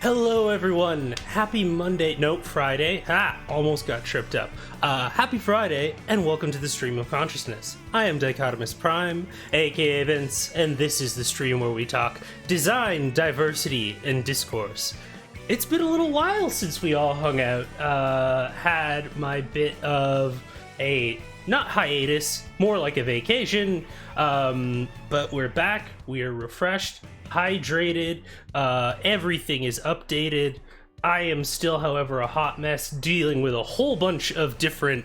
Hello everyone, happy Monday, nope, Friday, almost got tripped up. Happy Friday, and welcome to the Stream of Consciousness. I am Dichotomous Prime, aka Vince, and this is the stream where we talk design, diversity, and discourse. It's been a little while since we all hung out, had my bit of a, not hiatus, more like a vacation, but we're back, we are refreshed, hydrated, everything is updated. I am still, however, a hot mess dealing with a whole bunch of different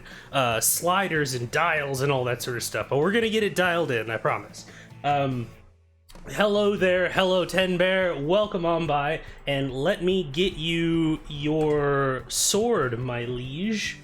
sliders and dials and all that sort of stuff, but we're gonna get it dialed in, I promise. Hello there, hello Ten Bear, welcome on by, and let me get you your sword, my liege.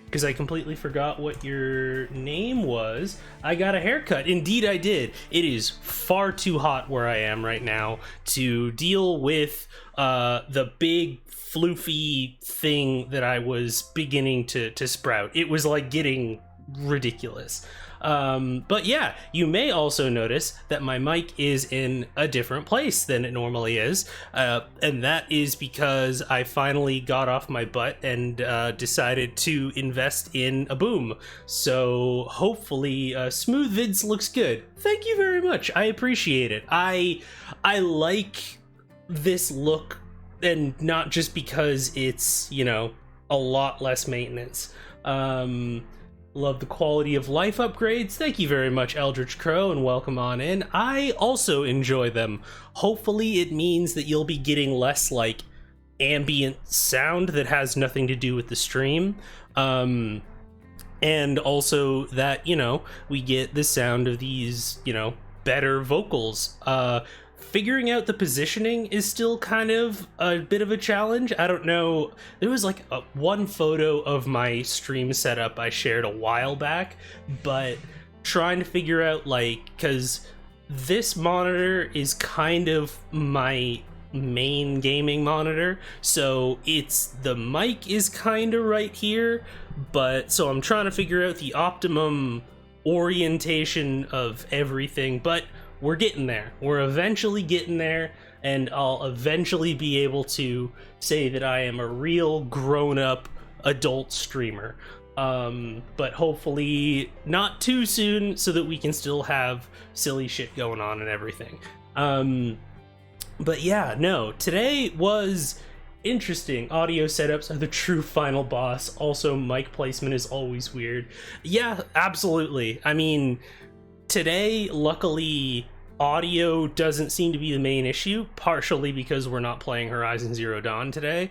Because I completely forgot what your name was. I got a haircut. Indeed I did. It is far too hot where I am right now to deal with the big floofy thing that I was beginning to sprout. It was like getting ridiculous. But yeah, you may also notice that my mic is in a different place than it normally is, and that is because I finally got off my butt and decided to invest in a boom. So hopefully Smooth Vids looks good. Thank you very much, I appreciate it. I like this look, and not just because it's, you know, a lot less maintenance. Love the quality of life upgrades. Thank you very much, Eldritch Crow, and welcome on in. I also enjoy them. Hopefully it means that you'll be getting less, like, ambient sound that has nothing to do with the stream. And also that, you know, we get the sound of these, you know, better vocals. Figuring out the positioning is still kind of a bit of a challenge. I don't know, there was like one photo of my stream setup I shared a while back, but trying to figure out, like, because this monitor is kind of my main gaming monitor, so it's, the mic is kind of right here, but so I'm trying to figure out the optimum orientation of everything, but we're getting there. We're eventually getting there, and I'll eventually be able to say that I am a real grown-up adult streamer. But hopefully not too soon, so that we can still have silly shit going on and everything. But yeah, no, today was interesting. Audio setups are the true final boss. Also, mic placement is always weird. Yeah, absolutely. I mean, today, luckily, audio doesn't seem to be the main issue, partially because we're not playing Horizon Zero Dawn today,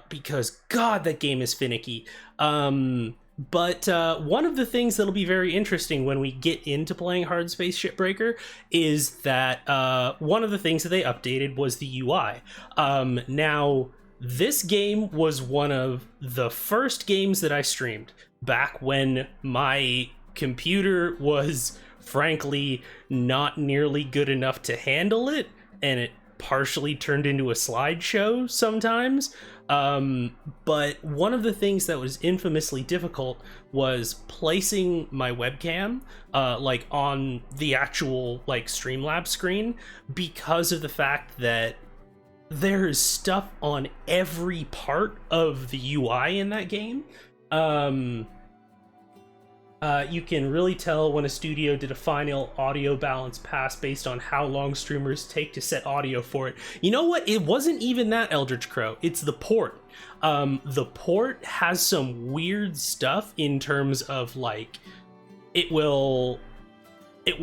because, God, that game is finicky. But one of the things that'll be very interesting when we get into playing Hardspace Shipbreaker is that one of the things that they updated was the UI. Now, this game was one of the first games that I streamed back when my computer was, frankly, not nearly good enough to handle it, and it partially turned into a slideshow sometimes. But one of the things that was infamously difficult was placing my webcam like on the actual, like, Streamlabs screen, because of the fact that there is stuff on every part of the UI in that game. You can really tell when a studio did a final audio balance pass based on how long streamers take to set audio for it. You know what? It wasn't even that, Eldritch Crow. It's the port. The port has some weird stuff in terms of, like, it will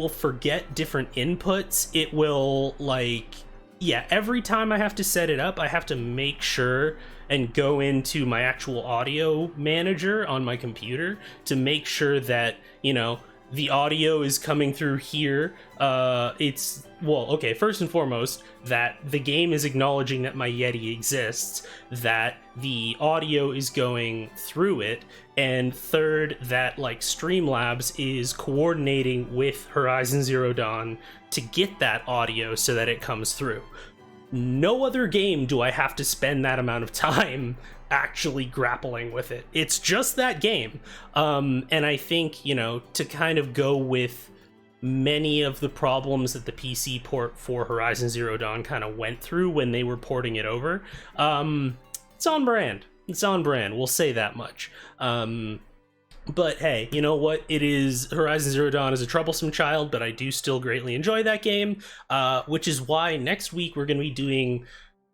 forget different inputs. It will, like, yeah, every time I have to set it up, I have to make sure and go into my actual audio manager on my computer to make sure that, you know, the audio is coming through here. It's, well, okay, first and foremost, that the game is acknowledging that my Yeti exists, that the audio is going through it, and third, that, like, Streamlabs is coordinating with Horizon Zero Dawn to get that audio so that it comes through. No other game do I have to spend that amount of time actually grappling with it. It's just that game. And I think, you know, to kind of go with many of the problems that the PC port for Horizon Zero Dawn kind of went through when they were porting it over. It's on brand. It's on brand. We'll say that much. But hey, you know what? It is, Horizon Zero Dawn is a troublesome child, but I do still greatly enjoy that game, which is why next week we're going to be doing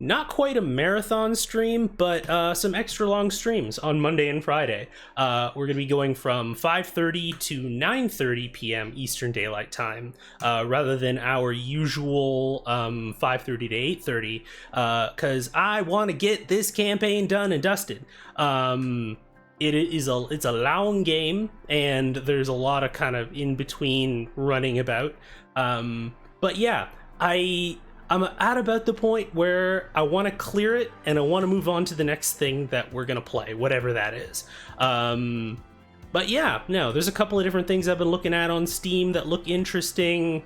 not quite a marathon stream, but some extra long streams on Monday and Friday. We're going to be going from 5:30 to 9:30 p.m. Eastern Daylight Time, rather than our usual 5:30 to 8:30, because I want to get this campaign done and dusted. It's a long game, and there's a lot of kind of in between running about. But yeah, I'm at about the point where I want to clear it and I want to move on to the next thing that we're gonna play, whatever that is. But yeah, no, there's a couple of different things I've been looking at on Steam that look interesting.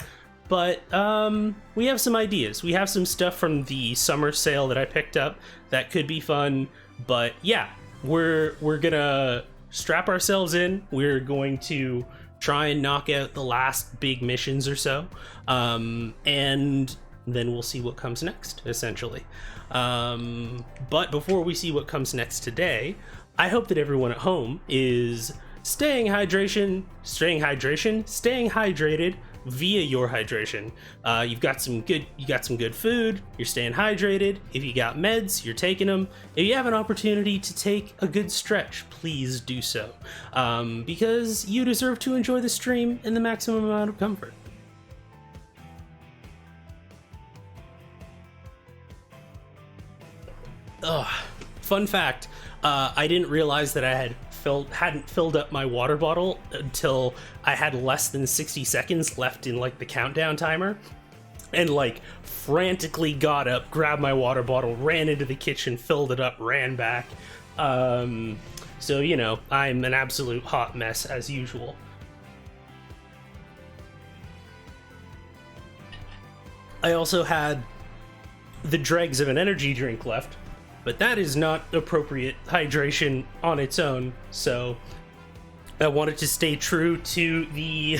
But we have some ideas. We have some stuff from the summer sale that I picked up that could be fun. But yeah, we're gonna strap ourselves in. We're going to try and knock out the last big missions or so, and then we'll see what comes next, essentially. But before we see what comes next today, I hope that everyone at home is staying hydrated via your hydration. You got some good food, you're staying hydrated. If you got meds, you're taking them. If you have an opportunity to take a good stretch, please do so, because you deserve to enjoy the stream in the maximum amount of comfort. Fun fact, I didn't realize that I hadn't filled up my water bottle until I had less than 60 seconds left in like the countdown timer, and like frantically got up, grabbed my water bottle, ran into the kitchen, filled it up, ran back. So you know, I'm an absolute hot mess as usual. I also had the dregs of an energy drink left, but that is not appropriate hydration on its own, so I wanted to stay true to the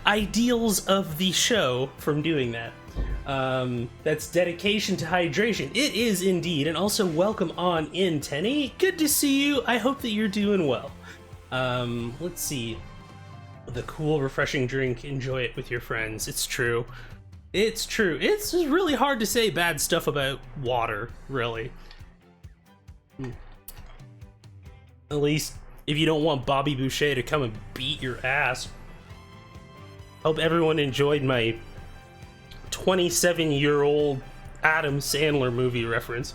ideals of the show from doing that. That's dedication to hydration. It is indeed, and also welcome on in, Tenny. Good to see you. I hope that you're doing well. Let's see. The cool, refreshing drink. Enjoy it with your friends. It's true. It's true. It's really hard to say bad stuff about water, really. At least if you don't want Bobby Boucher to come and beat your ass. Hope everyone enjoyed my 27-year-old Adam Sandler movie reference.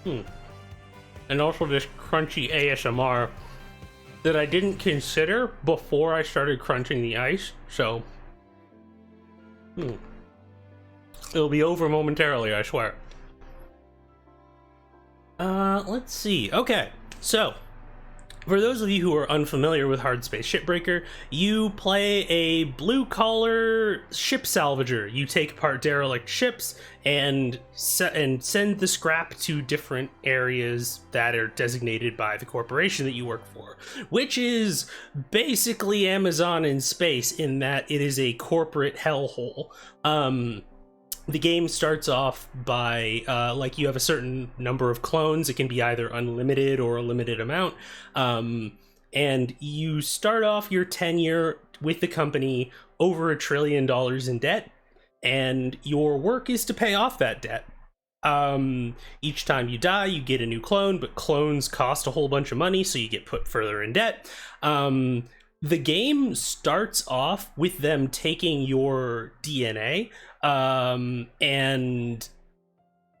And also this crunchy ASMR that I didn't consider before I started crunching the ice, so it'll be over momentarily, I swear. Let's see. Okay, so for those of you who are unfamiliar with Hardspace Shipbreaker, you play a blue-collar ship salvager. You take apart derelict ships and send the scrap to different areas that are designated by the corporation that you work for, which is basically Amazon in space in that it is a corporate hellhole. The game starts off by, like, you have a certain number of clones. It can be either unlimited or a limited amount. And you start off your tenure with the company over $1 trillion in debt, and your work is to pay off that debt. Each time you die, you get a new clone, but clones cost a whole bunch of money, so you get put further in debt. The game starts off with them taking your DNA, and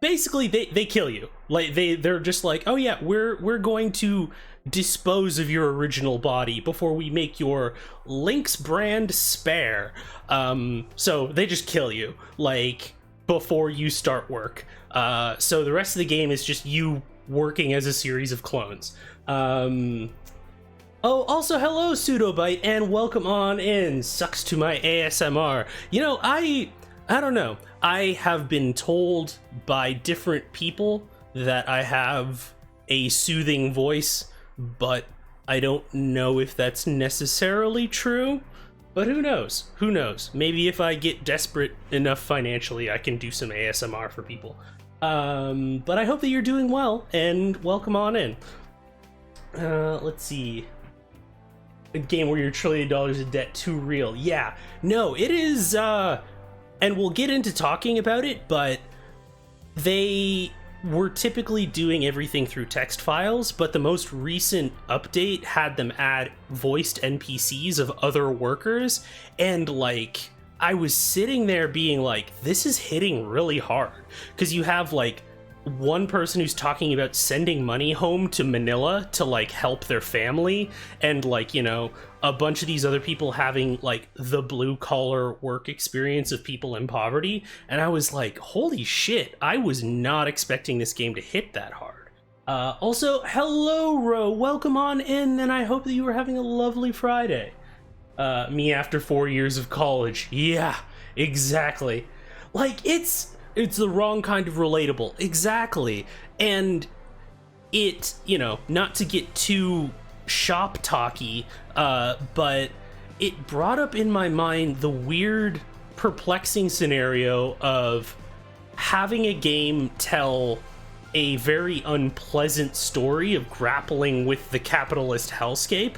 basically they kill you. Like they're just like, oh yeah, we're going to dispose of your original body before we make your Lynx brand spare. So they just kill you, like, before you start work. So the rest of the game is just you working as a series of clones. Oh, also hello Pseudobite, and welcome on in. Sucks to my ASMR. You know, I don't know. I have been told by different people that I have a soothing voice, but I don't know if that's necessarily true. But who knows? Who knows? Maybe if I get desperate enough financially, I can do some ASMR for people. But I hope that you're doing well, and welcome on in. Let's see. A game where you're $1 trillion in debt, too real. Yeah, no, it is, and we'll get into talking about it, but they were typically doing everything through text files, but the most recent update had them add voiced NPCs of other workers, and like, I was sitting there being like, this is hitting really hard, because you have like one person who's talking about sending money home to Manila to like help their family, and like, you know, a bunch of these other people having like the blue collar work experience of people in poverty, and I was like, holy shit, I was not expecting this game to hit that hard. Also, hello Ro, welcome on in, and I hope that you were having a lovely Friday. Me after 4 years of college. Yeah, exactly. Like, it's the wrong kind of relatable. Exactly. And it, you know, not to get too shop talky, but it brought up in my mind the weird, perplexing scenario of having a game tell a very unpleasant story of grappling with the capitalist hellscape,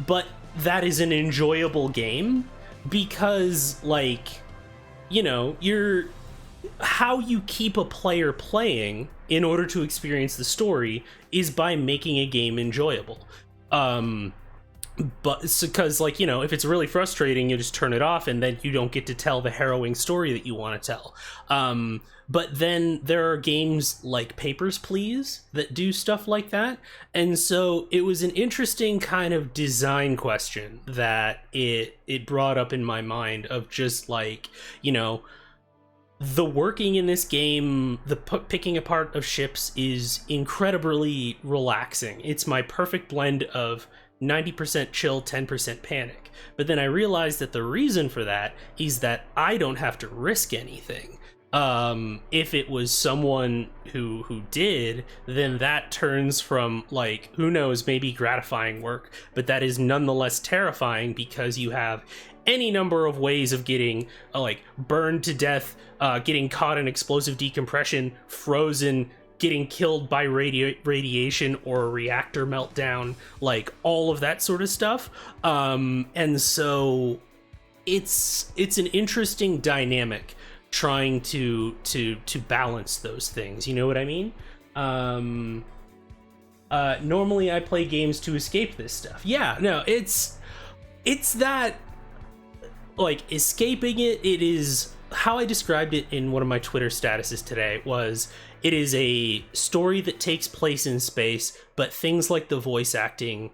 but that is an enjoyable game because, like, you know, how you keep a player playing in order to experience the story is by making a game enjoyable. But because, like, you know, if it's really frustrating, you just turn it off and then you don't get to tell the harrowing story that you want to tell. But then there are games like Papers, Please that do stuff like that. And so it was an interesting kind of design question that it brought up in my mind of just like, you know, the working in this game, the picking apart of ships is incredibly relaxing. It's my perfect blend of 90% chill, 10% panic. But then I realized that the reason for that is that I don't have to risk anything. If it was someone who did, then that turns from, like, who knows, maybe gratifying work, but that is nonetheless terrifying because you have any number of ways of getting like burned to death, getting caught in explosive decompression, frozen, getting killed by radiation or a reactor meltdown, like all of that sort of stuff. And so it's an interesting dynamic trying to balance those things, you know what I mean? Normally I play games to escape this stuff. Yeah, no, it's that, like, escaping it is how I described it in one of my Twitter statuses today. Was it is a story that takes place in space, but things like the voice acting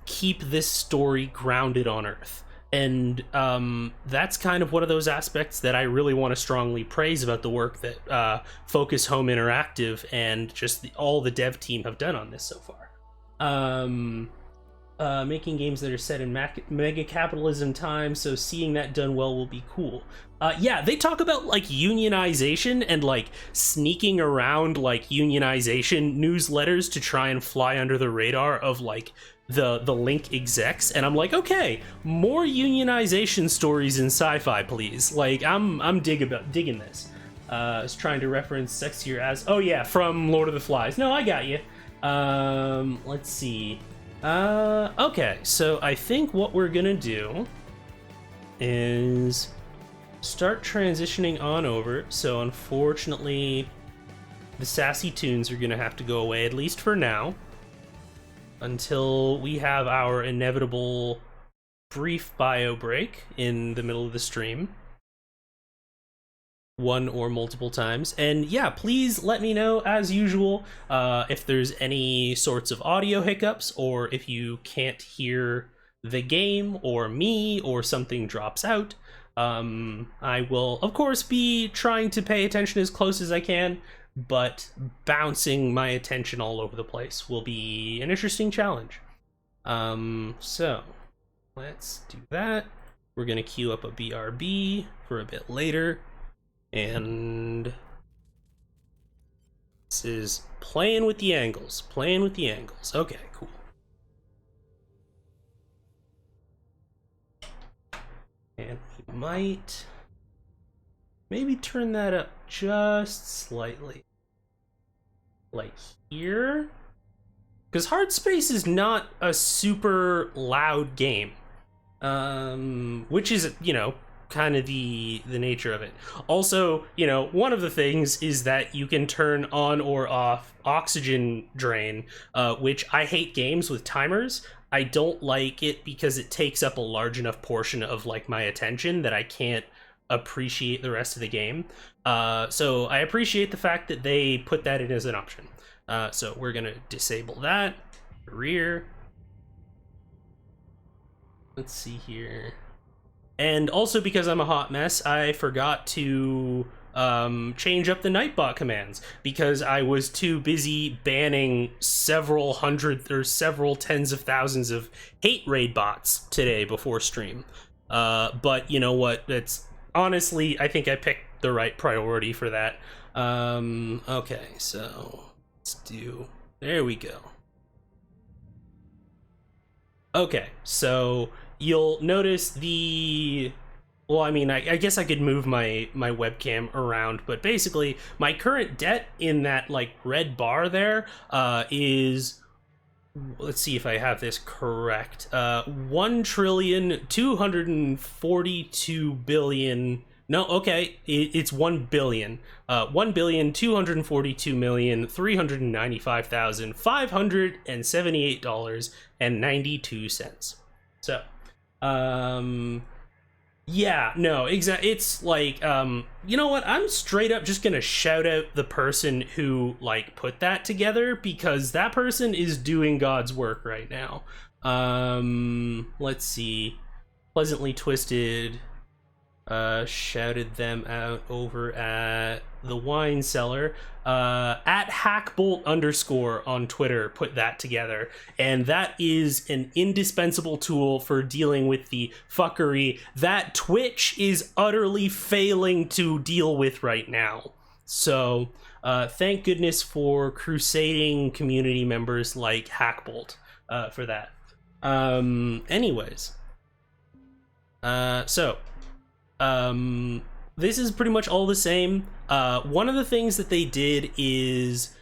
keep this story grounded on Earth. And that's kind of one of those aspects that I really want to strongly praise about the work that Focus Home Interactive and just all the dev team have done on this so far. Making games that are set in mega capitalism times, so seeing that done well will be cool. Yeah, they talk about like unionization and like sneaking around like unionization newsletters to try and fly under the radar of like the Link execs, and I'm like, okay, more unionization stories in sci-fi, please. Like, I'm digging this. I was trying to reference sexier as, oh yeah, from Lord of the Flies. No, I got you. Let's see. Okay, so I think what we're gonna do is start transitioning on over. So unfortunately, the sassy tunes are gonna have to go away, at least for now, until we have our inevitable brief bio break in the middle of the stream. One or multiple times. And yeah, please let me know, as usual, if there's any sorts of audio hiccups, or if you can't hear the game or me, or something drops out. I will, of course, be trying to pay attention as close as I can, but bouncing my attention all over the place will be an interesting challenge. So let's do that. We're gonna queue up a BRB for a bit later. And this is playing with the angles. Okay, cool. and we might maybe turn that up just slightly. Like here? Because Hardspace is not a super loud game. Which is, you know, kind of the nature of it. Also, you know, one of the things is that you can turn on or off oxygen drain, which I hate games with timers. I don't like it because it takes up a large enough portion of like my attention that I can't appreciate the rest of the game. So I appreciate the fact that they put that in as an option. So we're gonna disable that. Rear. Let's see here. And also because I'm a hot mess, I forgot to change up the Nightbot commands because I was too busy banning several hundred or several tens of thousands of hate raid bots today before stream. But you know what? It's honestly, I think I picked the right priority for that. Okay, so let's do, there we go. Okay, so you'll notice the, well, I mean, I guess I could move my webcam around, but basically my current debt in that like red bar there is, let's see if I have this correct, 1,242,000,000,000. No, okay, it's 1 billion. 1,242,395,578.92. So, yeah, no, exactly. It's like, you know what? I'm straight up just gonna shout out the person who like put that together because that person is doing God's work right now. Let's see. Pleasantly Twisted shouted them out over at the wine cellar. At hackbolt _ on Twitter put that together, and that is an indispensable tool for dealing with the fuckery that Twitch is utterly failing to deal with right now. So thank goodness for crusading community members like Hackbolt for that. Anyways, this is pretty much all the same. One of the things that they did is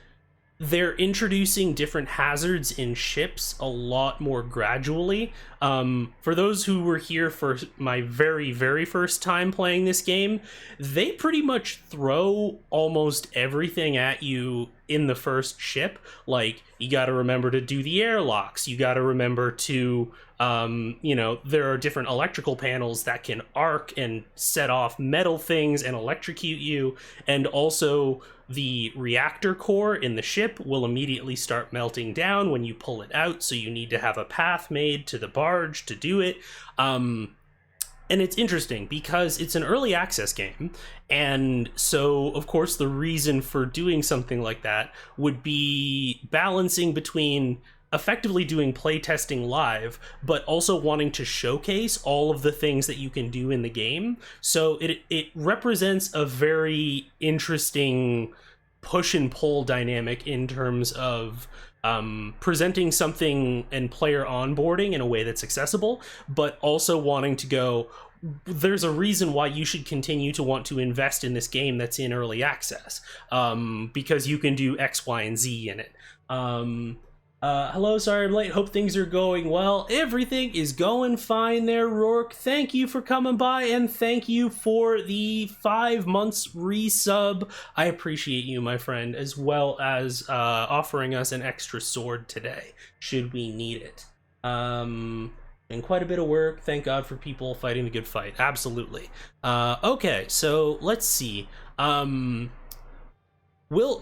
they're introducing different hazards in ships a lot more gradually. For those who were here for my very, very first time playing this game, they pretty much throw almost everything at you in the first ship. Like, you gotta remember to do the airlocks, you gotta remember to, you know, there are different electrical panels that can arc and set off metal things and electrocute you, and also the reactor core in the ship will immediately start melting down when you pull it out, so you need to have a path made to the barge to do it. And it's interesting because it's an early access game, and so of course the reason for doing something like that would be balancing between effectively doing playtesting live, but also wanting to showcase all of the things that you can do in the game. So it represents a very interesting push and pull dynamic in terms of presenting something and player onboarding in a way that's accessible, but also wanting to go, there's a reason why you should continue to want to invest in this game that's in early access, because you can do X, Y, and Z in it. Hello, sorry I'm late. Hope things are going well. Everything is going fine there, Rourke. Thank you for coming by, and thank you for the 5 months resub. I appreciate you, my friend, as well as offering us an extra sword today, should we need it. And quite a bit of work. Thank God for people fighting the good fight. Absolutely. Okay, so let's see. We'll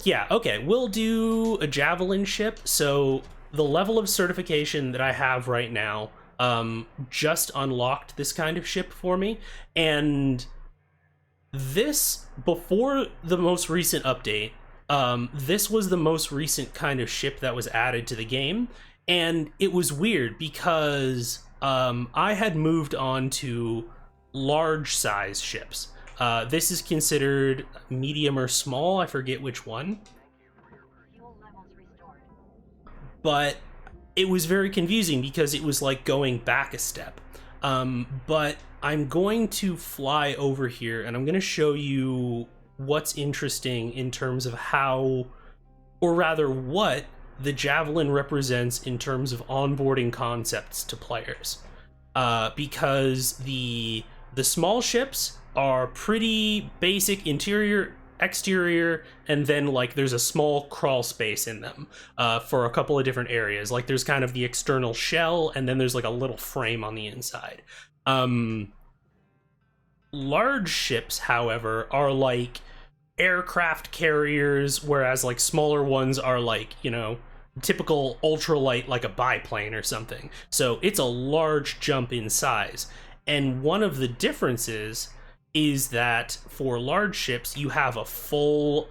do a javelin ship. So the level of certification that I have right now just unlocked this kind of ship for me, and this, before the most recent update, this was the most recent kind of ship that was added to the game, and it was weird because I had moved on to large size ships. This is considered medium or small, I forget which one. But it was very confusing because it was like going back a step. But I'm going to fly over here and I'm going to show you what's interesting in terms of how, or rather what, the Javelin represents in terms of onboarding concepts to players. Because the small ships are pretty basic interior, exterior, and then like there's a small crawl space in them for a couple of different areas. Like there's kind of the external shell, and then there's like a little frame on the inside. Large ships, however, are like aircraft carriers, whereas like smaller ones are like, you know, typical ultralight, like a biplane or something. So it's a large jump in size. And one of the differences is that for large ships, you have a full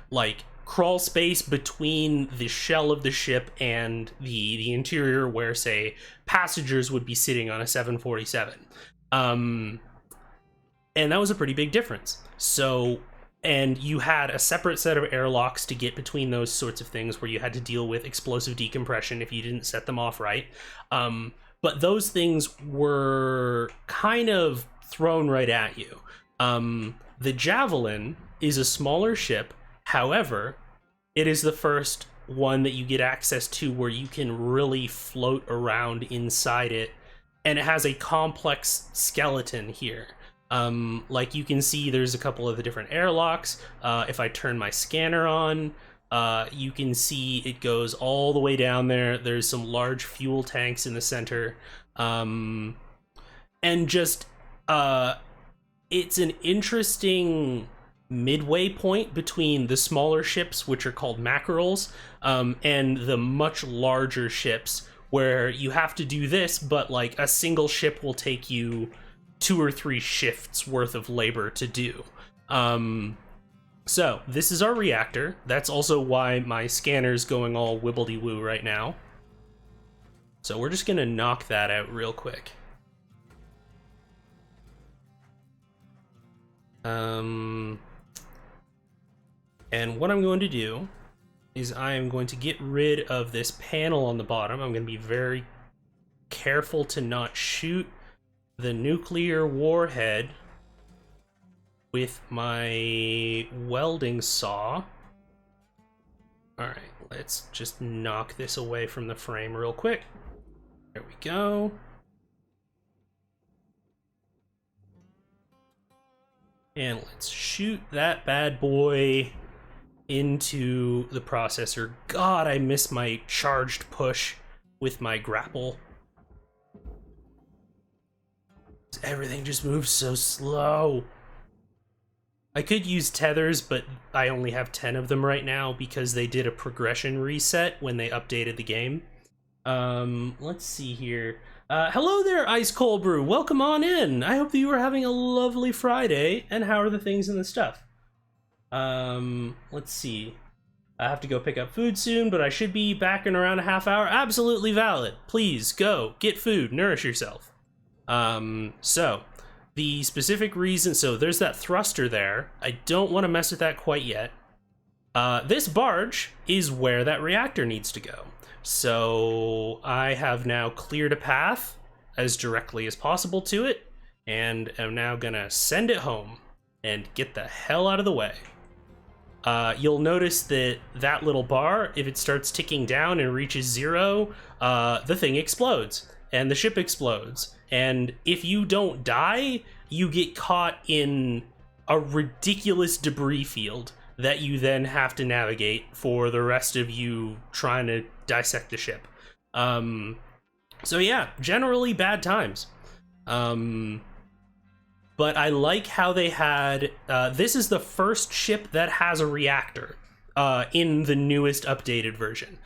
like crawl space between the shell of the ship and the interior, where say passengers would be sitting on a 747. And that was a pretty big difference. So, and you had a separate set of airlocks to get between those sorts of things, where you had to deal with explosive decompression if you didn't set them off right. But those things were kind of thrown right at you. The Javelin is a smaller ship. However, it is the first one that you get access to where you can really float around inside it. And it has a complex skeleton here. Like you can see, there's a couple of the different airlocks. If I turn my scanner on, you can see it goes all the way down there. There's some large fuel tanks in the center. And just, it's an interesting midway point between the smaller ships, which are called mackerels, and the much larger ships, where you have to do this, but like a single ship will take you 2 or 3 shifts worth of labor to do. So this is our reactor. That's also why my scanner's going all wibbledy-woo right now. So we're just gonna knock that out real quick. And what I'm going to do is I am going to get rid of this panel on the bottom. I'm going to be very careful to not shoot the nuclear warhead with my welding saw. Alright, let's just knock this away from the frame real quick. There we go. And let's shoot that bad boy into the processor. God, I miss my charged push with my grapple. Everything just moves so slow. I could use tethers, but I only have 10 of them right now because they did a progression reset when they updated the game. Let's see here. Hello there, Ice Cold Brew. Welcome on in. I hope that you are having a lovely Friday. And how are the things and the stuff? Let's see. I have to go pick up food soon, but I should be back in around a half hour. Absolutely valid. Please go get food, nourish yourself. So the specific reason, so there's that thruster there. I don't want to mess with that quite yet. This barge is where that reactor needs to go. So I have now cleared a path as directly as possible to it, and am now gonna send it home and get the hell out of the way. You'll notice that that little bar, if it starts ticking down and reaches 0, the thing explodes, and the ship explodes. And if you don't die, you get caught in a ridiculous debris field that you then have to navigate for the rest of you trying to dissect the ship. So yeah, generally bad times. But I like how they had, this is the first ship that has a reactor in the newest updated version.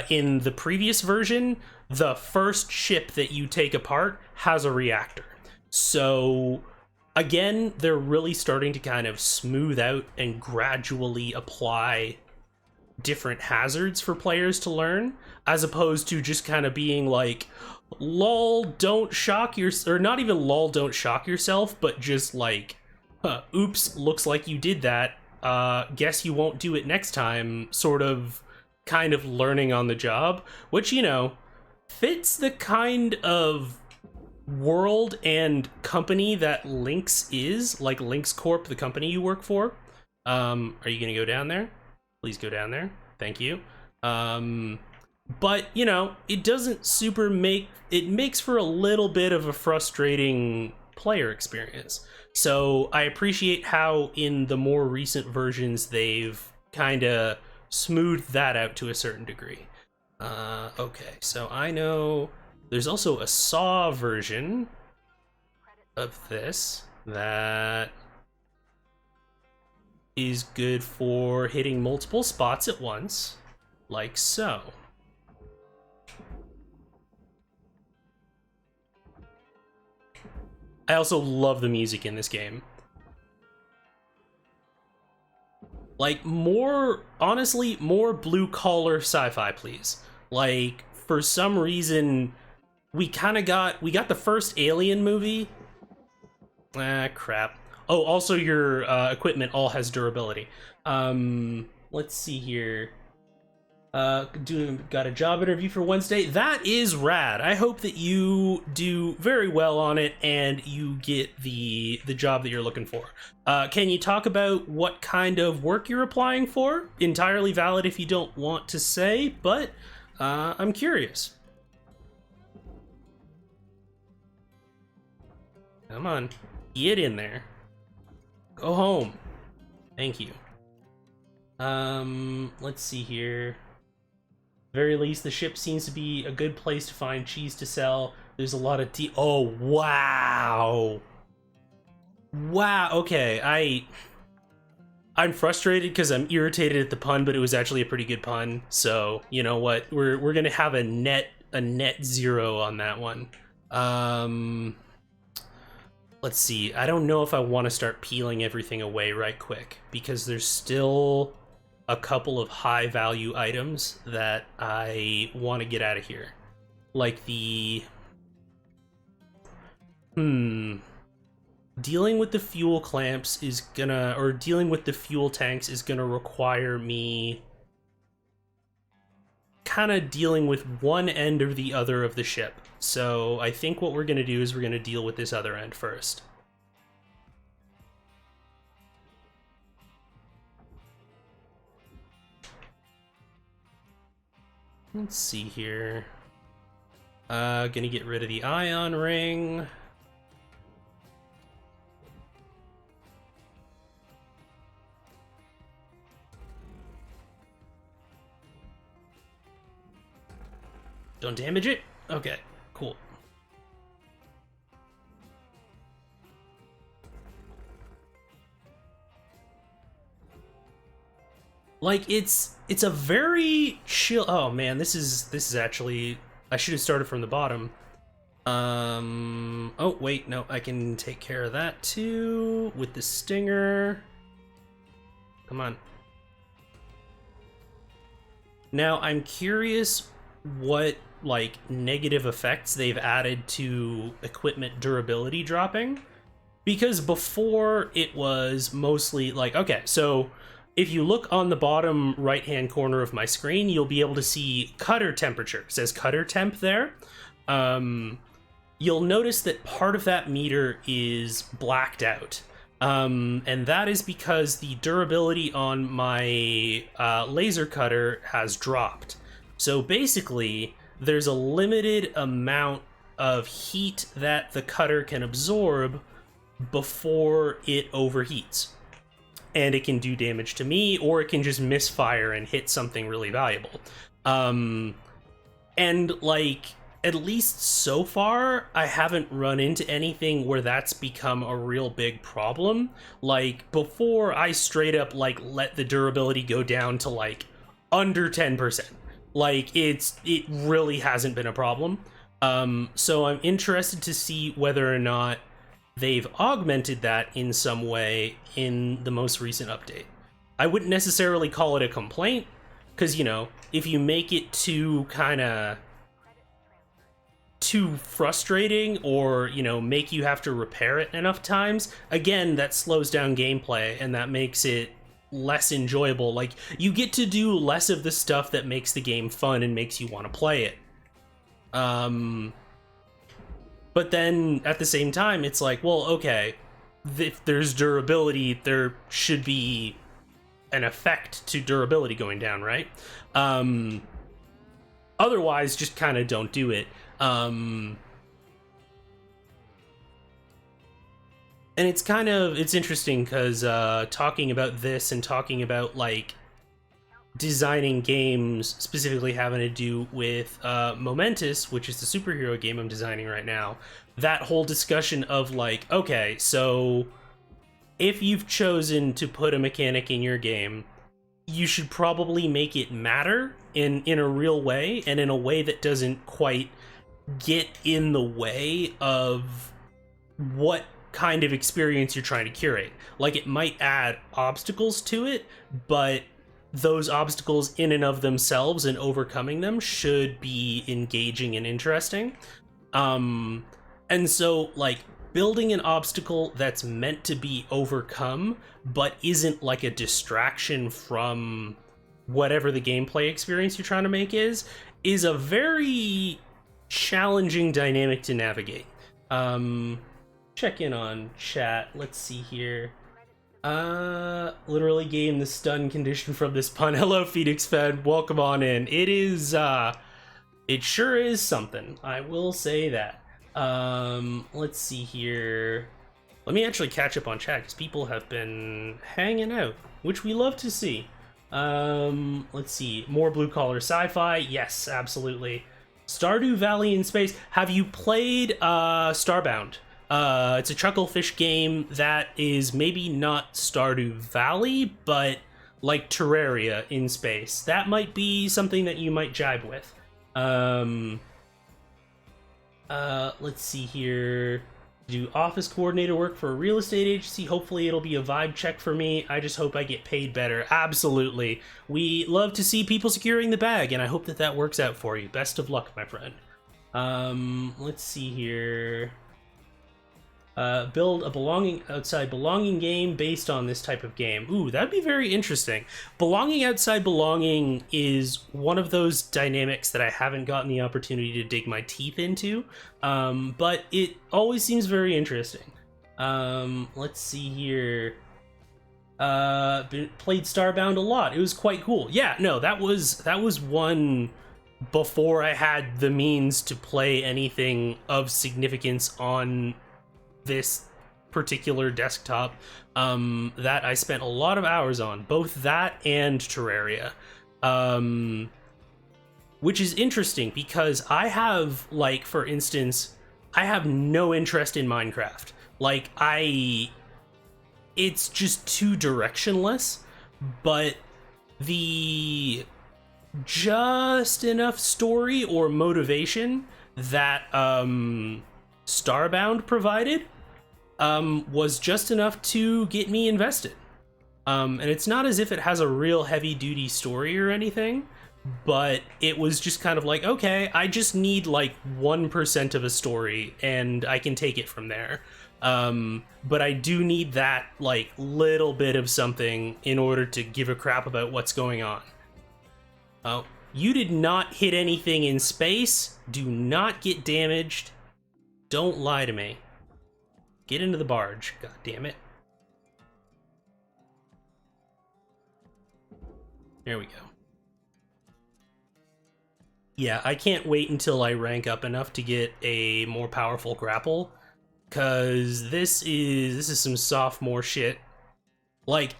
In the previous version, the first ship that you take apart has a reactor. So again, they're really starting to kind of smooth out and gradually apply different hazards for players to learn, as opposed to just kind of being like, lol, don't shock or not even lol, don't shock yourself, but just like, oops, looks like you did that, guess you won't do it next time, sort of kind of learning on the job, which, you know, fits the kind of world and company that Lynx is, like Lynx Corp, the company you work for. Are you gonna go down there? Please go down there. Thank you. But, you know, it doesn't super it makes for a little bit of a frustrating player experience. So I appreciate how in the more recent versions they've kind of smoothed that out to a certain degree. Okay, so I know there's also a Saw version of this that is good for hitting multiple spots at once, like so. I also love the music in this game. Like, honestly, more blue-collar sci-fi, please. Like, for some reason, we got the first Alien movie. Ah, crap. Oh, also your equipment all has durability. Let's see here. Got a job interview for Wednesday. That is rad. I hope that you do very well on it and you get the job that you're looking for. Can you talk about what kind of work you're applying for? Entirely valid if you don't want to say, but I'm curious. Come on, get in there. Go home. Thank you. Let's see here. Very least, the ship seems to be a good place to find cheese to sell. There's a lot of oh, wow. Wow, okay, I'm frustrated because I'm irritated at the pun, but it was actually a pretty good pun. So, you know what? We're gonna have a net 0 on that one. Let's see. I don't know if I want to start peeling everything away right quick because there's still a couple of high value items that I want to get out of here. Like the... Dealing with the fuel clamps is gonna... Or dealing with the fuel tanks is gonna require me kind of dealing with one end or the other of the ship. So I think what we're gonna do is we're gonna deal with this other end first. Let's see here. Gonna get rid of the ion ring. Don't damage it? Okay, cool. Like, it's a very chill... Oh man, this is actually... I should have started from the bottom. Oh wait, no, I can take care of that too with the stinger. Come on. Now, I'm curious what, like, negative effects they've added to equipment durability dropping. Because before, it was mostly, like, okay, so... If you look on the bottom right-hand corner of my screen, you'll be able to see cutter temperature. It says cutter temp there. You'll notice that part of that meter is blacked out. And that is because the durability on my laser cutter has dropped. So basically, there's a limited amount of heat that the cutter can absorb before it overheats. And it can do damage to me, or it can just misfire and hit something really valuable. And, like, at least so far, I haven't run into anything where that's become a real big problem. Like, before, I straight up, like, let the durability go down to, like, under 10%. Like, it really hasn't been a problem. So I'm interested to see whether or not they've augmented that in some way in the most recent update. I wouldn't necessarily call it a complaint, because, you know, if you make it too frustrating or, you know, make you have to repair it enough times, again, that slows down gameplay and that makes it less enjoyable. Like, you get to do less of the stuff that makes the game fun and makes you want to play it. But then at the same time, it's like, well, okay, if there's durability, there should be an effect to durability going down, right? Otherwise, just kind of don't do it. And it's interesting because talking about this and talking about like designing games specifically having to do with Momentous, which is the superhero game I'm designing right now, that whole discussion of like, okay, so if you've chosen to put a mechanic in your game, you should probably make it matter in a real way, and in a way that doesn't quite get in the way of what kind of experience you're trying to curate. Like, it might add obstacles to it, but those obstacles in and of themselves and overcoming them should be engaging and interesting. And so, like, building an obstacle that's meant to be overcome but isn't like a distraction from whatever the gameplay experience you're trying to make is a very challenging dynamic to navigate. Check in on chat. Let's see here. Literally gained the stun condition from this pun. Hello, Phoenix Fed. Welcome on in. It is, it sure is something. I will say that. Let's see here. Let me actually catch up on chat because people have been hanging out, which we love to see. Let's see. More blue collar sci-fi. Yes, absolutely. Stardew Valley in space. Have you played Starbound? It's a Chucklefish game that is maybe not Stardew Valley, but like Terraria in space. That might be something that you might jibe with. Let's see here. Do office coordinator work for a real estate agency. Hopefully it'll be a vibe check for me. I just hope I get paid better. Absolutely. We love to see people securing the bag, and I hope that that works out for you. Best of luck, my friend. Let's see here. Build a belonging outside belonging game based on this type of game. Ooh, that'd be very interesting. Belonging outside belonging is one of those dynamics that I haven't gotten the opportunity to dig my teeth into, but it always seems very interesting. Let's see here. Played Starbound a lot. It was quite cool. Yeah, no, that was one before I had the means to play anything of significance on this particular desktop, that I spent a lot of hours on, both that and Terraria, which is interesting because I have, like, for instance, I have no interest in Minecraft. Like, it's just too directionless, but the just enough story or motivation that Starbound provided was just enough to get me invested. And it's not as if it has a real heavy-duty story or anything, but it was just kind of like, okay, I just need like 1% of a story and I can take it from there. But I do need that like little bit of something in order to give a crap about what's going on. Oh, you did not hit anything in space. Do not get damaged. Don't lie to me. Get into the barge. God damn it. There we go. Yeah, I can't wait until I rank up enough to get a more powerful grapple, cause this is some sophomore shit. Like,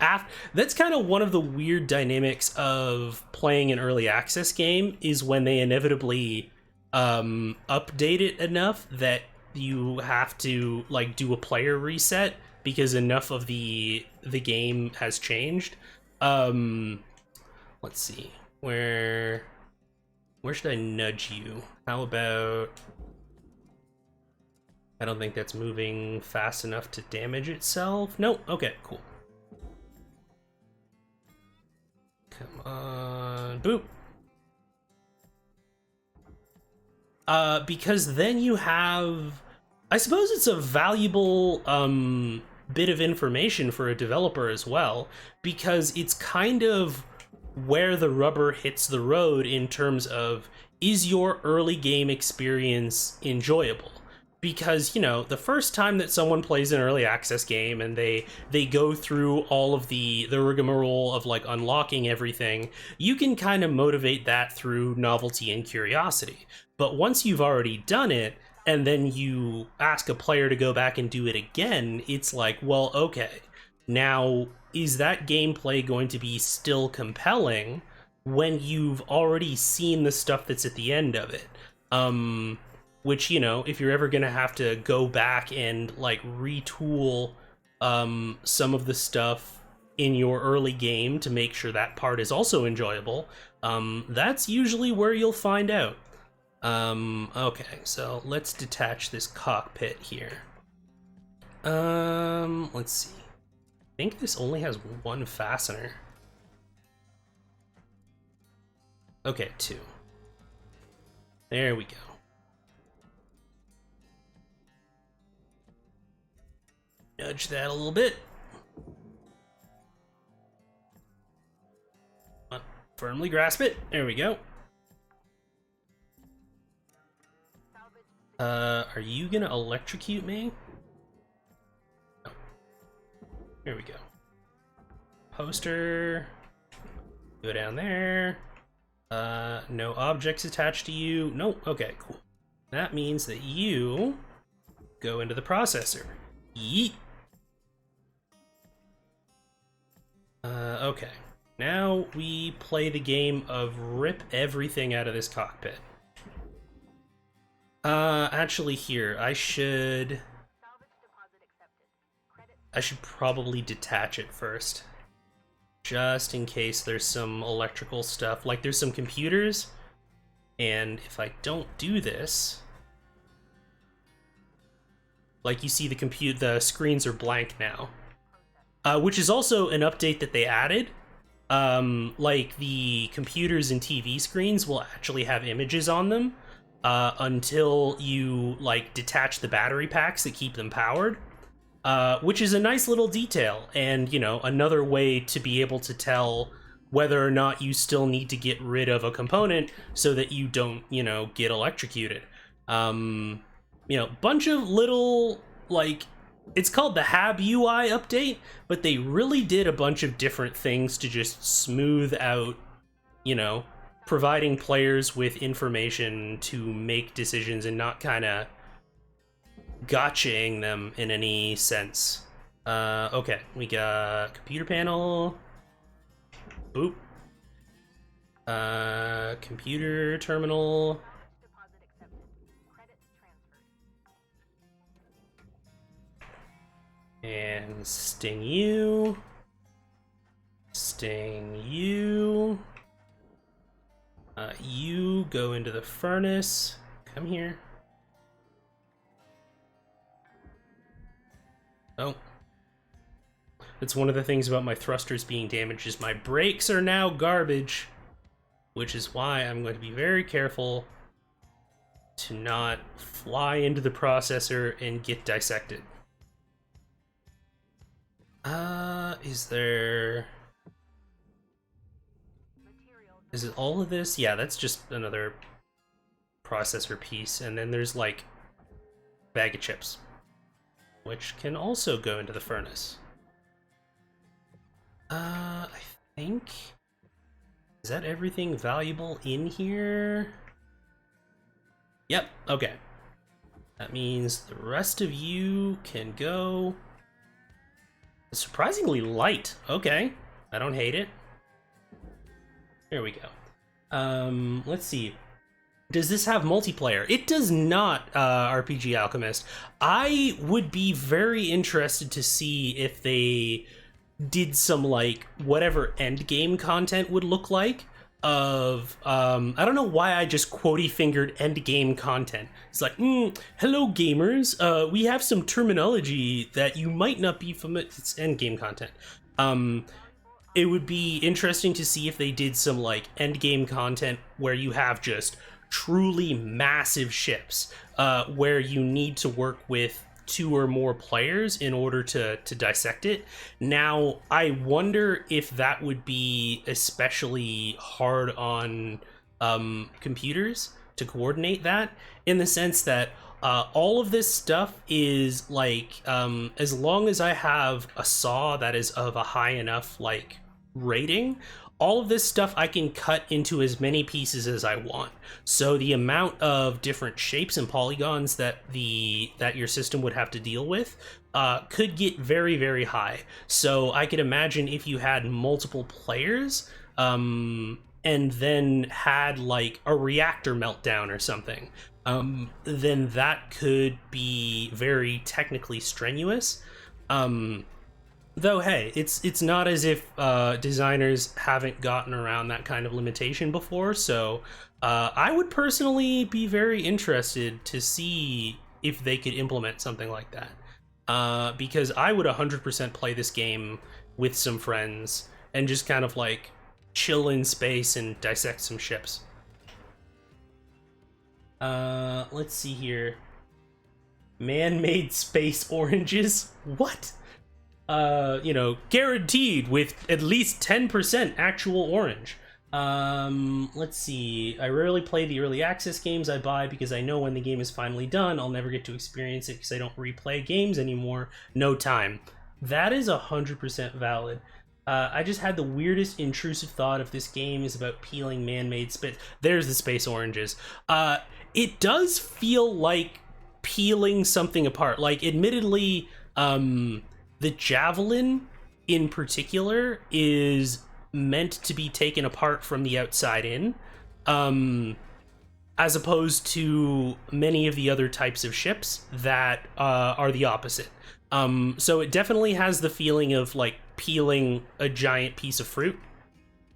that's kind of one of the weird dynamics of playing an early access game, is when they inevitably update it enough that you have to like do a player reset because enough of the game has changed. Let's see, where should I nudge you? How about, I don't think that's moving fast enough to damage itself. Nope. Okay, cool. Come on. Boop. Because then you have, I suppose it's a valuable bit of information for a developer as well, because it's kind of where the rubber hits the road in terms of, is your early game experience enjoyable? because, you know, the first time that someone plays an early access game and they go through all of the rigmarole of like unlocking everything, you can kind of motivate that through novelty and curiosity. But once you've already done it and then you ask a player to go back and do it again, it's like, well, okay, now is that gameplay going to be still compelling when you've already seen the stuff that's at the end of it? Which, you know, if you're ever gonna have to go back and like retool some of the stuff in your early game to make sure that part is also enjoyable, that's usually where you'll find out. Okay, so let's detach this cockpit here. Let's see. I think this only has one fastener. Okay, 2. There we go. Nudge that a little bit. Firmly grasp it. There we go. Are you gonna electrocute me? No. Here we go. Poster. Go down there. No objects attached to you. Nope. Okay, cool. That means that you go into the processor. Yeet. Okay. Now we play the game of rip everything out of this cockpit. Actually here, I should probably detach it first. Just in case there's some electrical stuff. Like, there's some computers, and if I don't do this... Like, you see the screens are blank now. Which is also an update that they added. Like, the computers and TV screens will actually have images on them until you, like, detach the battery packs that keep them powered. Which is a nice little detail, and, you know, another way to be able to tell whether or not you still need to get rid of a component so that you don't, you know, get electrocuted. You know, bunch of little, like, it's called the HAB UI update, but they really did a bunch of different things to just smooth out, you know, providing players with information to make decisions and not kind of gotchaing them in any sense. Okay, we got computer panel. Boop. Computer terminal. And sting you. Sting you. You go into the furnace. Come here. Oh. That's one of the things about my thrusters being damaged is my brakes are now garbage. Which is why I'm going to be very careful to not fly into the processor and get dissected. Is there... Is it all of this? Yeah, that's just another processor piece. And then there's, like, bag of chips, which can also go into the furnace. I think... Is that everything valuable in here? Yep, okay. That means the rest of you can go... Surprisingly light. Okay. I don't hate it. There we go. Let's see. Does this have multiplayer? It does not, RPG Alchemist. I would be very interested to see if they did some, like, whatever endgame content would look like of, I don't know why I just quotey-fingered endgame content. It's like, hello gamers, we have some terminology that you might not be familiar... It's endgame content. It would be interesting to see if they did some, like, endgame content where you have just truly massive ships, where you need to work with 2 or more players in order to dissect it. Now, I wonder if that would be especially hard on computers to coordinate that, in the sense that All of this stuff is like, as long as I have a saw that is of a high enough like rating, all of this stuff I can cut into as many pieces as I want. So the amount of different shapes and polygons that your system would have to deal with could get very, very high. So I could imagine if you had multiple players, and then had like a reactor meltdown or something, then that could be very technically strenuous. Though, hey, it's not as if designers haven't gotten around that kind of limitation before, so I would personally be very interested to see if they could implement something like that. Because I would 100% play this game with some friends and just kind of like chill in space and dissect some ships. Let's see here. Man-made space oranges? What? Guaranteed with at least 10% actual orange. Let's see. I rarely play the early access games I buy because I know when the game is finally done, I'll never get to experience it because I don't replay games anymore. No time. That is 100% valid. I just had the weirdest intrusive thought if this game is about peeling man-made space. There's the space oranges. It does feel like peeling something apart. Like, admittedly, the javelin in particular is meant to be taken apart from the outside in, as opposed to many of the other types of ships that are the opposite. So it definitely has the feeling of like peeling a giant piece of fruit.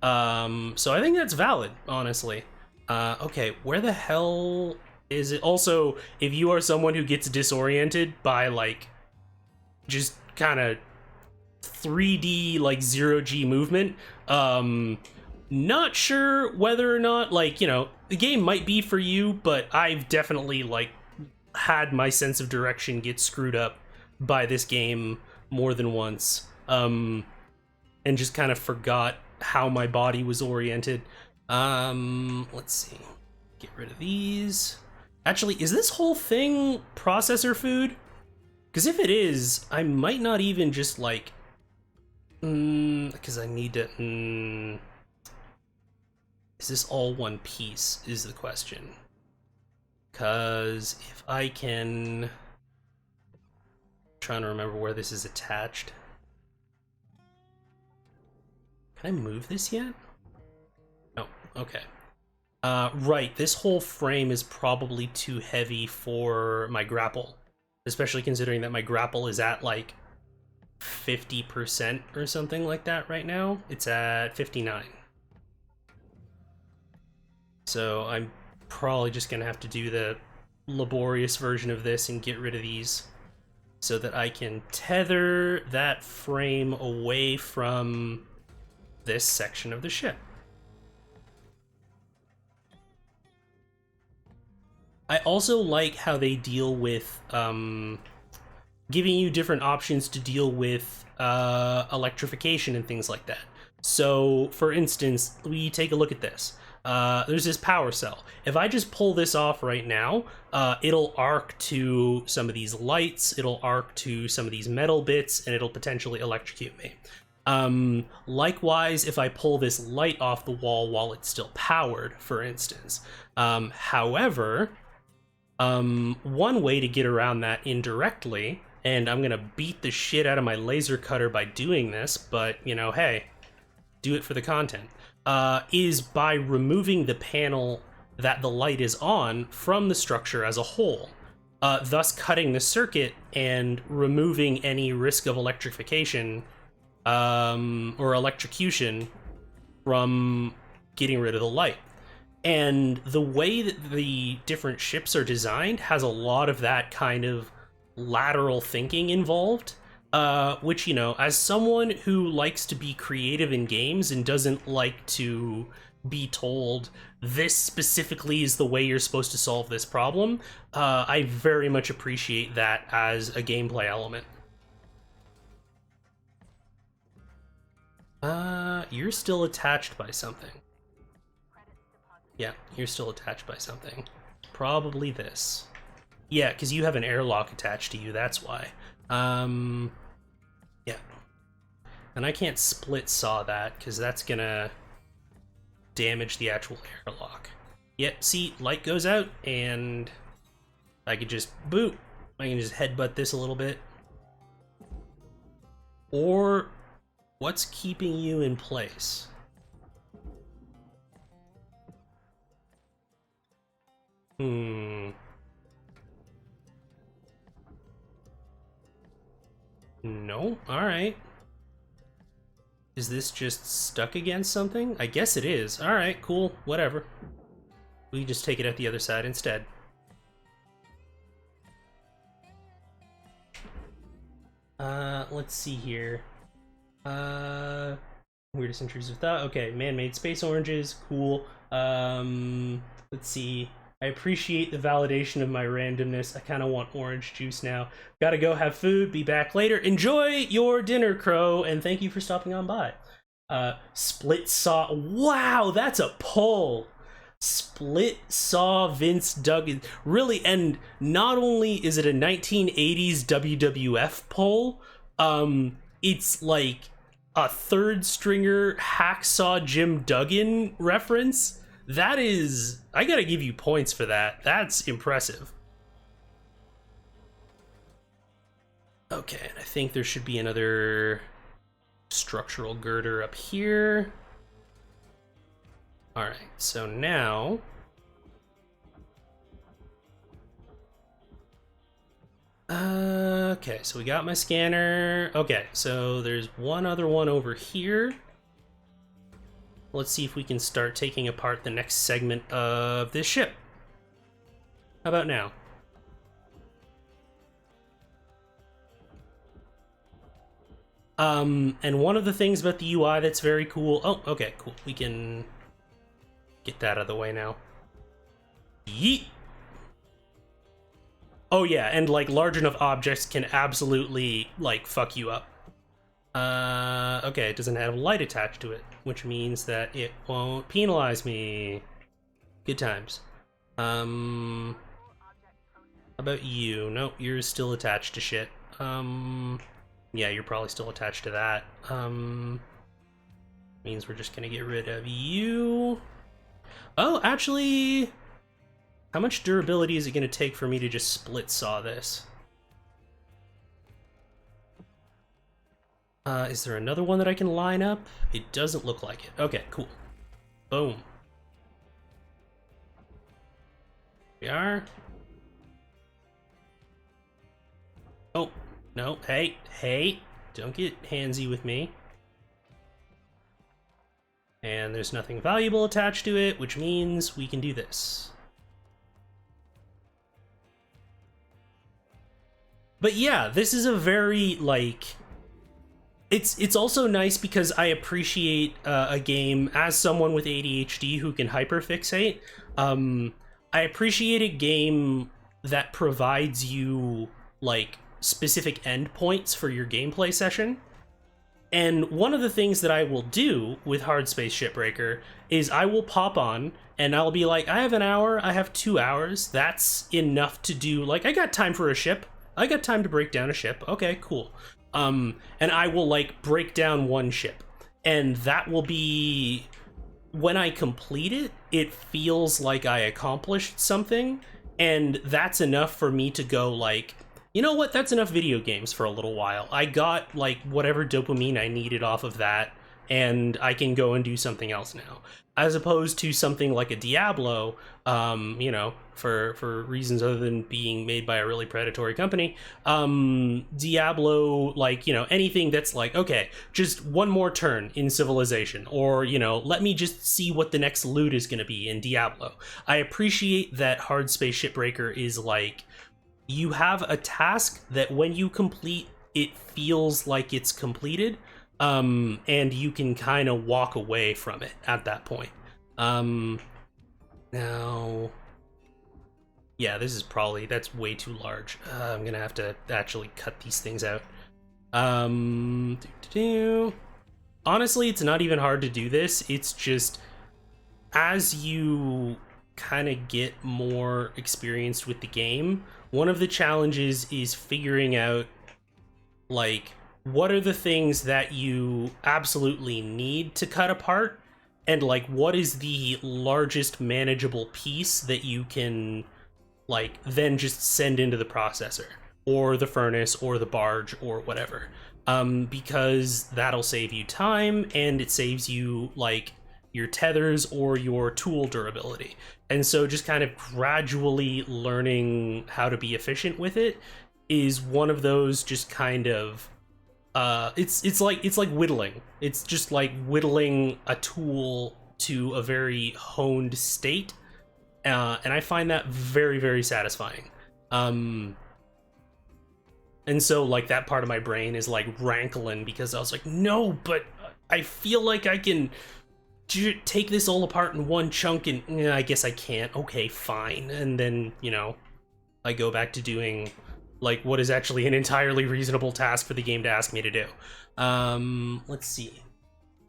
So I think that's valid, honestly. Okay, where the hell is it? Also, if you are someone who gets disoriented by like just kind of 3D like 0G movement, not sure whether or not, like, the game might be for you, but I've definitely like had my sense of direction get screwed up by this game more than once, and just kind of forgot how my body was oriented. Let's see, get rid of these. Actually, is this whole thing processor food? Because if it is, I might not even just like, because I need to, is this all one piece is the question. Because if I can, I'm trying to remember where this is attached. Can I move this yet? Oh, okay. Right, this whole frame is probably too heavy for my grapple. Especially considering that my grapple is at like 50% or something like that right now. It's at 59. So I'm probably just gonna have to do the laborious version of this and get rid of these so that I can tether that frame away from this section of the ship. I also like how they deal with giving you different options to deal with electrification and things like that. So, for instance, we take a look at this. There's this power cell. If I just pull this off right now, it'll arc to some of these lights, it'll arc to some of these metal bits, and it'll potentially electrocute me. Likewise, if I pull this light off the wall while it's still powered, for instance. However, one way to get around that indirectly, and I'm gonna beat the shit out of my laser cutter by doing this, but, hey, do it for the content, is by removing the panel that the light is on from the structure as a whole, thus cutting the circuit and removing any risk of electrification, or electrocution from getting rid of the light. And the way that the different ships are designed has a lot of that kind of lateral thinking involved, which, as someone who likes to be creative in games and doesn't like to be told this specifically is the way you're supposed to solve this problem, I very much appreciate that as a gameplay element. You're still attached by something. Yeah, you're still attached by something. Probably this. Yeah, because you have an airlock attached to you, that's why. Yeah. And I can't split saw that, because that's gonna damage the actual airlock. Yep, see, light goes out, and I could just boot. I can just headbutt this a little bit. Or, what's keeping you in place? No, alright. Is this just stuck against something? I guess it is. Alright, cool, whatever. We can just take it at the other side instead. Let's see here. Weirdest intrusive thought. Okay, man-made space oranges, cool. Let's see. I appreciate the validation of my randomness. I kind of want orange juice now. Gotta go have food, be back later. Enjoy your dinner, Crow, and thank you for stopping on by. Split saw. Wow, that's a pull. Split saw Vince Duggan. Really, and not only is it a 1980s WWF pull, it's like a third stringer hacksaw Jim Duggan reference. That is, I gotta give you points for that. That's impressive. Okay, and I think there should be another structural girder up here. All right, so now okay, so we got my scanner. Okay, so there's one other one over here. Let's see if we can start taking apart the next segment of this ship. How about now? And one of the things about the UI that's very cool. Oh, okay, cool. We can get that out of the way now. Yeet! Oh yeah, and like large enough objects can absolutely like fuck you up. Okay, it doesn't have light attached to it, which means that it won't penalize me. Good times. How about you? Nope, you're still attached to shit. Yeah, you're probably still attached to that. Means we're just gonna get rid of you. Oh, actually, how much durability is it gonna take for me to just split saw this? Is there another one that I can line up? It doesn't look like it. Okay, cool. Boom. We are. Oh, no, hey, don't get handsy with me. And there's nothing valuable attached to it, which means we can do this. But yeah, this is a very, like... It's also nice because I appreciate a game, as someone with ADHD who can hyperfixate, I appreciate a game that provides you, like, specific endpoints for your gameplay session. And one of the things that I will do with Hardspace Shipbreaker is I will pop on and I'll be like, I have an hour, I have 2 hours, that's enough to do, like, I got time for a ship, I got time to break down a ship, okay, cool. And I will, like, break down one ship, and that will be, when I complete it, it feels like I accomplished something, and that's enough for me to go, like, you know what, that's enough video games for a little while. I got, like, whatever dopamine I needed off of that, and I can go and do something else now. As opposed to something like a Diablo, you know, for reasons other than being made by a really predatory company, Diablo, like, you know, anything that's like, okay, just one more turn in Civilization, or, you know, let me just see what the next loot is going to be in Diablo. I appreciate that Hardspace Shipbreaker is like, you have a task that when you complete, it feels like it's completed, and you can kind of walk away from it at that point. Now, yeah, this is probably, that's way too large. I'm gonna have to actually cut these things out. Honestly, it's not even hard to do this. It's just, as you kind of get more experienced with the game, one of the challenges is figuring out, like, what are the things that you absolutely need to cut apart, and, like, what is the largest manageable piece that you can, like, then just send into the processor, or the furnace, or the barge, or whatever. Because that'll save you time, and it saves you, like, your tethers or your tool durability. And so just kind of gradually learning how to be efficient with it is one of those just kind of it's like whittling. It's just like whittling a tool to a very honed state, and I find that very, very satisfying. And so, like, that part of my brain is like rankling because I was like, no, but I feel like I can take this all apart in one chunk, and I guess I can't. Okay, fine. And then, you know, I go back to doing, like, what is actually an entirely reasonable task for the game to ask me to do. Let's see.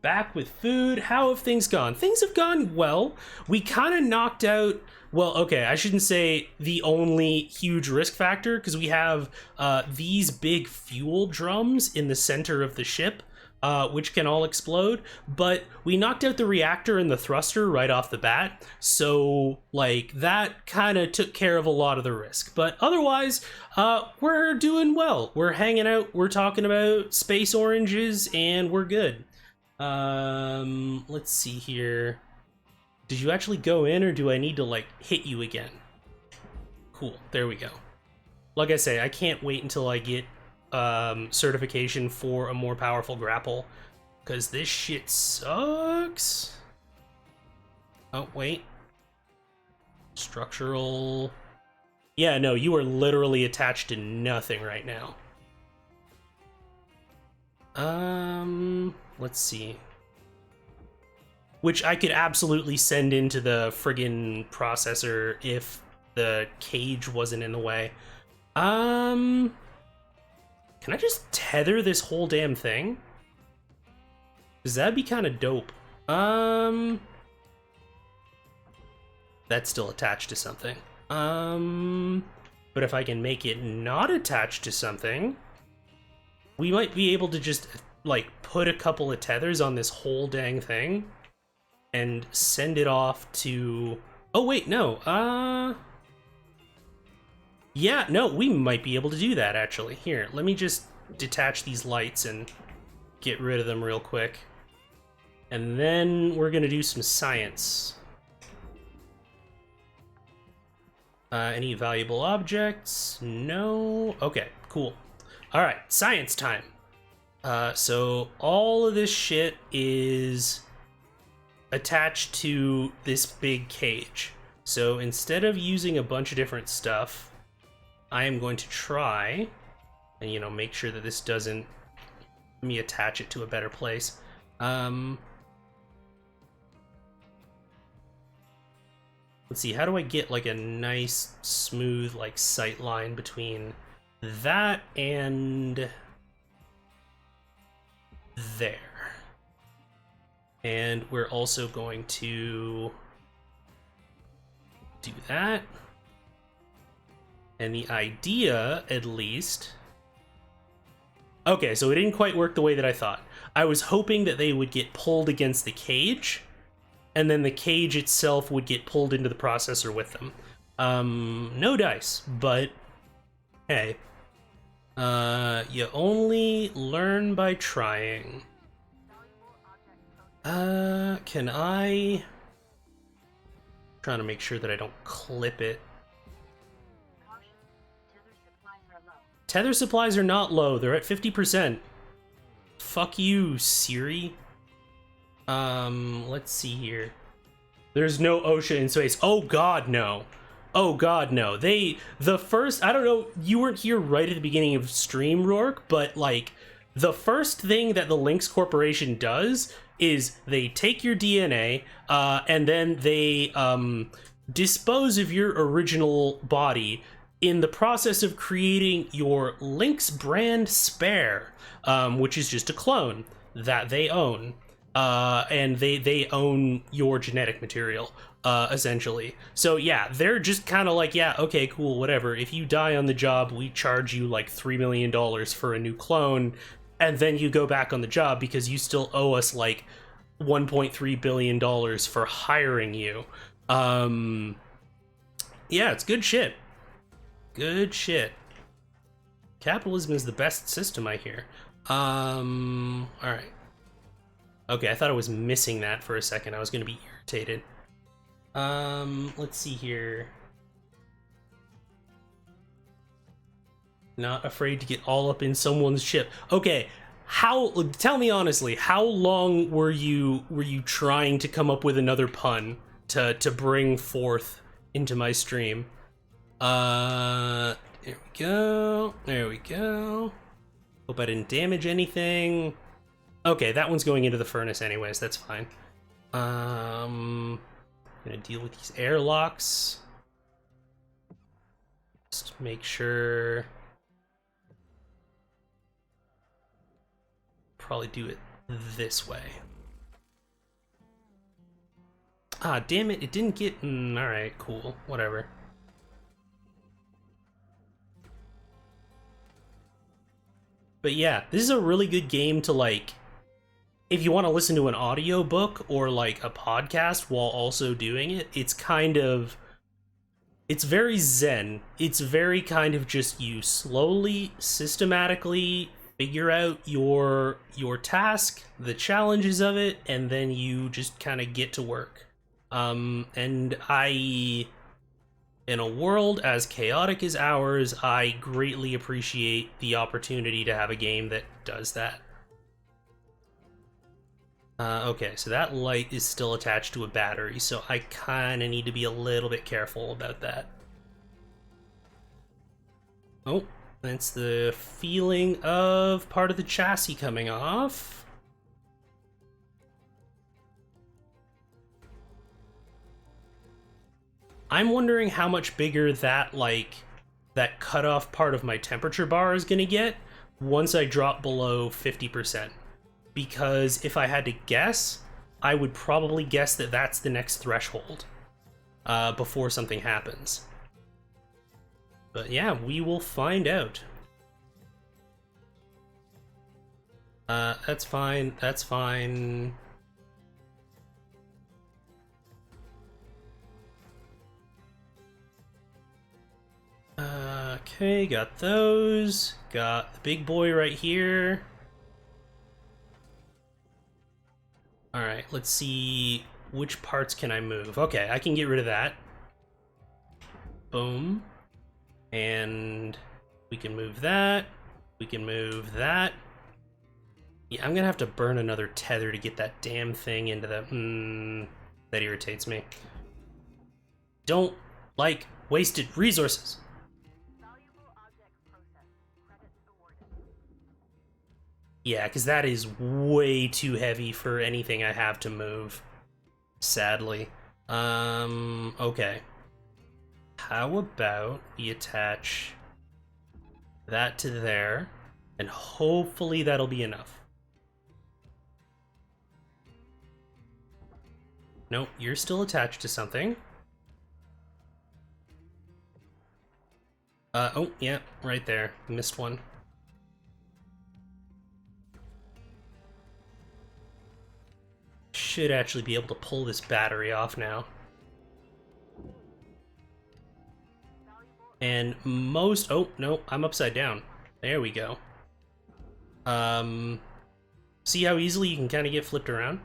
Back with food. How have things gone? Things have gone well. We kind of knocked out... Well, okay, I shouldn't say the only huge risk factor, because we have these big fuel drums in the center of the ship, which can all explode, but we knocked out the reactor and the thruster right off the bat, so, like, that kind of took care of a lot of the risk. But otherwise, we're doing well. We're hanging out, we're talking about space oranges, and we're good. Let's see here. Did you actually go in, or do I need to, like, hit you again? Cool, there we go. Like I say, I can't wait until I get certification for a more powerful grapple, because this shit sucks. Oh, wait. Structural... Yeah, no, you are literally attached to nothing right now. Let's see. Which I could absolutely send into the friggin' processor if the cage wasn't in the way. Can I just tether this whole damn thing? Because that'd be kind of dope. That's still attached to something. But if I can make it not attached to something, we might be able to just, like, put a couple of tethers on this whole dang thing and send it off to... Oh, wait, no. Yeah, no, we might be able to do that, actually. Here, let me just detach these lights and get rid of them real quick. And then we're gonna do some science. Any valuable objects? No? Okay, cool. Alright, science time. So all of this shit is attached to this big cage. So instead of using a bunch of different stuff, I am going to try and, you know, make sure that this doesn't... Let me attach it to a better place. Let's see, how do I get, like, a nice, smooth, like, sight line between that and there? And we're also going to do that. And the idea, at least... Okay, so it didn't quite work the way that I thought. I was hoping that they would get pulled against the cage, and then the cage itself would get pulled into the processor with them. No dice, but hey. You only learn by trying. Can I... Trying to make sure that I don't clip it. Tether supplies are not low, they're at 50%. Fuck you, Siri. Let's see here. There's no OSHA in space. Oh god, no. Oh god, no. The first, I don't know, you weren't here right at the beginning of stream, Rourke, but, like, the first thing that the Lynx Corporation does is they take your DNA, and then they, dispose of your original body in the process of creating your Lynx brand spare, which is just a clone that they own. And they own your genetic material. essentially. So yeah, they're just kind of like, yeah, okay, cool, whatever. If you die on the job, we charge you like $3 million for a new clone, and then you go back on the job because you still owe us like $1.3 billion for hiring you. Yeah, it's good shit. Good shit. Capitalism is the best system, I hear. Alright. Okay, I thought I was missing that for a second. I was gonna be irritated. Let's see here. Not afraid to get all up in someone's ship. Okay, tell me honestly, how long were you trying to come up with another pun to bring forth into my stream? There we go. There we go. Hope I didn't damage anything. Okay, that one's going into the furnace anyways, that's fine. Gonna deal with these airlocks. Just make sure. Probably do it this way. Ah, damn it, it didn't get... alright, cool, whatever. But yeah, this is a really good game to, like, if you want to listen to an audiobook or like a podcast while also doing it. It's kind of, it's very zen. It's very kind of just you slowly, systematically figure out your task, the challenges of it, and then you just kind of get to work. And in a world as chaotic as ours, I greatly appreciate the opportunity to have a game that does that. Okay, so that light is still attached to a battery, so I kind of need to be a little bit careful about that. Oh, that's the feeling of part of the chassis coming off. I'm wondering how much bigger that, like, that cutoff part of my temperature bar is gonna get once I drop below 50%. Because if I had to guess, I would probably guess that that's the next threshold before something happens. But yeah, we will find out. That's fine, that's fine. Okay, got those. Got the big boy right here. Alright, let's see which parts can I move. Okay, I can get rid of that. Boom. And we can move that. We can move that. Yeah, I'm gonna have to burn another tether to get that damn thing into the... that irritates me. Don't like wasted resources. Yeah, because that is way too heavy for anything I have to move, sadly. Okay. How about we attach that to there, and hopefully that'll be enough. Nope, you're still attached to something. Oh, yeah, right there. Missed one. Should actually be able to pull this battery off now. And most... oh, no, I'm upside down. There we go. See how easily you can kind of get flipped around?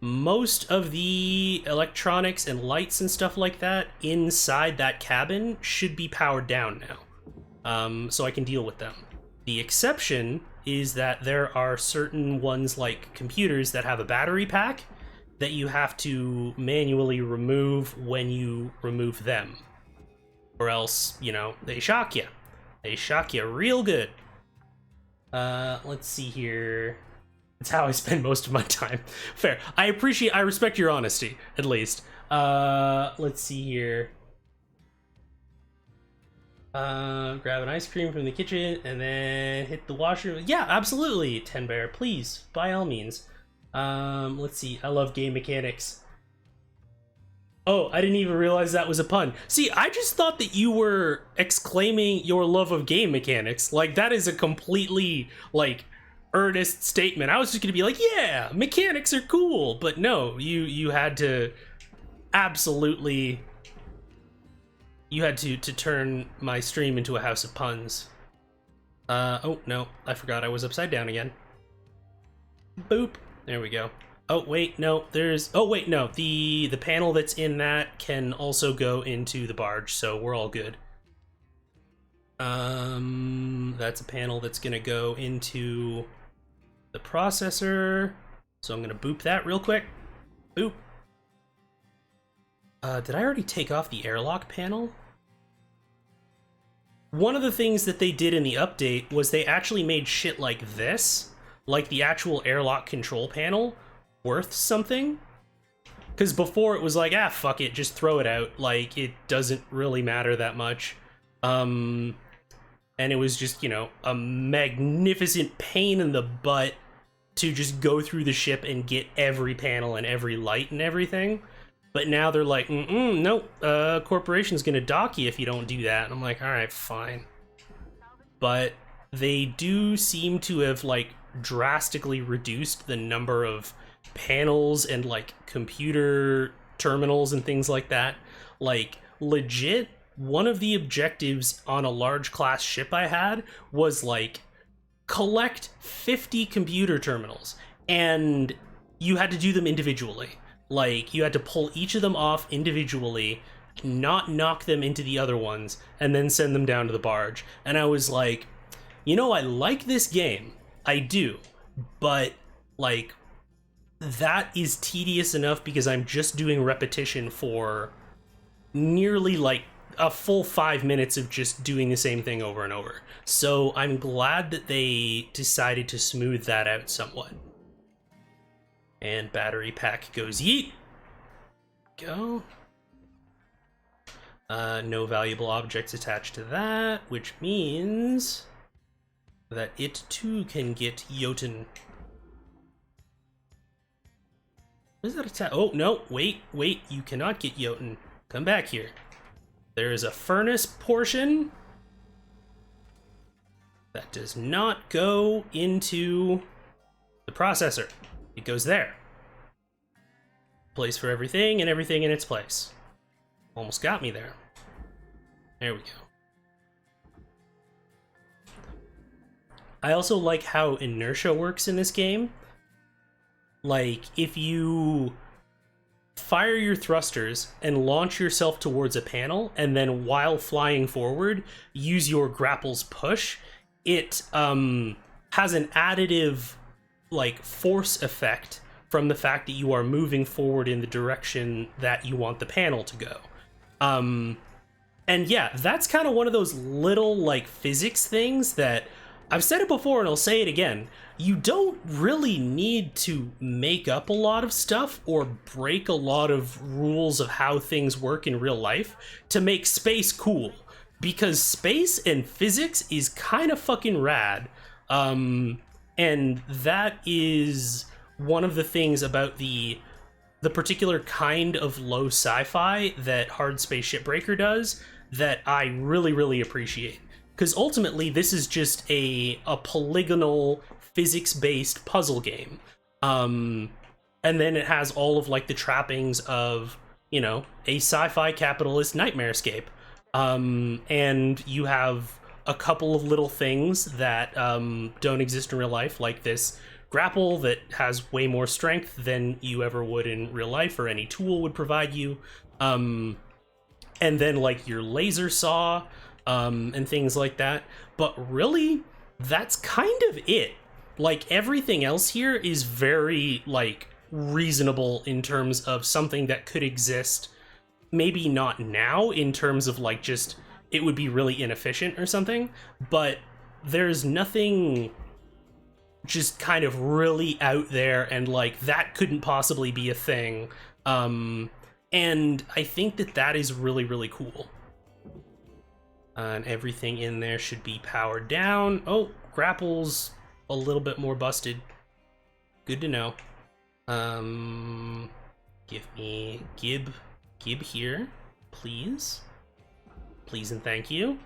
Most of the electronics and lights and stuff like that inside that cabin should be powered down now. So I can deal with them. The exception is that there are certain ones like computers that have a battery pack that you have to manually remove when you remove them. Or else, you know, they shock you. They shock you real good. Let's see here. That's how I spend most of my time. Fair. I respect your honesty, at least. Let's see here. Grab an ice cream from the kitchen and then hit the washer. Yeah, absolutely, 10 Bear, please, by all means. Let's see. I love game mechanics. Oh, I didn't even realize that was a pun. See, I just thought that you were exclaiming your love of game mechanics. Like, that is a completely, like, earnest statement. I was just gonna be like, yeah, mechanics are cool. But no, you had to absolutely... You had to turn my stream into a house of puns. Oh, no, I forgot I was upside down again. Boop. There we go. Oh, wait, no, there's... Oh, wait, no, the panel that's in that can also go into the barge, so we're all good. That's a panel that's gonna go into the processor, so I'm gonna boop that real quick. Boop. Did I already take off the airlock panel? One of the things that they did in the update was they actually made shit like this, like the actual airlock control panel, worth something. Because before it was like, ah, fuck it, just throw it out. Like, it doesn't really matter that much. And it was just, you know, a magnificent pain in the butt to just go through the ship and get every panel and every light and everything. But now they're like, nope, corporation's gonna dock you if you don't do that. And I'm like, all right, fine. But they do seem to have, like, drastically reduced the number of panels and, like, computer terminals and things like that. Like, legit, one of the objectives on a large class ship I had was, like, collect 50 computer terminals. And you had to do them individually. Like, you had to pull each of them off individually, not knock them into the other ones, and then send them down to the barge. And I was like, you know, I like this game. I do. But, like, that is tedious enough because I'm just doing repetition for nearly, like, a full 5 minutes of just doing the same thing over and over. So I'm glad that they decided to smooth that out somewhat. And battery pack goes yeet. Go. No valuable objects attached to that, which means that it too can get Jotun. What is that attack? Oh, no, wait, you cannot get Jotun. Come back here. There is a furnace portion that does not go into the processor. It goes there. Place for everything and everything in its place. Almost got me there. There we go. I also like how inertia works in this game. Like, if you fire your thrusters and launch yourself towards a panel, and then while flying forward, use your grapple's push, it has an additive, like, force effect from the fact that you are moving forward in the direction that you want the panel to go. And yeah, that's kind of one of those little, like, physics things that I've said it before and I'll say it again. You don't really need to make up a lot of stuff or break a lot of rules of how things work in real life to make space cool, because space and physics is kind of fucking rad. And that is one of the things about the particular kind of low sci-fi that Hardspace Shipbreaker does that I really, really appreciate. Because ultimately, this is just a polygonal, physics-based puzzle game. And then it has all of, like, the trappings of, you know, a sci-fi capitalist nightmarescape. And you have a couple of little things that don't exist in real life, like this grapple that has way more strength than you ever would in real life or any tool would provide you. And then, like, your laser saw, and things like that. But really, that's kind of it. Like, everything else here is very, like, reasonable in terms of something that could exist. Maybe not now in terms of, like, just it would be really inefficient or something, but there's nothing just kind of really out there and, like, that couldn't possibly be a thing. And I think that that is really, really cool. And everything in there should be powered down. Oh, grapple's a little bit more busted. Good to know. Give me Gib here, please. Please and thank you.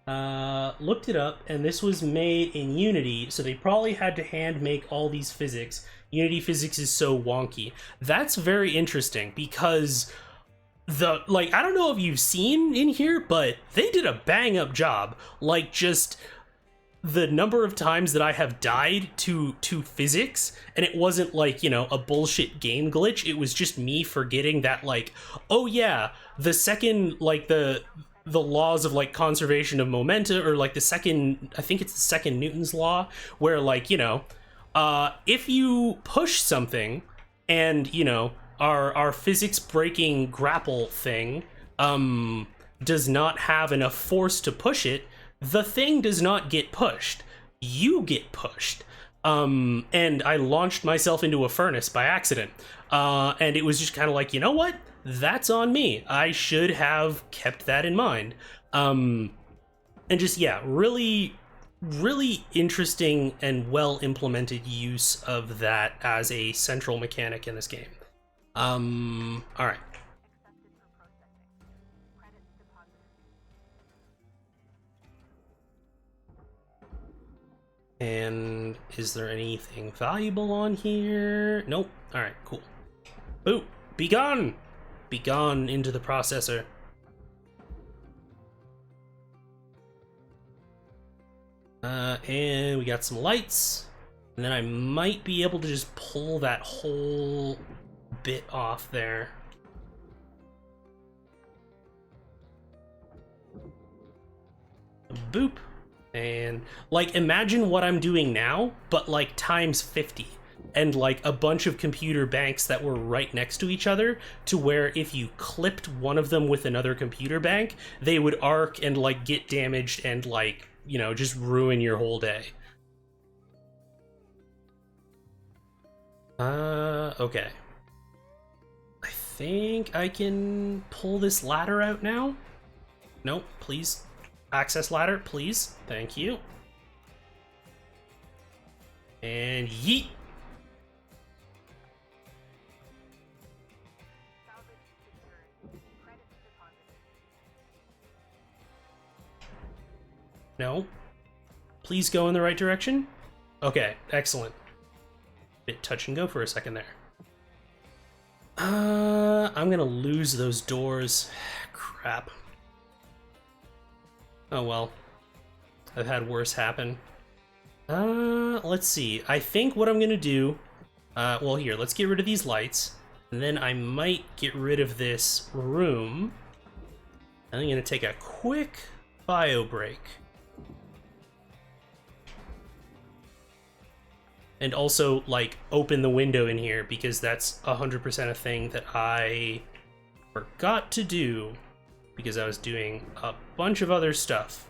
Looked it up, and this was made in Unity, so they probably had to hand make all these physics. Unity physics is so wonky. That's very interesting, because I don't know if you've seen in here, but they did a bang up job. Like, just the number of times that I have died to physics, and it wasn't like, you know, a bullshit game glitch. It was just me forgetting that, like, oh yeah, the second, like, the laws of, like, conservation of momenta, or like the second, I think it's the second Newton's law, where, like, you know, if you push something and, you know, our physics breaking grapple thing does not have enough force to push it, the thing does not get pushed. You get pushed. And I launched myself into a furnace by accident. And it was just kind of like, you know what? That's on me. I should have kept that in mind. And just, yeah, really, really interesting and well implemented use of that as a central mechanic in this game. All right. And is there anything valuable on here? Nope. All right, cool. Boo! Be gone! Be gone into the processor. And we got some lights. And then I might be able to just pull that whole bit off there. Boop. And, like, imagine what I'm doing now, but, like, times 50. And, like, a bunch of computer banks that were right next to each other, to where if you clipped one of them with another computer bank, they would arc and, like, get damaged and, like, you know, just ruin your whole day. Okay. I think I can pull this ladder out now? Nope, please. Access ladder, please. Thank you. And yeet! No. Please go in the right direction. Okay, excellent. Bit touch and go for a second there. I'm gonna lose those doors. Crap. Oh well. I've had worse happen. Let's see. I think what I'm gonna do... well, here, let's get rid of these lights. And then I might get rid of this room. And I'm gonna take a quick bio break. And also, like, open the window in here, because that's 100% a thing that I forgot to do, because I was doing a bunch of other stuff.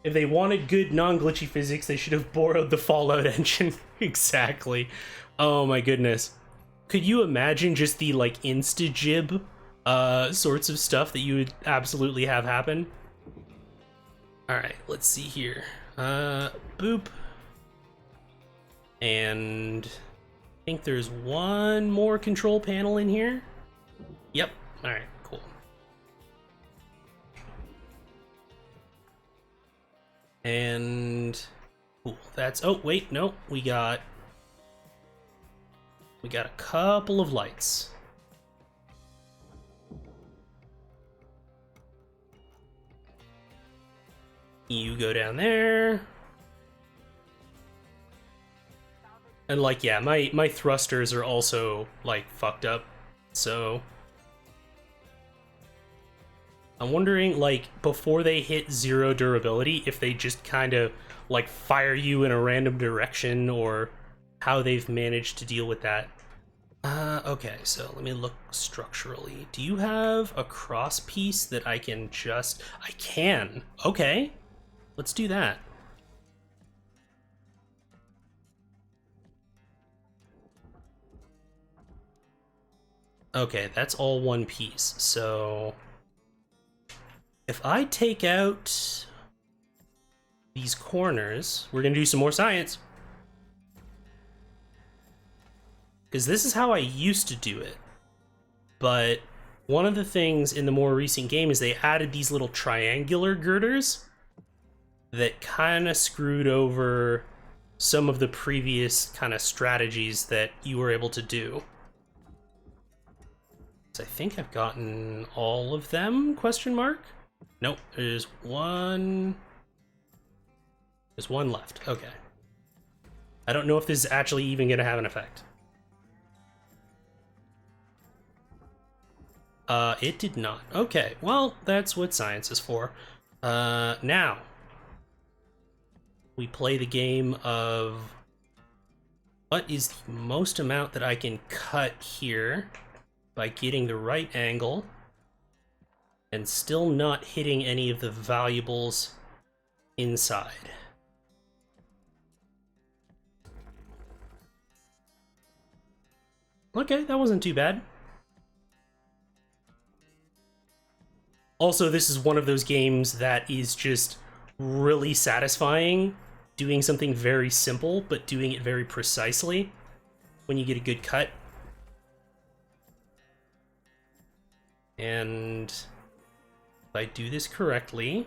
If they wanted good non-glitchy physics, they should have borrowed the Fallout engine. Exactly. Oh my goodness. Could you imagine just the, like, insta-jib sorts of stuff that you would absolutely have happen? Alright, let's see here. Boop. And I think there's one more control panel in here. Yep. Alright, cool. And cool. That's, oh wait, no, we got a couple of lights. You go down there. And, like, yeah, my thrusters are also, like, fucked up, so... I'm wondering, like, before they hit 0 durability, if they just kind of, like, fire you in a random direction, or how they've managed to deal with that. Okay, so let me look structurally. Do you have a cross piece that I can just... I can! Okay. Let's do that. Okay, that's all one piece, so... If I take out... these corners. We're gonna do some more science. Because this is how I used to do it. But one of the things in the more recent game is they added these little triangular girders that kind of screwed over some of the previous kind of strategies that you were able to do. So I think I've gotten all of them, question mark? Nope, there's one left, okay. I don't know if this is actually even gonna have an effect. It did not. Okay, well, that's what science is for. Now, we play the game of what is the most amount that I can cut here by getting the right angle and still not hitting any of the valuables inside. Okay, that wasn't too bad. Also, this is one of those games that is just really satisfying, doing something very simple, but doing it very precisely when you get a good cut. And if I do this correctly,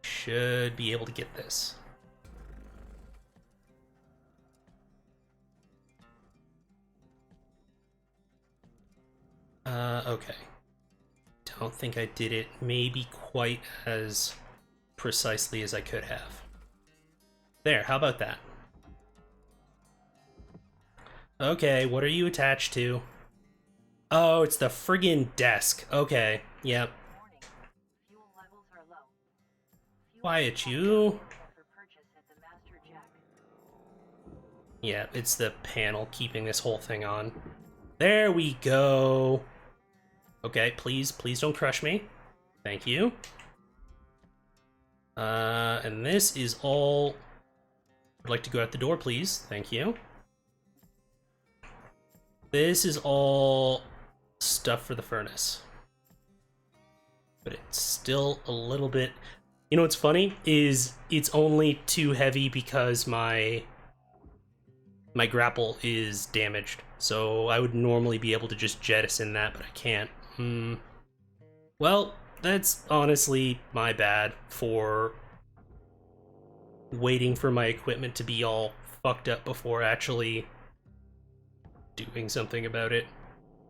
should be able to get this. Okay. Don't think I did it maybe quite as precisely as I could have. There, how about that? Okay, what are you attached to? Oh, it's the friggin' desk. Okay, yep. Quiet you. Yeah, it's the panel keeping this whole thing on. There we go. Okay, please don't crush me. Thank you. And this is all... I'd like to go out the door, please. Thank you. This is all stuff for the furnace. But it's still a little bit... You know what's funny? Is it's only too heavy because my grapple is damaged. So I would normally be able to just jettison that, but I can't. Well, that's honestly my bad for waiting for my equipment to be all fucked up before actually doing something about it.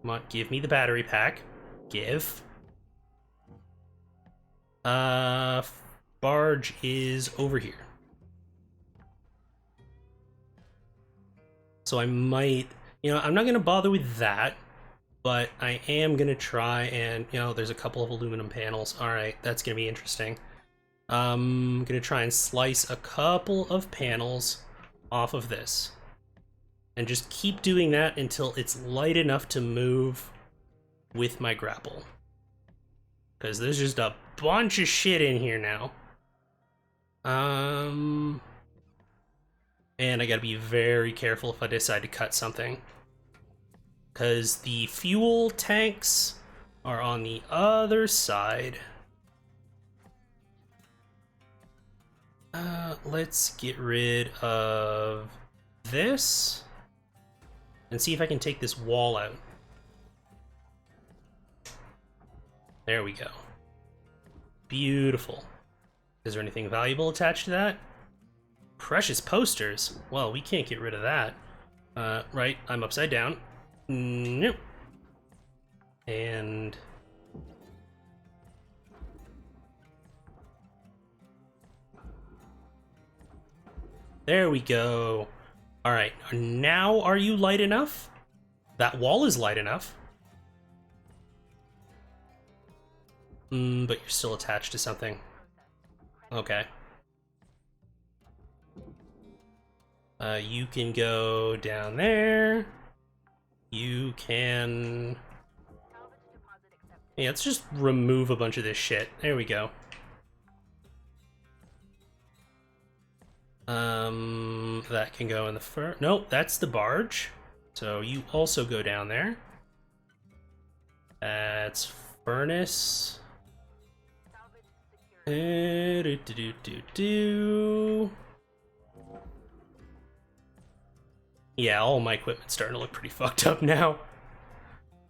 Come on, give me the battery pack. Give. Barge is over here. So I might, you know, I'm not gonna bother with that. But I am gonna try and, you know, there's a couple of aluminum panels. Alright, that's gonna be interesting. I'm gonna try and slice a couple of panels off of this. And just keep doing that until it's light enough to move with my grapple. Because there's just a bunch of shit in here now. And I gotta be very careful if I decide to cut something. Because the fuel tanks are on the other side. Let's get rid of this. And see if I can take this wall out. There we go. Beautiful. Is there anything valuable attached to that? Precious posters. Well, we can't get rid of that. Right, I'm upside down. Nope. And there we go. All right, now are you light enough? That wall is light enough. But you're still attached to something. Okay. You can go down there. You can... Yeah, let's just remove a bunch of this shit. There we go. That can go in the Nope, that's the barge. So you also go down there. That's furnace. Yeah, all my equipment's starting to look pretty fucked up now.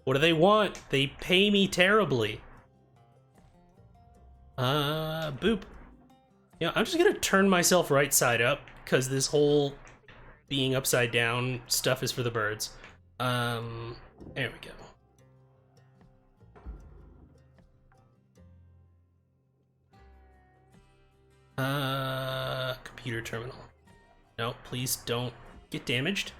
What do they want? They pay me terribly. Boop. Yeah, I'm just gonna turn myself right side up, because this whole being upside down stuff is for the birds. There we go. Computer terminal. No, please don't get damaged.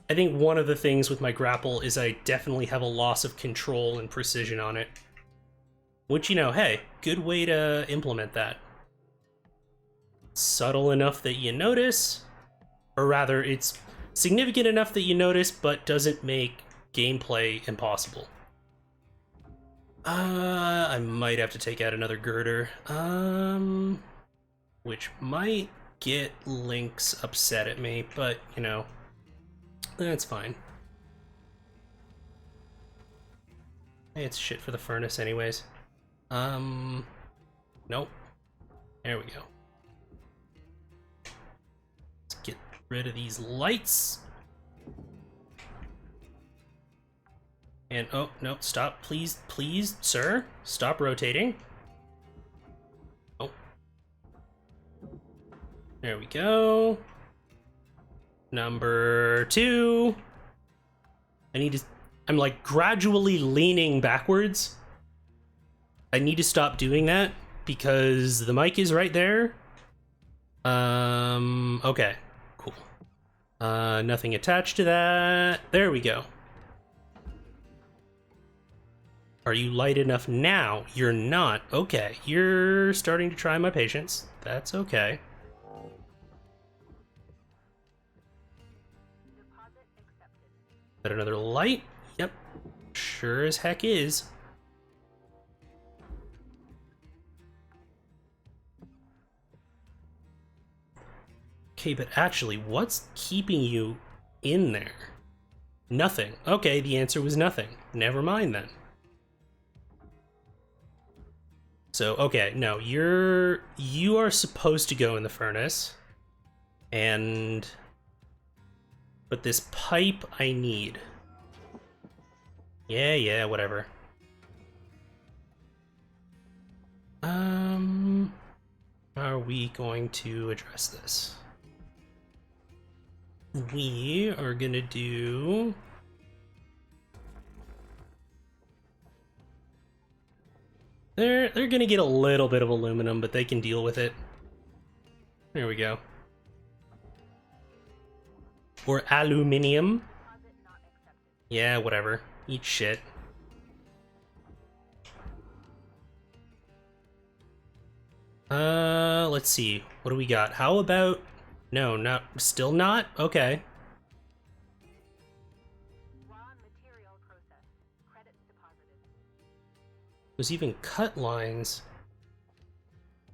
I think one of the things with my grapple is I definitely have a loss of control and precision on it. Which, you know, hey, good way to implement that. Subtle enough that you notice, or rather, it's significant enough that you notice, but doesn't make gameplay impossible. I might have to take out another girder, which might get Lynx upset at me, but, you know, that's fine. It's shit for the furnace anyways. Nope. There we go. Let's get rid of these lights. And, oh, no, stop, please, please, sir. Stop rotating. Oh. There we go. Number 2. I'm like gradually leaning backwards. I need to stop doing that because the mic is right there. Okay, cool. Nothing attached to that. There we go. Are you light enough now? You're not. Okay, you're starting to try my patience. That's okay. Got another light? Yep. Sure as heck is. Okay, but actually, what's keeping you in there? Nothing. Okay, the answer was nothing. Never mind then. So, okay, no, you are supposed to go in the furnace. But this pipe I need. Yeah, whatever. How are we going to address this? We are gonna do... They're gonna get a little bit of aluminum, but they can deal with it. There we go. Or aluminium. Yeah, whatever. Eat shit. Let's see. What do we got? How about... No, not... Still not? Okay. There's even cut lines.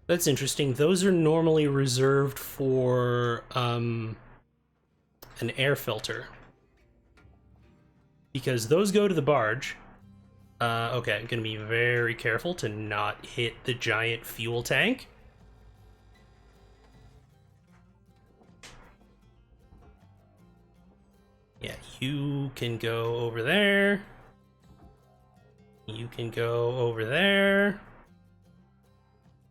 That's interesting. Those are normally reserved for, an air filter. Because those go to the barge. Okay, I'm gonna be very careful to not hit the giant fuel tank. Yeah, you can go over there. You can go over there.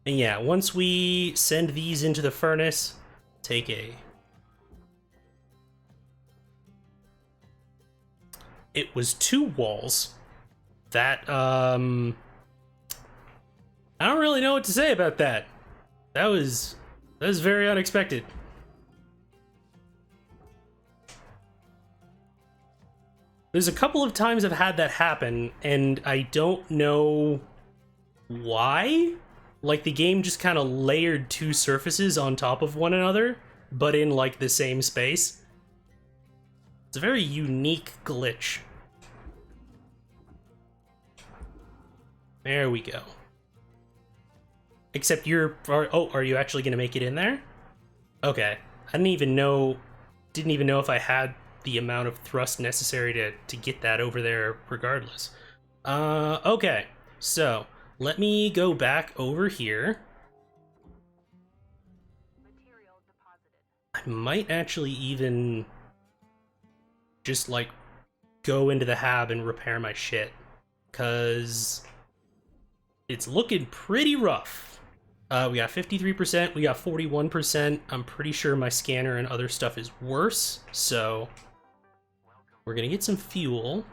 And yeah, once we send these into the furnace, take a... It was 2 walls. That, I don't really know what to say about that. That was very unexpected. There's a couple of times I've had that happen, and I don't know why. Like, the game just kind of layered 2 surfaces on top of one another, but in, like, the same space. It's a very unique glitch. There we go. Except are you actually gonna make it in there? Okay. I didn't even know if I had the amount of thrust necessary to get that over there regardless. Okay. So, let me go back over here. I might actually even just like go into the hab and repair my shit, cause it's looking pretty rough. We got 53%, we got 41%. I'm pretty sure my scanner and other stuff is worse, so we're gonna get some fuel.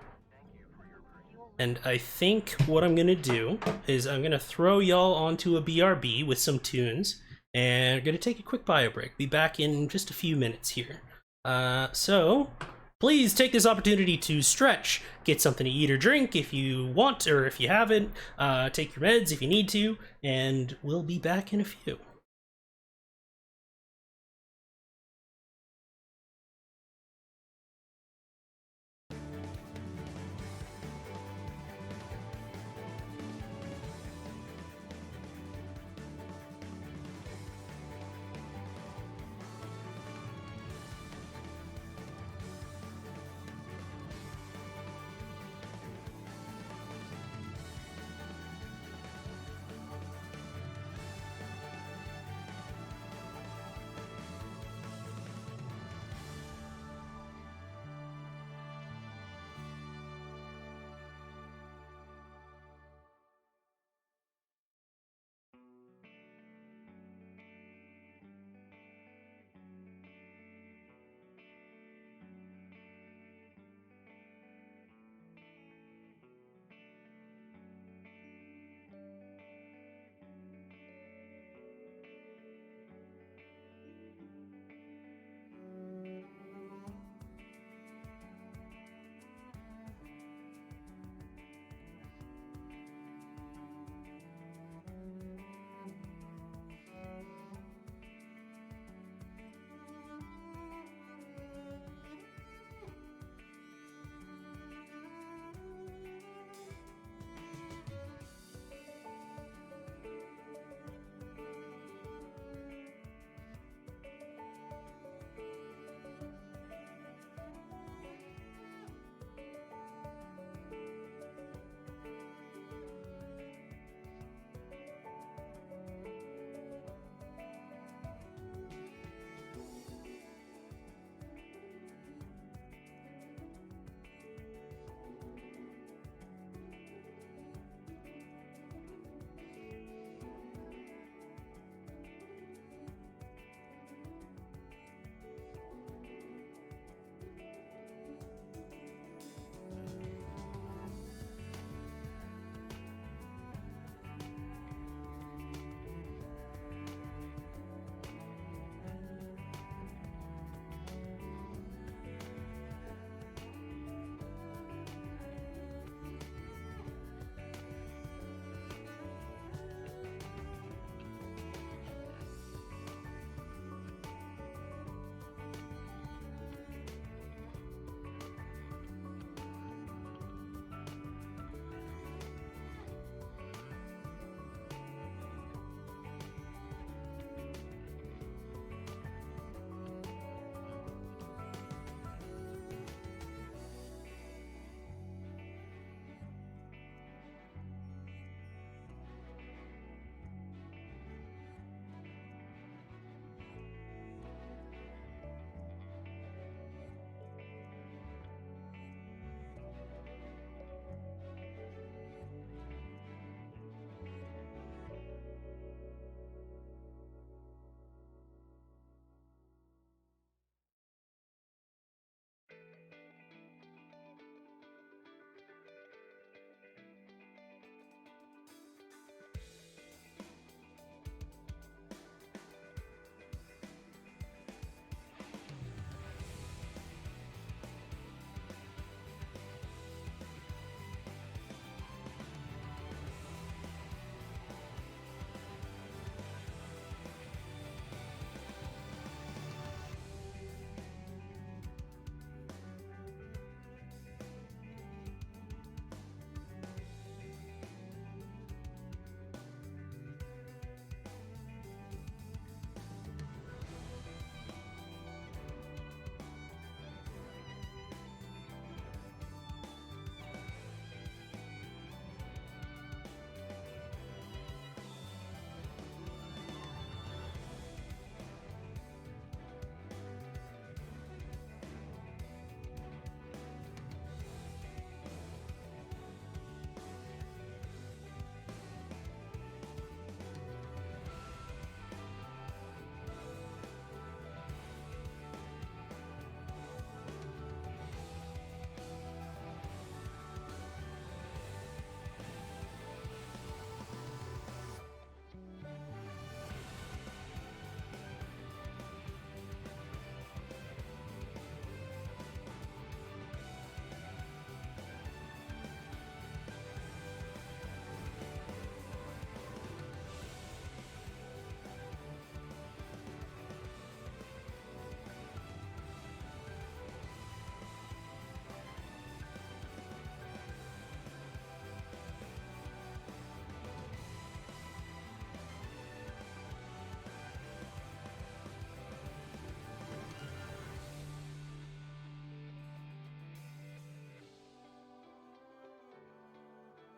And I think what I'm gonna do is I'm gonna throw y'all onto a BRB with some tunes, and we're gonna take a quick bio break. Be back in just a few minutes here. So please take this opportunity to stretch, get something to eat or drink if you want, or if you haven't, take your meds if you need to, and we'll be back in a few.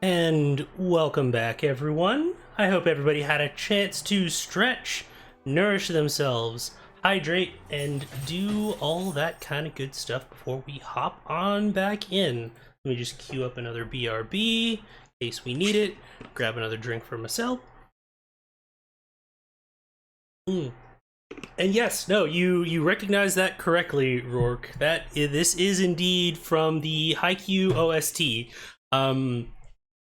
And welcome back, everyone. I hope everybody had a chance to stretch, nourish themselves, hydrate, and do all that kind of good stuff before we hop on back in. Let me just queue up another BRB in case we need it. Grab another drink for myself. And yes, no, you recognize that correctly, Rourke. This is indeed from the Haikyuu OST.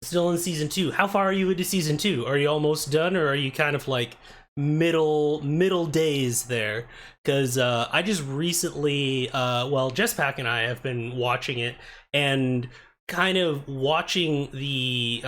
Still in season 2. How far are you into season 2? Are you almost done, or are you kind of like middle days there? Because I just recently, well, Jesspack and I have been watching it and kind of watching the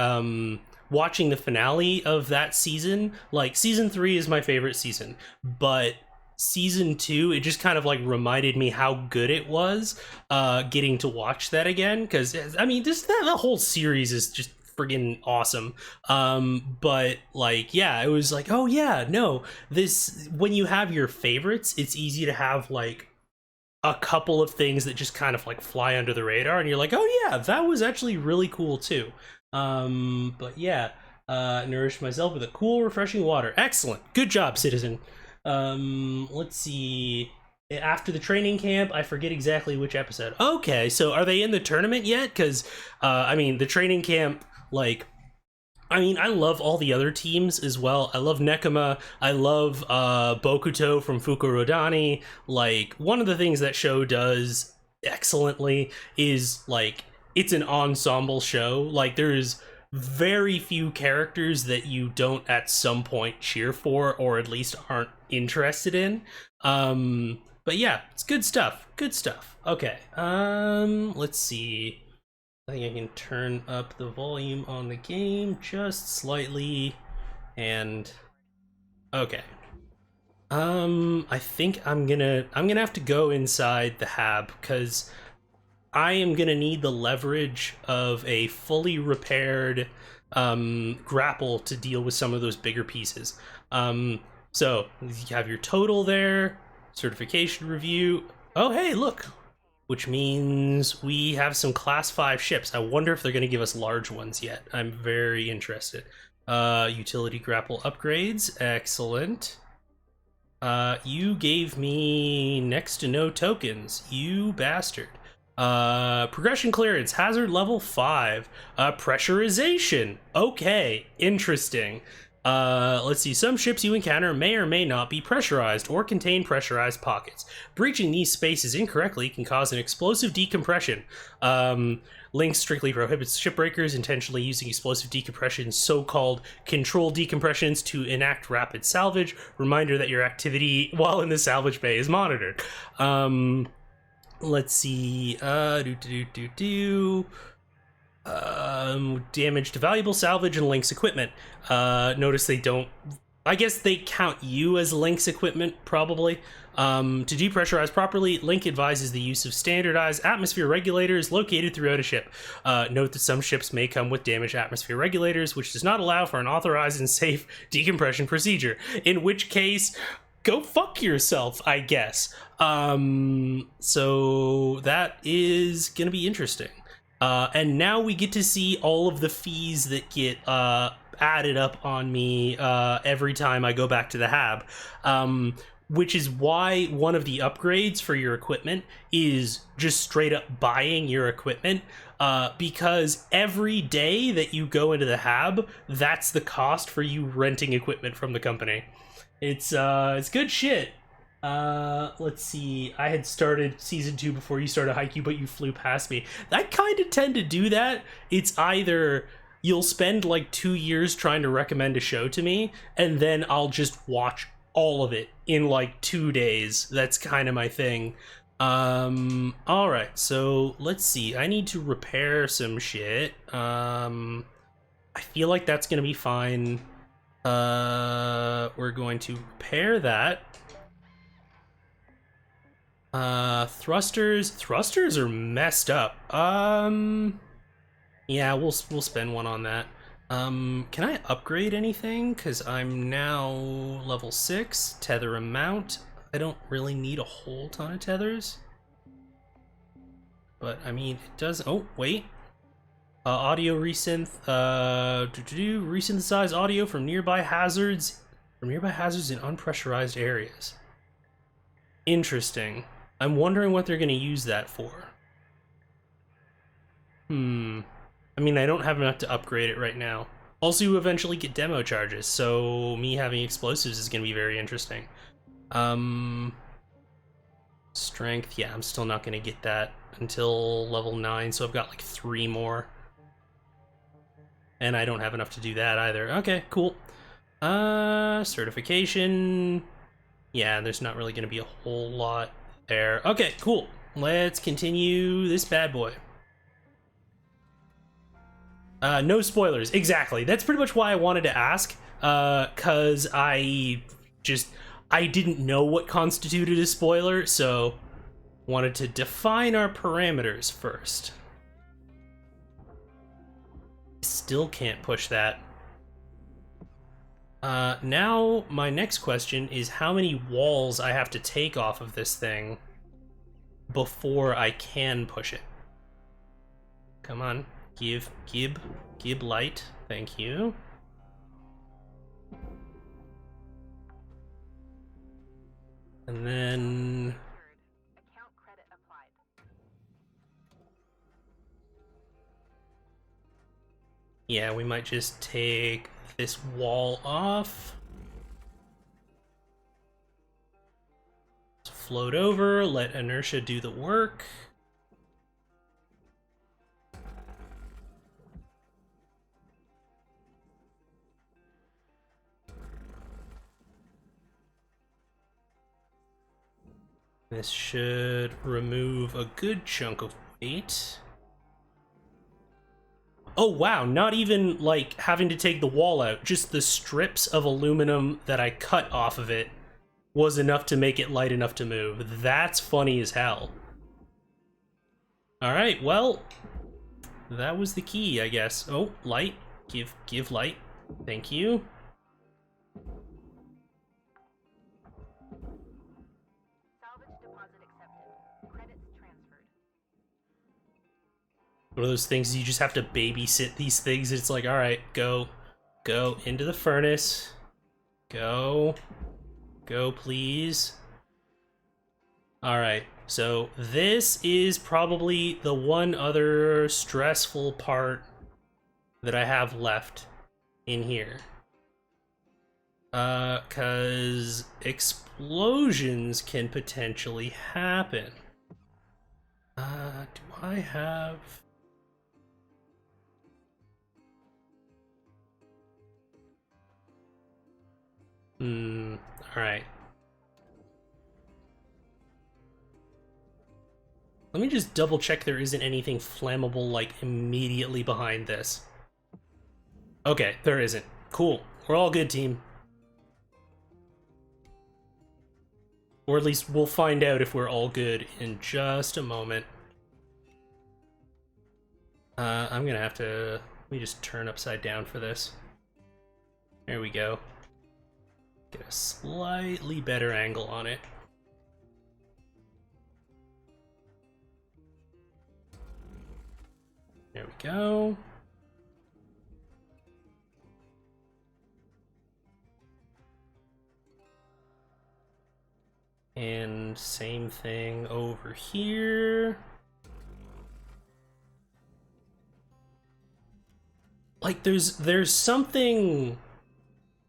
finale of that season. Like, season 3 is my favorite season, but season 2, it just kind of like reminded me how good it was getting to watch that again, because I mean, the whole series is just friggin' awesome. But like, yeah, it was like, oh yeah, no, this, when you have your favorites, it's easy to have like a couple of things that just kind of like fly under the radar, and you're like, oh yeah, that was actually really cool too. But yeah, nourish myself with a cool, refreshing water. Excellent, good job, citizen. Let's see. After the training camp, I forget exactly which episode. Okay, so are they in the tournament yet? Because, I mean, the training camp, like, I mean, I love all the other teams as well. I love Nekoma. I love Bokuto from Fukurodani. Like, one of the things that show does excellently is, like, it's an ensemble show. Like, there's very few characters that you don't at some point cheer for, or at least aren't interested in. But yeah, it's good stuff. Good stuff. Okay. Let's see. I think I can turn up the volume on the game just slightly. And okay. I think I'm gonna have to go inside the hab, because I am gonna need the leverage of a fully repaired grapple to deal with some of those bigger pieces. So you have your total there, certification review. Oh hey, look, which means we have some class 5 ships. I wonder if they're gonna give us large ones yet. I'm very interested. Utility grapple upgrades, excellent. You gave me next to no tokens, you bastard. Progression clearance, hazard level 5. Pressurization, okay, interesting. Let's see, some ships you encounter may or may not be pressurized or contain pressurized pockets. Breaching these spaces incorrectly can cause an explosive decompression. Link strictly prohibits shipbreakers intentionally using explosive decompression, so-called controlled decompressions, to enact rapid salvage. Reminder that your activity while in the salvage bay is monitored. Let's see, damage to valuable salvage and Link's equipment. Notice they don't, I guess they count you as Link's equipment, probably. To depressurize properly, Link advises the use of standardized atmosphere regulators located throughout a ship. Note that some ships may come with damaged atmosphere regulators, which does not allow for an authorized and safe decompression procedure, in which case, go fuck yourself, I guess. So that is gonna be interesting. And now we get to see all of the fees that get added up on me every time I go back to the hab, which is why one of the upgrades for your equipment is just straight up buying your equipment, because every day that you go into the hab, that's the cost for you renting equipment from the company. It's good shit. Let's see, I had started season 2 before you started Haikyuu, but you flew past me. I kind of tend to do that. It's either you'll spend like 2 years trying to recommend a show to me, and then I'll just watch all of it in like 2 days. That's kind of my thing. Alright, so let's see, I need to repair some shit. I feel like that's gonna be fine. We're going to repair that. Thrusters are messed up. Yeah, we'll spend one on that. Can I upgrade anything? Because I'm now level 6. Tether amount. I don't really need a whole ton of tethers. But, I mean, it does... Oh, wait. Audio resynth. Resynthesize audio from nearby hazards. From nearby hazards in unpressurized areas. Interesting. I'm wondering what they're going to use that for. I mean, I don't have enough to upgrade it right now. Also, you eventually get demo charges, so me having explosives is going to be very interesting. Strength, yeah, I'm still not going to get that until level 9, so I've got like 3 more. And I don't have enough to do that either. Okay, cool. Certification. Yeah, there's not really going to be a whole lot there. Okay, cool. Let's continue this bad boy. No spoilers, exactly. That's pretty much why I wanted to ask, cause I didn't know what constituted a spoiler, so wanted to define our parameters first. Still can't push that. Now my next question is how many walls I have to take off of this thing before I can push it. Come on. Give light. Thank you. And then account credit applied. Yeah, we might just take this wall off. Float over, let inertia do the work. This should remove a good chunk of weight. Oh wow, not even like having to take the wall out, just the strips of aluminum that I cut off of it was enough to make it light enough to move. That's funny as hell. Alright, well, that was the key, I guess. Oh, light. Give light. Thank you. One of those things you just have to babysit these things. It's like, all right, go into the furnace. Go, please. All right, so this is probably the one other stressful part that I have left in here. 'Cause explosions can potentially happen. Do I have... alright. Let me just double check there isn't anything flammable, like, immediately behind this. Okay, there isn't. Cool. We're all good, team. Or at least we'll find out if we're all good in just a moment. I'm gonna have to... let me just turn upside down for this. There we go. Get a slightly better angle on it. There we go. And same thing over here. Like there's something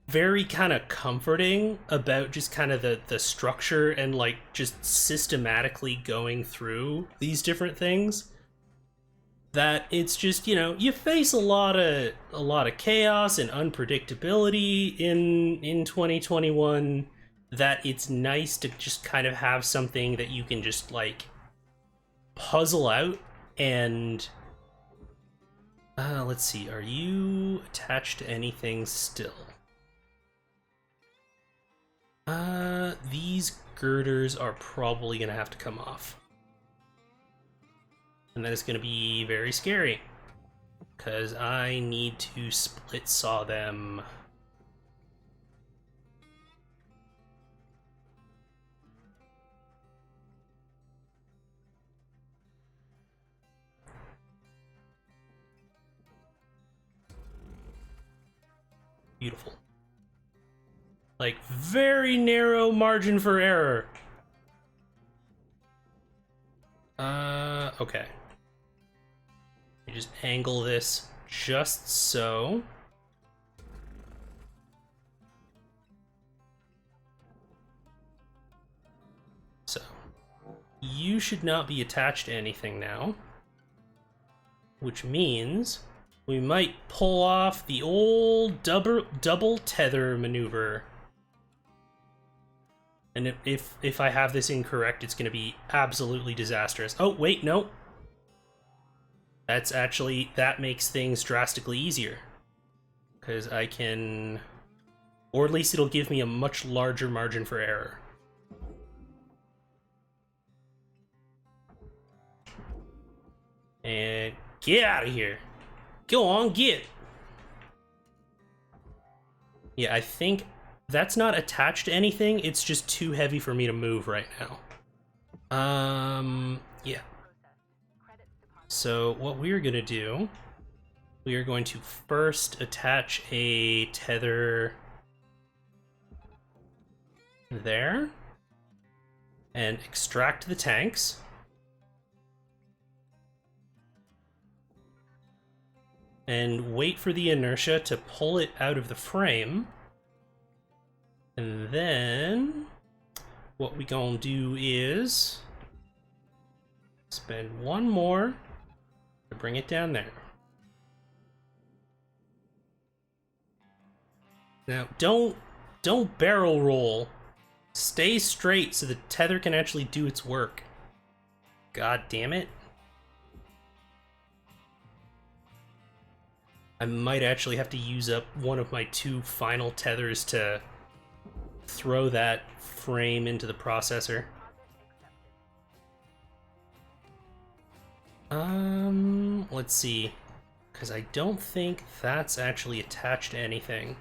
very kind of comforting about just kind of the structure and like just systematically going through these different things. That it's just, you know, you face a lot of chaos and unpredictability in 2021, that it's nice to just kind of have something that you can just like puzzle out. And let's see, are you attached to anything still? These girders are probably gonna have to come off. And that is gonna be very scary, because I need to split saw them. Beautiful. Like, very narrow margin for error. Okay. You just angle this just so. So, you should not be attached to anything now. Which means we might pull off the old double tether maneuver. And if I have this incorrect, it's going to be absolutely disastrous. Oh, wait, no. That makes things drastically easier. Because I can... Or at least it'll give me a much larger margin for error. And get out of here. Go on, get. Yeah, I think that's not attached to anything. It's just too heavy for me to move right now. Yeah. So what we're gonna do, we are going to first attach a tether there and extract the tanks. And wait for the inertia to pull it out of the frame. And then what we gonna do is spend one more to bring it down there. Now, don't barrel roll. Stay straight so the tether can actually do its work. God damn it. I might actually have to use up one of my 2 final tethers to throw that frame into the processor. Let's see. Because I don't think that's actually attached to anything.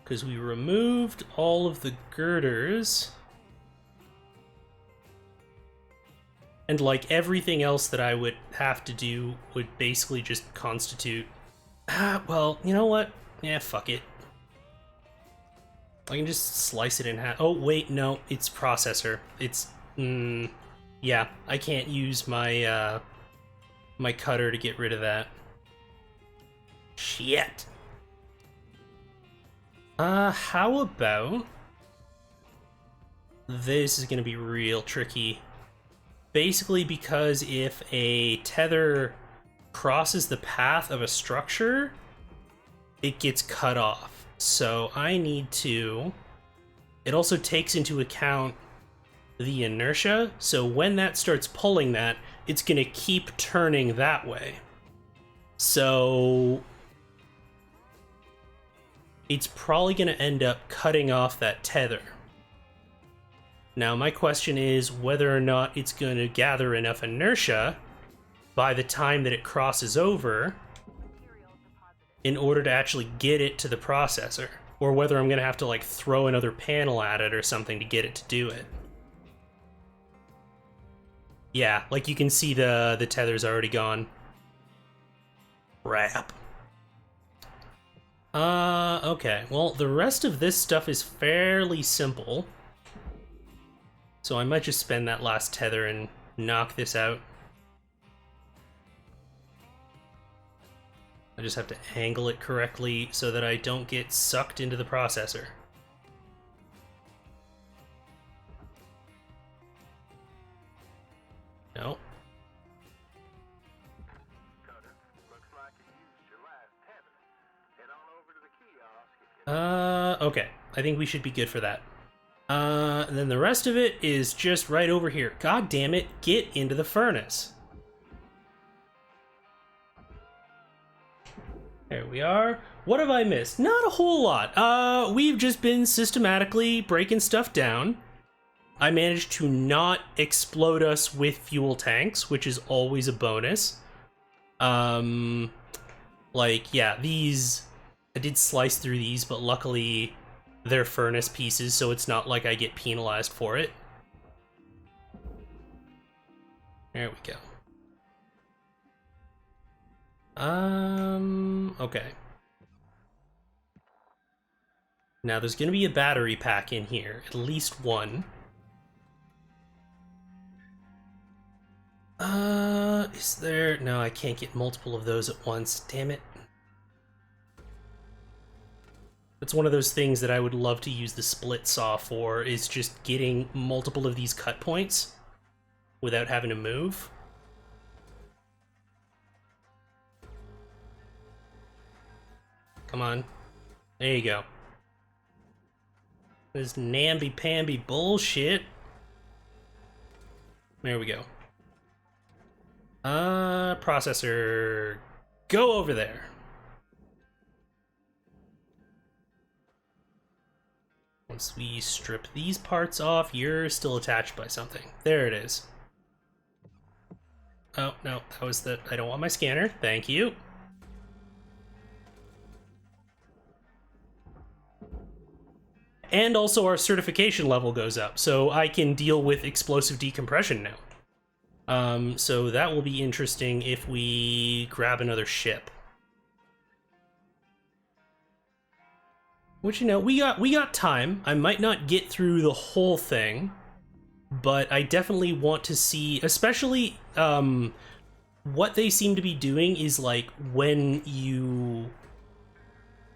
Because we removed all of the girders. And like everything else that I would have to do would basically just constitute... well, you know what? Yeah, fuck it. I can just slice it in half. Oh, wait, no, it's processor. It's... yeah, I can't use my, my cutter to get rid of that. Shit. How about... This is gonna be real tricky. Basically because if a tether crosses the path of a structure, it gets cut off. So I need to... It also takes into account the inertia, so when that starts pulling that, it's gonna keep turning that way. So... it's probably gonna end up cutting off that tether. Now, my question is whether or not it's going to gather enough inertia by the time that it crosses over in order to actually get it to the processor, or whether I'm going to have to, like, throw another panel at it or something to get it to do it. Yeah, like you can see the tether's already gone. Crap. Okay. Well, the rest of this stuff is fairly simple. So I might just spend that last tether and knock this out. I just have to angle it correctly so that I don't get sucked into the processor. No. Okay. I think we should be good for that. And then the rest of it is just right over here. God damn it, get into the furnace. There we are. What have I missed? Not a whole lot. We've just been systematically breaking stuff down. I managed to not explode us with fuel tanks, which is always a bonus. Like, yeah, these... I did slice through these, but luckily they're furnace pieces, so it's not like I get penalized for it. There we go. Okay. Now there's gonna be a battery pack in here, at least one. Is there? No, I can't get multiple of those at once, damn it. It's one of those things that I would love to use the split saw for, is just getting multiple of these cut points without having to move. Come on. There you go. This namby-pamby bullshit. There we go. Processor, go over there. Once we strip these parts off, you're still attached by something. There it is. Oh, no, that was the... I don't want my scanner. Thank you. And also our certification level goes up, so I can deal with explosive decompression now. So that will be interesting if we grab another ship. Which, you know, we got time. I might not get through the whole thing, but I definitely want to see, especially, what they seem to be doing is, like, when you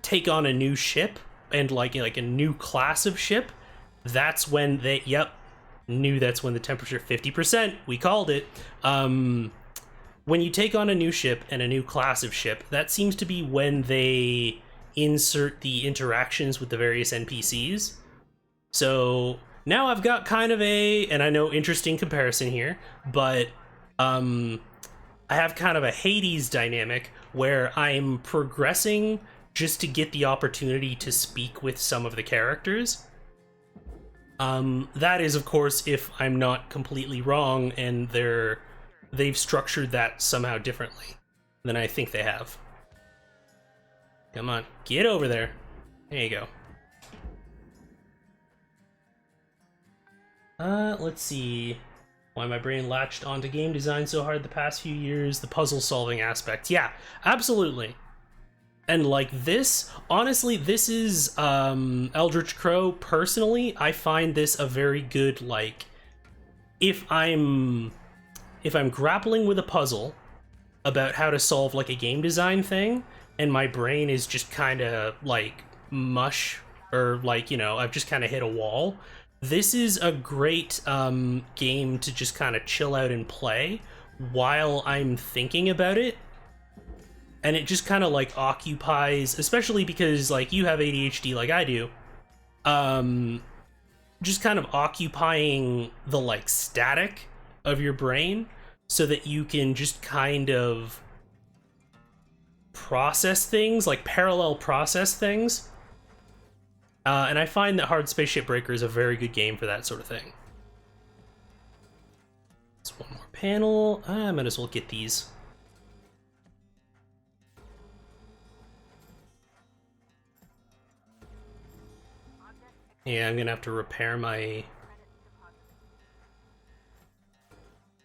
take on a new ship, and like a new class of ship, that's when they, yep, knew that's when the temperature 50%, we called it. When you take on a new ship and a new class of ship, that seems to be when they insert the interactions with the various NPCs. So now I've got kind of a, and I know interesting comparison here, but I have kind of a Hades dynamic where I'm progressing just to get the opportunity to speak with some of the characters. That is, of course, if I'm not completely wrong and they've structured that somehow differently than I think they have. Come on, get over there. There you go. Let's see. Why my brain latched onto game design so hard the past few years. The puzzle solving aspect. Yeah, absolutely. And like this, honestly, this is Eldritch Crow. Personally, I find this a very good, like, if I'm grappling with a puzzle about how to solve like a game design thing, and my brain is just kind of like mush, or like, you know, I've just kind of hit a wall, this is a great game to just kind of chill out and play while I'm thinking about it. And it just kind of like occupies, especially because like you have ADHD like I do, just kind of occupying the like static of your brain so that you can just kind of process things, like parallel process things. And I find that Hardspace Shipbreaker is a very good game for that sort of thing. There's one more panel. I might as well get these. Yeah, I'm gonna have to repair my...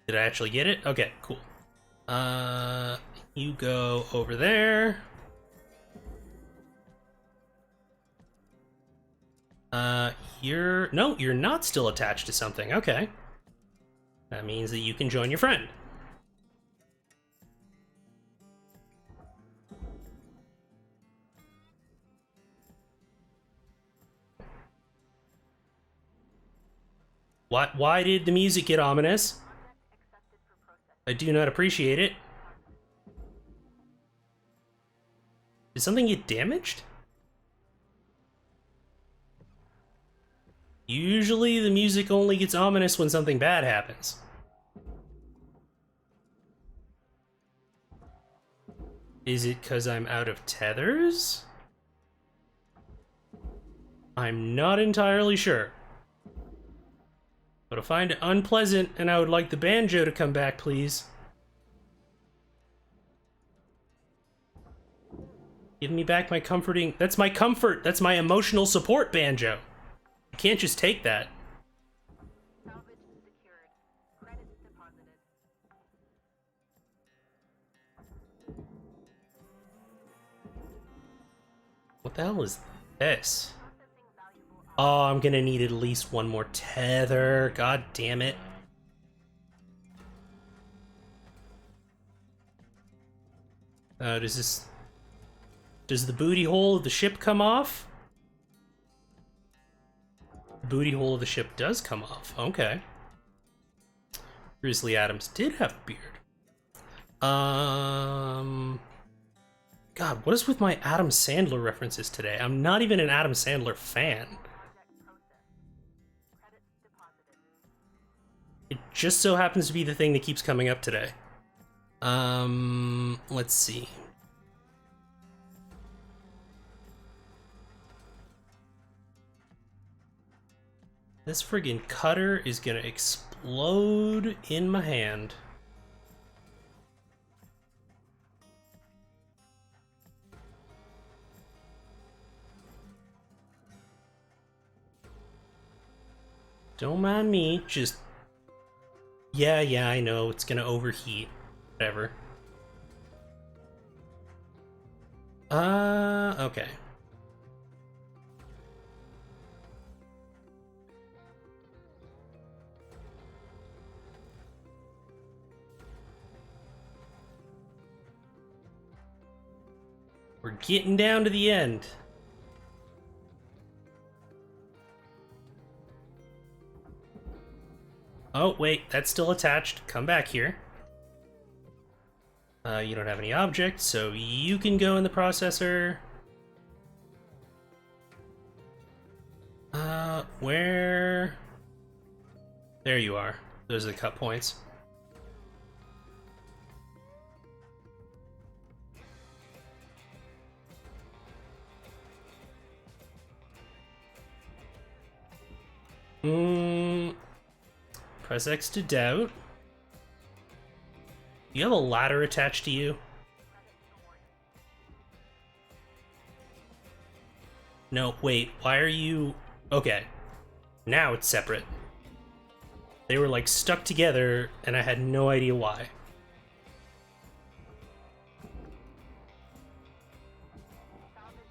Did I actually get it? Okay, cool. You go over there. No, you're not still attached to something. Okay. That means that you can join your friend. Why did the music get ominous? I do not appreciate it. Did something get damaged? Usually the music only gets ominous when something bad happens. Is it because I'm out of tethers? I'm not entirely sure. But I find it unpleasant, and I would like the banjo to come back, please. Give me back my comforting... That's my comfort! That's my emotional support banjo! You can't just take that. Salvage secured. Credits deposited. What the hell is this? Oh, I'm gonna need at least one more tether. God damn it. Does the booty hole of the ship come off? The booty hole of the ship does come off. Okay. Grizzly Adams did have a beard. God, what is with my Adam Sandler references today? I'm not even an Adam Sandler fan. It just so happens to be the thing that keeps coming up today. Let's see. This friggin' cutter is gonna explode in my hand. Don't mind me, just... Yeah, I know, it's gonna overheat. Whatever. Okay. We're getting down to the end. Oh, wait, that's still attached. Come back here. You don't have any objects, so you can go in the processor. Where? There you are. Those are the cut points. Press X to doubt. Do you have a ladder attached to you? No, wait, why are you... Okay. Now it's separate. They were like stuck together and I had no idea why.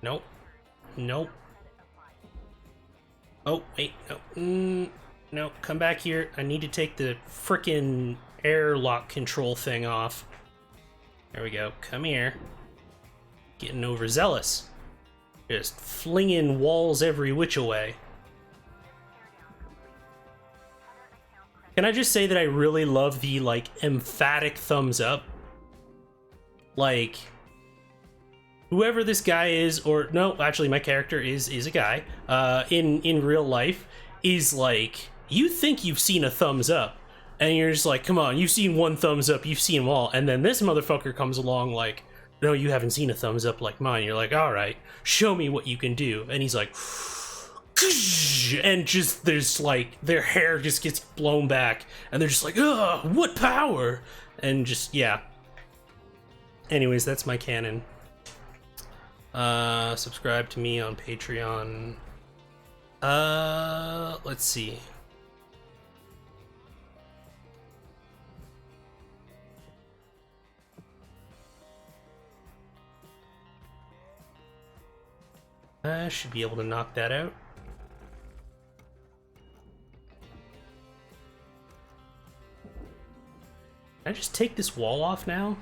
Nope. Nope. Oh, wait, no. No, come back here. I need to take the frickin' airlock control thing off. There we go. Come here. Getting overzealous. Just flinging walls every which way. Can I just say that I really love the, like, emphatic thumbs up? Like, whoever this guy is, or no, actually my character is a guy, in real life, is like, you think you've seen a thumbs up, and you're just like, come on, you've seen one thumbs up, you've seen them all, and then this motherfucker comes along like, no, you haven't seen a thumbs up like mine. You're like, alright, show me what you can do. And he's like, and just, there's like, their hair just gets blown back, and they're just like, ugh, what power? And just, yeah. Anyways, that's my canon. Subscribe to me on Patreon. Let's see. I should be able to knock that out. Can I just take this wall off now?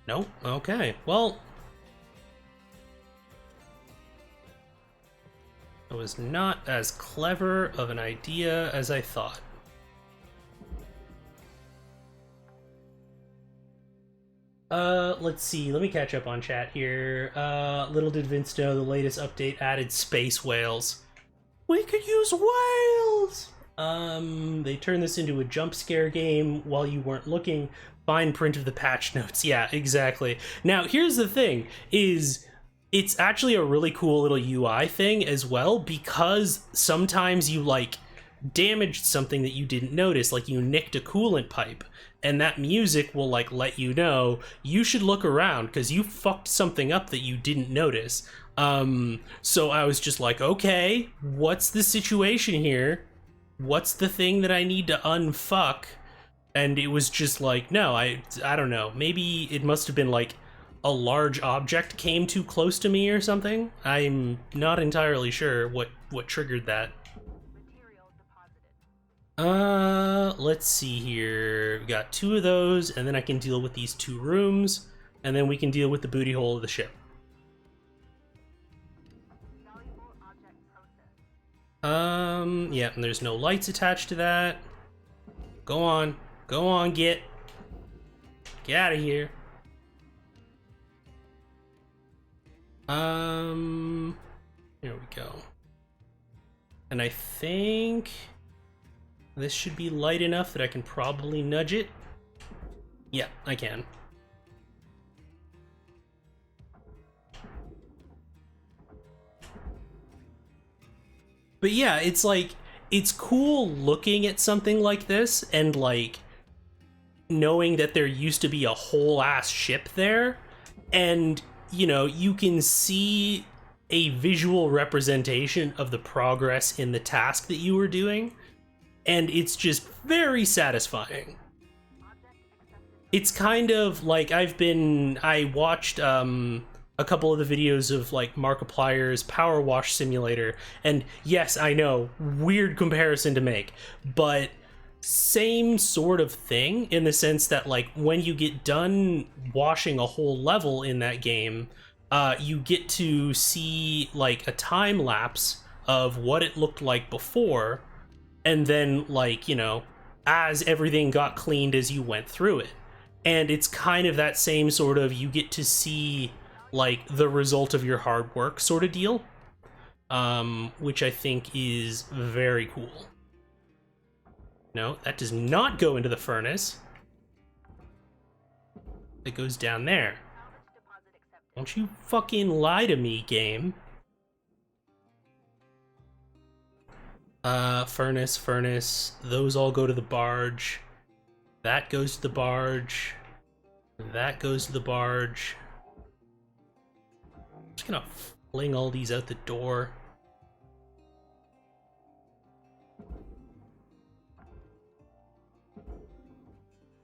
Nope. Okay. Well, it was not as clever of an idea as I thought. Let's see. Let me catch up on chat here. Little did Vince know the latest update added space whales. We could use whales! They turned this into a jump scare game while you weren't looking. Fine print of the patch notes. Yeah, exactly. Now, here's the thing, is it's actually a really cool little UI thing as well, because sometimes you, like, damaged something that you didn't notice, like you nicked a coolant pipe, and that music will, like, let you know you should look around because you fucked something up that you didn't notice. So I was just like, okay, what's the situation here? What's the thing that I need to unfuck? And it was just like, no, I don't know. Maybe it must have been like a large object came too close to me or something. I'm not entirely sure what triggered that. Material deposited. Let's see here. We got 2 of those, and then I can deal with these 2 rooms, and then we can deal with the booty hole of the ship. Valuable object processed. Yeah, and there's no lights attached to that. Go on, get out of here. Here we go. And I think this should be light enough that I can probably nudge it. Yeah, I can. But yeah, it's like, it's cool looking at something like this and like knowing that there used to be a whole ass ship there, and you know, you can see a visual representation of the progress in the task that you were doing, and it's just very satisfying. It's kind of like I watched a couple of the videos of like Markiplier's Power Wash Simulator, and yes, I know, weird comparison to make, but same sort of thing in the sense that like when you get done washing a whole level in that game, you get to see like a time lapse of what it looked like before, and then like, you know, as everything got cleaned as you went through it. And it's kind of that same sort of, you get to see like the result of your hard work sort of deal, which I think is very cool. No, that does not go into the furnace. It goes down there. Don't you fucking lie to me, game. Furnace. Those all go to the barge. That goes to the barge. That goes to the barge. I'm just gonna fling all these out the door.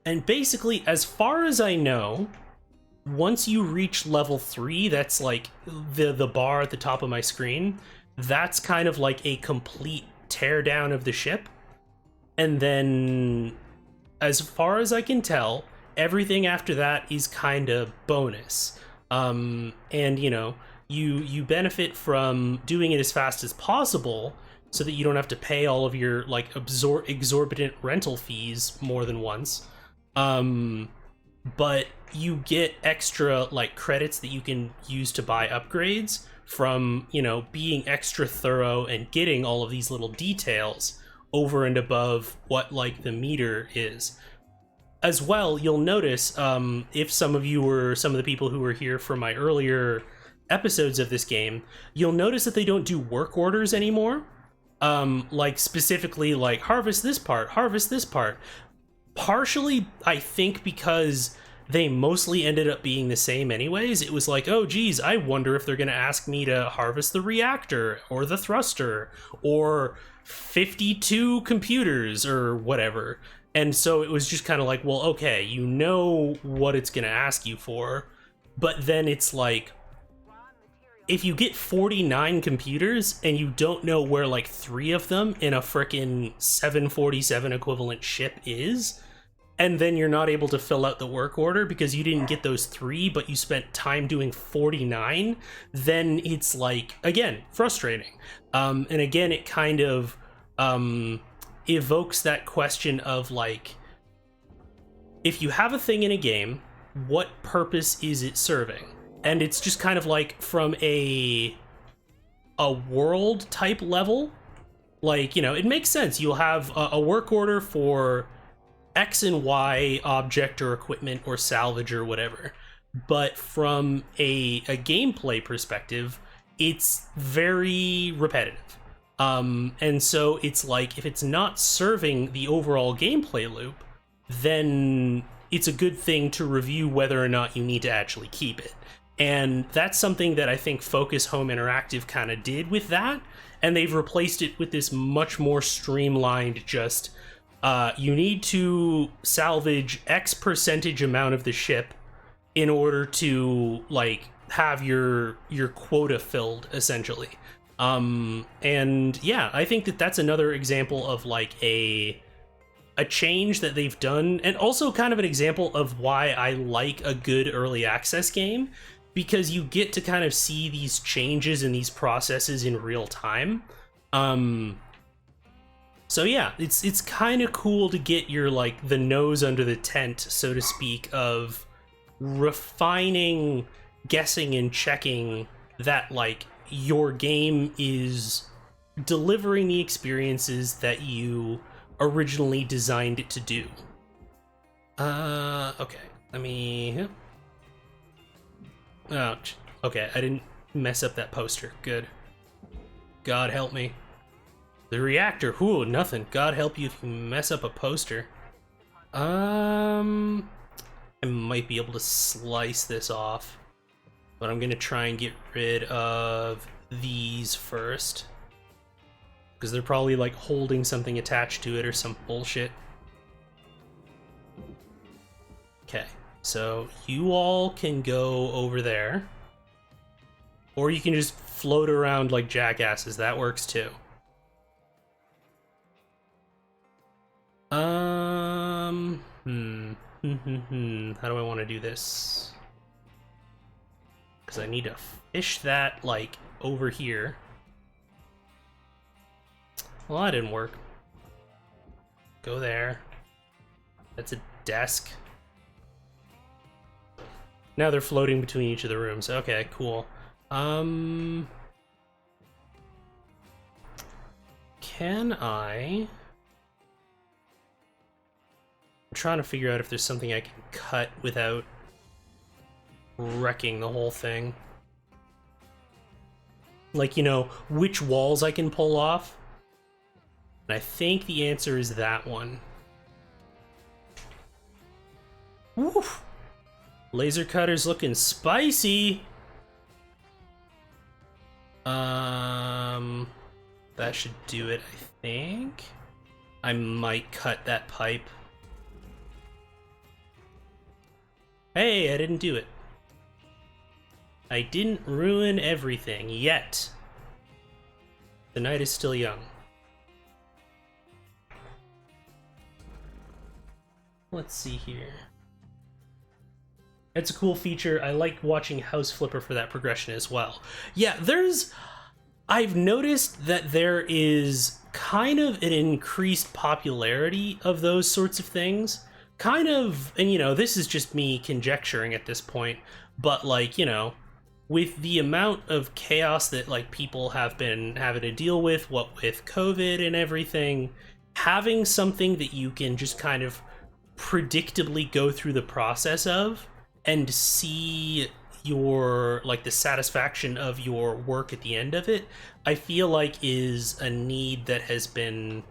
And basically, as far as I know, once you reach level 3, that's like the bar at the top of my screen, that's kind of like a complete teardown of the ship. And then, as far as I can tell, everything after that is kind of bonus. And you know, you benefit from doing it as fast as possible so that you don't have to pay all of your like exorbitant rental fees more than once. But you get extra like credits that you can use to buy upgrades from, you know, being extra thorough and getting all of these little details over and above what like the meter is. As well, you'll notice, if some of the people who were here for my earlier episodes of this game, you'll notice that they don't do work orders anymore. Like specifically like harvest this part. Partially, I think because they mostly ended up being the same anyways. It was like, oh geez, I wonder if they're gonna ask me to harvest the reactor or the thruster or 52 computers or whatever. And so it was just kind of like, well, okay, you know what it's gonna ask you for, but then it's like, if you get 49 computers and you don't know where like 3 of them in a frickin' 747 equivalent ship is, and then you're not able to fill out the work order because you didn't get those 3, but you spent time doing 49, then it's like, again, frustrating. And again, it kind of evokes that question of like, if you have a thing in a game, what purpose is it serving? And it's just kind of like from a world type level, like, you know, it makes sense. You'll have a work order for X and Y object or equipment or salvage or whatever. But from a gameplay perspective, it's very repetitive. And so it's like, if it's not serving the overall gameplay loop, then it's a good thing to review whether or not you need to actually keep it. And that's something that I think Focus Home Interactive kind of did with that, and they've replaced it with this much more streamlined, just you need to salvage X percentage amount of the ship in order to like have your quota filled, essentially. And yeah, I think that that's another example of like a change that they've done, and also kind of an example of why I like a good early access game, because you get to kind of see these changes in these processes in real time. So yeah, it's kind of cool to get your like the nose under the tent, so to speak, of refining, guessing, and checking that like your game is delivering the experiences that you originally designed it to do. Okay, let me... Oh, okay, I didn't mess up that poster. Good. God help me. The reactor, ooh, nothing. God help you if you mess up a poster. I might be able to slice this off, but I'm gonna try and get rid of these first, because they're probably like holding something attached to it or some bullshit. Okay, so you all can go over there, or you can just float around like jackasses. That works too. How do I want to do this? Because I need to fish that like over here. Well, that didn't work. Go there. That's a desk. Now they're floating between each of the rooms. Okay, cool. Can I... I'm trying to figure out if there's something I can cut without wrecking the whole thing. Like, you know, which walls I can pull off. And I think the answer is that one. Woof! Laser cutter's looking spicy! That should do it, I think. I might cut that pipe. Hey, I didn't do it. I didn't ruin everything, yet. The night is still young. Let's see here. It's a cool feature. I like watching House Flipper for that progression as well. Yeah, I've noticed that there is kind of an increased popularity of those sorts of things. Kind of, and you know, this is just me conjecturing at this point, but like, you know, with the amount of chaos that like people have been having to deal with, what with COVID and everything, having something that you can just kind of predictably go through the process of and see your like the satisfaction of your work at the end of it, I feel like is a need that has been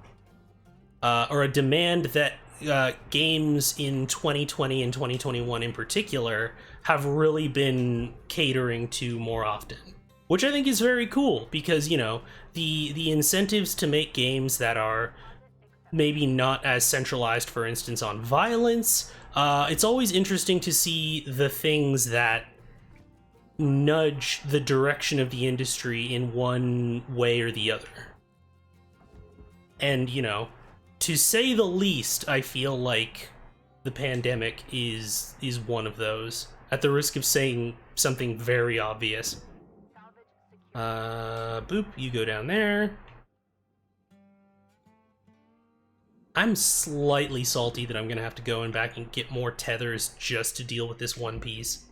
or a demand that games in 2020 and 2021 in particular have really been catering to more often, which I think is very cool, because you know the incentives to make games that are maybe not as centralized, for instance, on violence. It's always interesting to see the things that nudge the direction of the industry in one way or the other. And, you know, to say the least, I feel like the pandemic is one of those, at the risk of saying something very obvious. Boop, you go down there. I'm slightly salty that I'm gonna have to go and back and get more tethers just to deal with this one piece.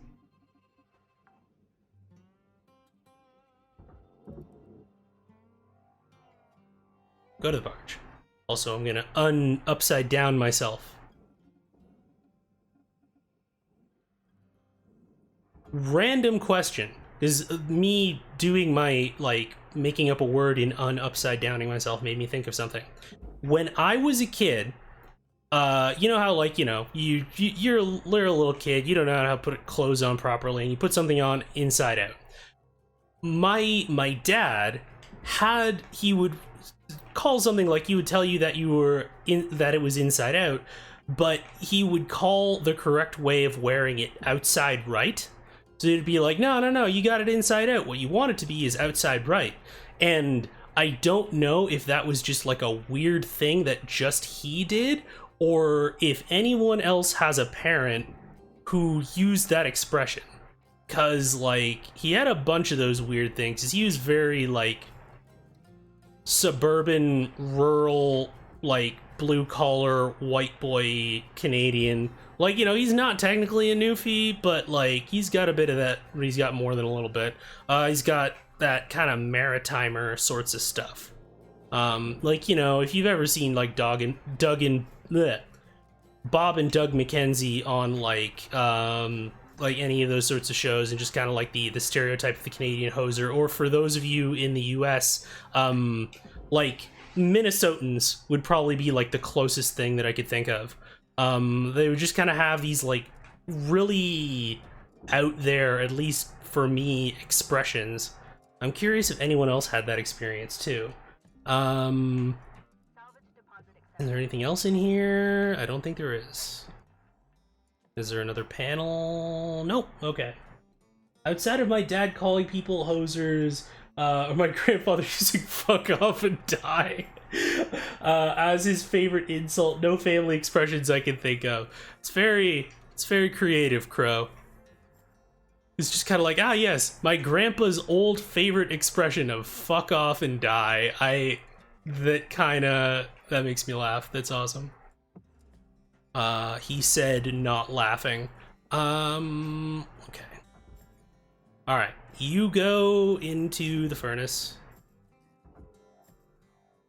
Go to the barge. Also, I'm gonna upside down myself. Random question. Is me doing my, like, making up a word in upside downing myself made me think of something. When I was a kid, you know how, like, you know, you're a little kid, you don't know how to put clothes on properly, and you put something on inside out. My dad he would call something like, he would tell you that that it was inside out, but he would call the correct way of wearing it outside right. So it'd be like, no, no, no, you got it inside out. What you want it to be is outside right. And I don't know if that was just like a weird thing that just he did, or if anyone else has a parent who used that expression. Cause like he had a bunch of those weird things. He was very like suburban, rural, like blue collar white boy Canadian. Like, you know, he's not technically a newfie, but like he's got a bit of that. He's got more than a little bit. He's got that kind of maritimer sorts of stuff. Like, you know, if you've ever seen like Bob and Doug McKenzie on like any of those sorts of shows, and just kind of like the stereotype of the Canadian hoser, or for those of you in the US, like Minnesotans would probably be like the closest thing that I could think of. They would just kind of have these like really out there, at least for me, expressions. I'm curious if anyone else had that experience too. Is there anything else in here? I don't think there is. Is there another panel? Nope. Okay. Outside of my dad calling people hosers, or my grandfather using "fuck off and die" as his favorite insult, no family expressions I can think of. It's very creative, Crow. It's just kind of like, ah, yes, my grandpa's old favorite expression of "fuck off and die." That makes me laugh. That's awesome. He said, not laughing. Okay. All right, you go into the furnace.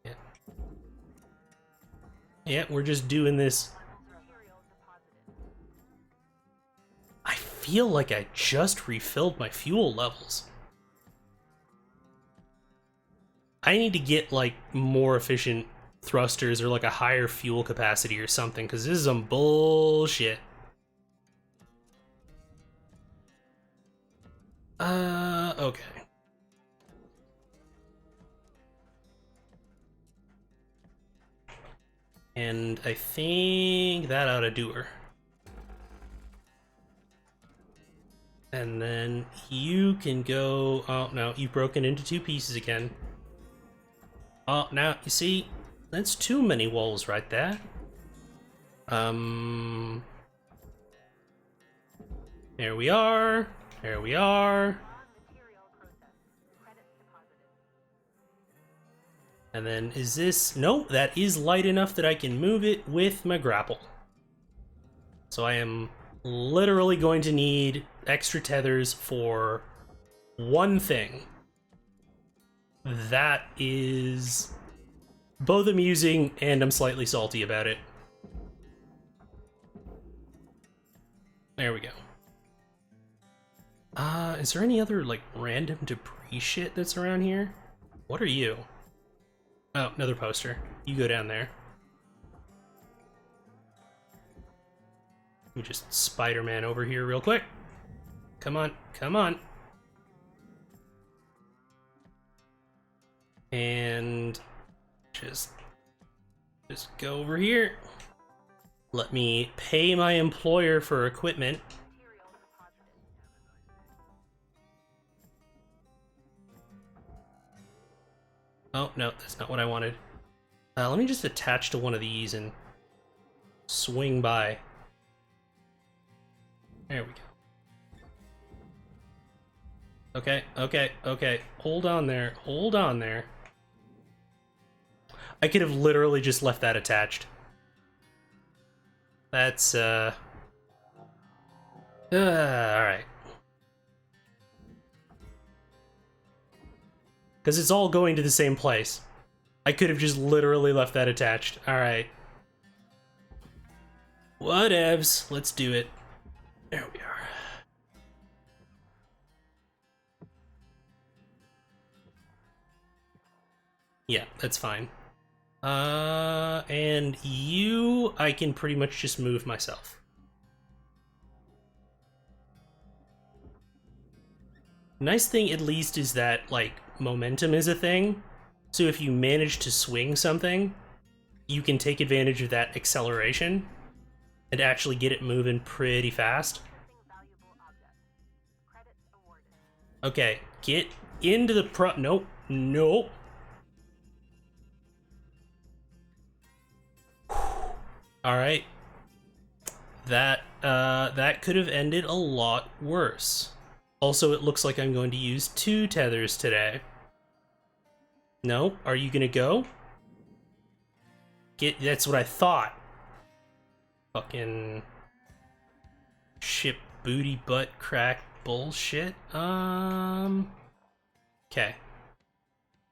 Yeah. Yeah, we're just doing this. I feel like I just refilled my fuel levels. I need to get like more efficient thrusters or like a higher fuel capacity or something, because this is some bullshit. Okay. And I think that ought to do her. And then you can go... Oh, no, you've broken into two pieces again. Oh, now, you see, that's too many walls right there. There we are. There we are. And then is this... Nope, that is light enough that I can move it with my grapple. So I am literally going to need extra tethers for one thing. That is both amusing and I'm slightly salty about it. There we go. Is there any other, like, random debris shit that's around here? What are you? Oh, another poster. You go down there. Let me just Spider-Man over here real quick. Come on, come on. And just go over here. Let me pay my employer for equipment. Oh, no, that's not what I wanted. Let me just attach to one of these and swing by. There we go. Okay, okay, okay. Hold on there. Hold on there. I could have literally just left that attached. That's, alright. Because it's all going to the same place. I could have just literally left that attached. Alright. Whatevs. Let's do it. There we are. Yeah, that's fine. And you, I can pretty much just move myself. Nice thing, at least, is that, like, momentum is a thing. So if you manage to swing something, you can take advantage of that acceleration. and actually get it moving pretty fast. Valuable object. Credits awarded. Okay, get into the nope, nope. All right. That could have ended a lot worse. Also, it looks like I'm going to use 2 tethers today. No, are you gonna go? That's what I thought. Fucking ship booty butt crack bullshit. Okay. I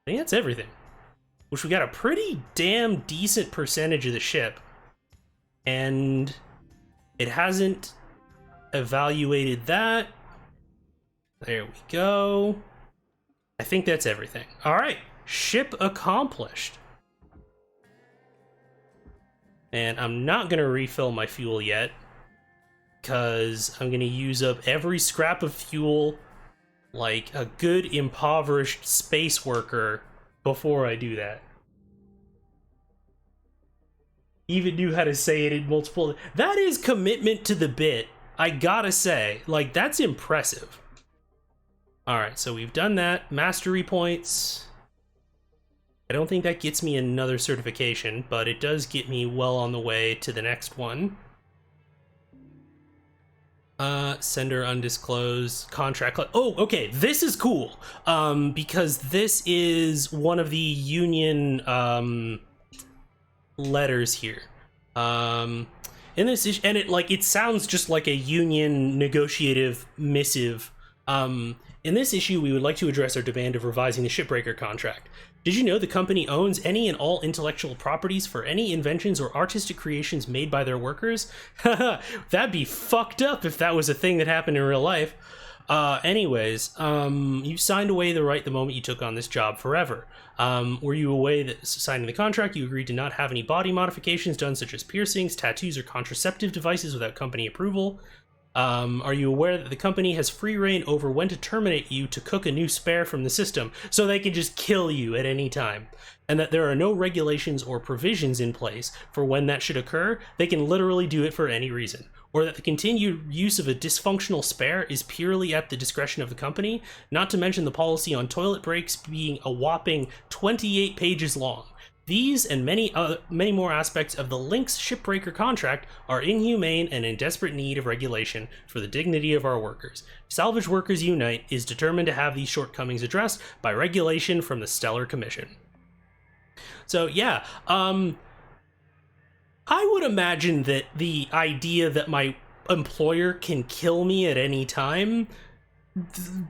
think that's everything. Which we got a pretty damn decent percentage of the ship. And it hasn't evaluated that. There we go. I think that's everything. All right, ship accomplished. And I'm not gonna refill my fuel yet, because I'm gonna use up every scrap of fuel like a good impoverished space worker before I do that. Even knew how to say it in multiple. That is commitment to the bit. I gotta say, like, that's impressive. All right, so we've done that. Mastery points. I don't think that gets me another certification, but it does get me well on the way to the next one. Sender undisclosed contract. Oh, okay, this is cool. Because this is one of the union letters here. In this issue, and it sounds just like a union negotiative missive. In this issue, we would like to address our demand of revising the Shipbreaker contract. Did you know the company owns any and all intellectual properties for any inventions or artistic creations made by their workers? That'd be fucked up if that was a thing that happened in real life. Anyways, you signed away the right the moment you took on this job forever. Were you aware that signing the contract, you agreed to not have any body modifications done, such as piercings, tattoos, or contraceptive devices without company approval? Are you aware that the company has free reign over when to terminate you to cook a new spare from the system, so they can just kill you at any time? And that there are no regulations or provisions in place for when that should occur? They can literally do it for any reason. Or that the continued use of a dysfunctional spare is purely at the discretion of the company, not to mention the policy on toilet breaks being a whopping 28 pages long. These and many more aspects of the Lynx Shipbreaker contract are inhumane and in desperate need of regulation for the dignity of our workers. Salvage Workers Unite is determined to have these shortcomings addressed by regulation from the Stellar Commission. So yeah, I would imagine that the idea that my employer can kill me at any time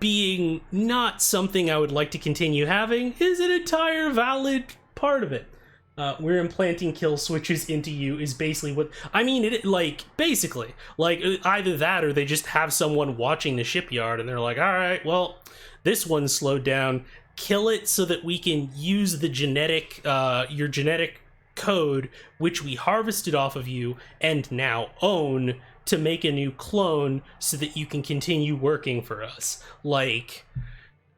being not something I would like to continue having is an entire valid part of it. We're implanting kill switches into you is basically what I mean. Basically either that or they just have someone watching the shipyard and they're like, all right, well, this one's slowed down, kill it so that we can use the your genetic code which we harvested off of you and now own to make a new clone so that you can continue working for us.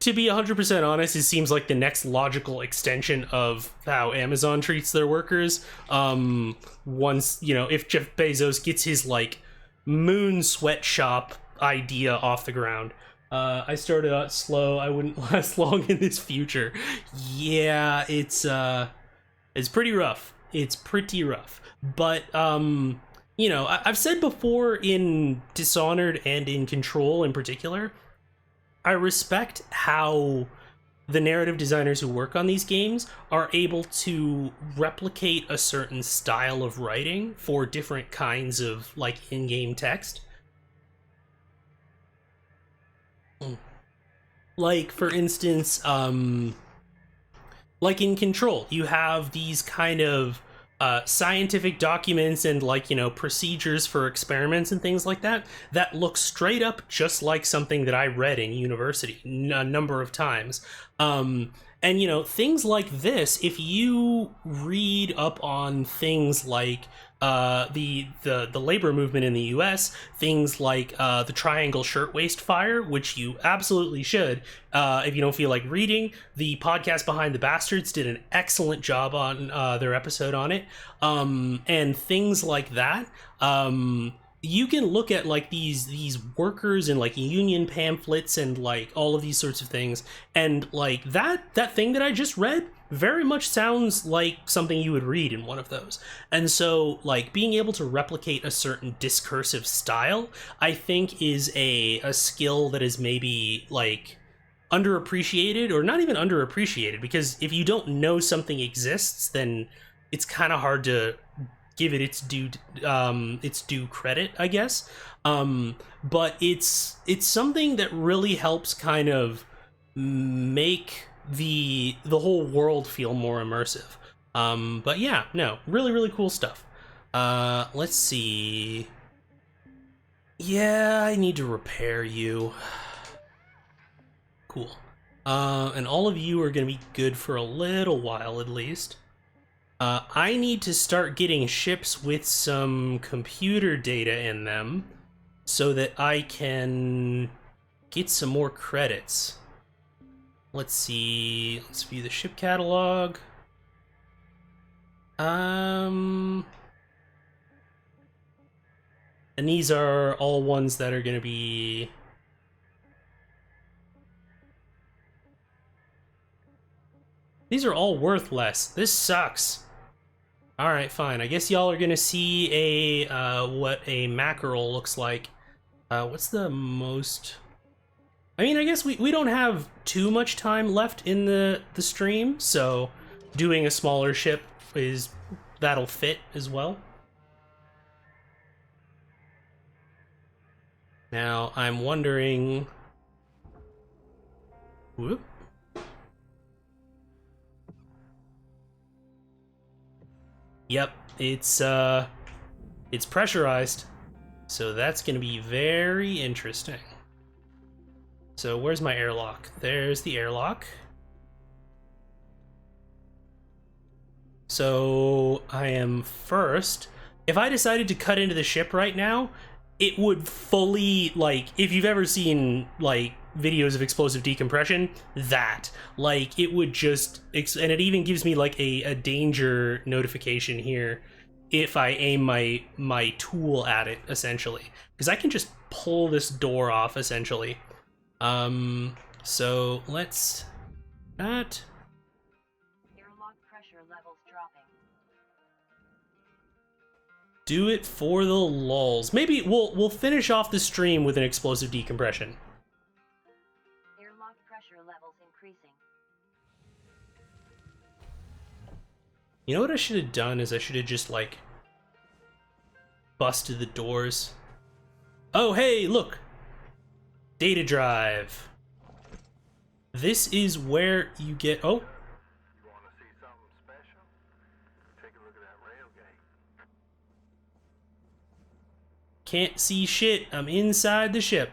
To be 100% honest, it seems like the next logical extension of how Amazon treats their workers. Once, if Jeff Bezos gets his, moon sweatshop idea off the ground. I started out slow. I wouldn't last long in this future. Yeah, it's pretty rough. It's pretty rough. But, I've said before in Dishonored and in Control in particular, I respect how the narrative designers who work on these games are able to replicate a certain style of writing for different kinds of in-game text. For instance, in Control, you have these kind of scientific documents and procedures for experiments and things like that look straight up just like something that I read in university a number of times. And things like this, if you read up on things like the labor movement in the U.S. Things like the Triangle Shirtwaist Fire, which you absolutely should if you don't feel like reading. The podcast Behind the Bastards did an excellent job on their episode on it, and things like that. You can look at like these workers and like union pamphlets and like all of these sorts of things, and like that thing that I just read very much sounds like something you would read in one of those. And so like being able to replicate a certain discursive style, I think is a skill that is maybe like underappreciated, or not even underappreciated, because if you don't know something exists, then it's kind of hard to give it its due credit, I guess. But it's something that really helps kind of make the whole world feel more immersive. But yeah, no, really cool stuff. Let's see. Yeah, I need to repair you. Cool. And all of you are gonna be good for a little while at least. I need to start getting ships with some computer data in them so that I can get some more credits. Let's see. Let's view the ship catalog. And these are all ones that are going to be... These are all worth less. This sucks. Alright, fine. I guess y'all are gonna see a, what a mackerel looks like. What's the most... I mean, I guess we don't have too much time left in the stream, so doing a smaller ship that'll fit as well. Now, I'm wondering... Whoop. Yep, it's pressurized, so that's gonna be very interesting. So where's my airlock? There's the airlock. So I am first. If I decided to cut into the ship right now, it would fully, like, if you've ever seen like videos of explosive decompression, that, like, it would just, and it even gives me like a danger notification here if I aim my tool at it, essentially, because I can just pull this door off essentially. So let's that. Airlock pressure levels dropping. Do it for the lulz. Maybe we'll finish off the stream with an explosive decompression. Airlock pressure levels increasing. You know what I should have done is I should have just like busted the doors. Oh hey, look. Data drive. This is where you get... Oh. You want to see something special? Take a look at that rail gate. Can't see shit. I'm inside the ship.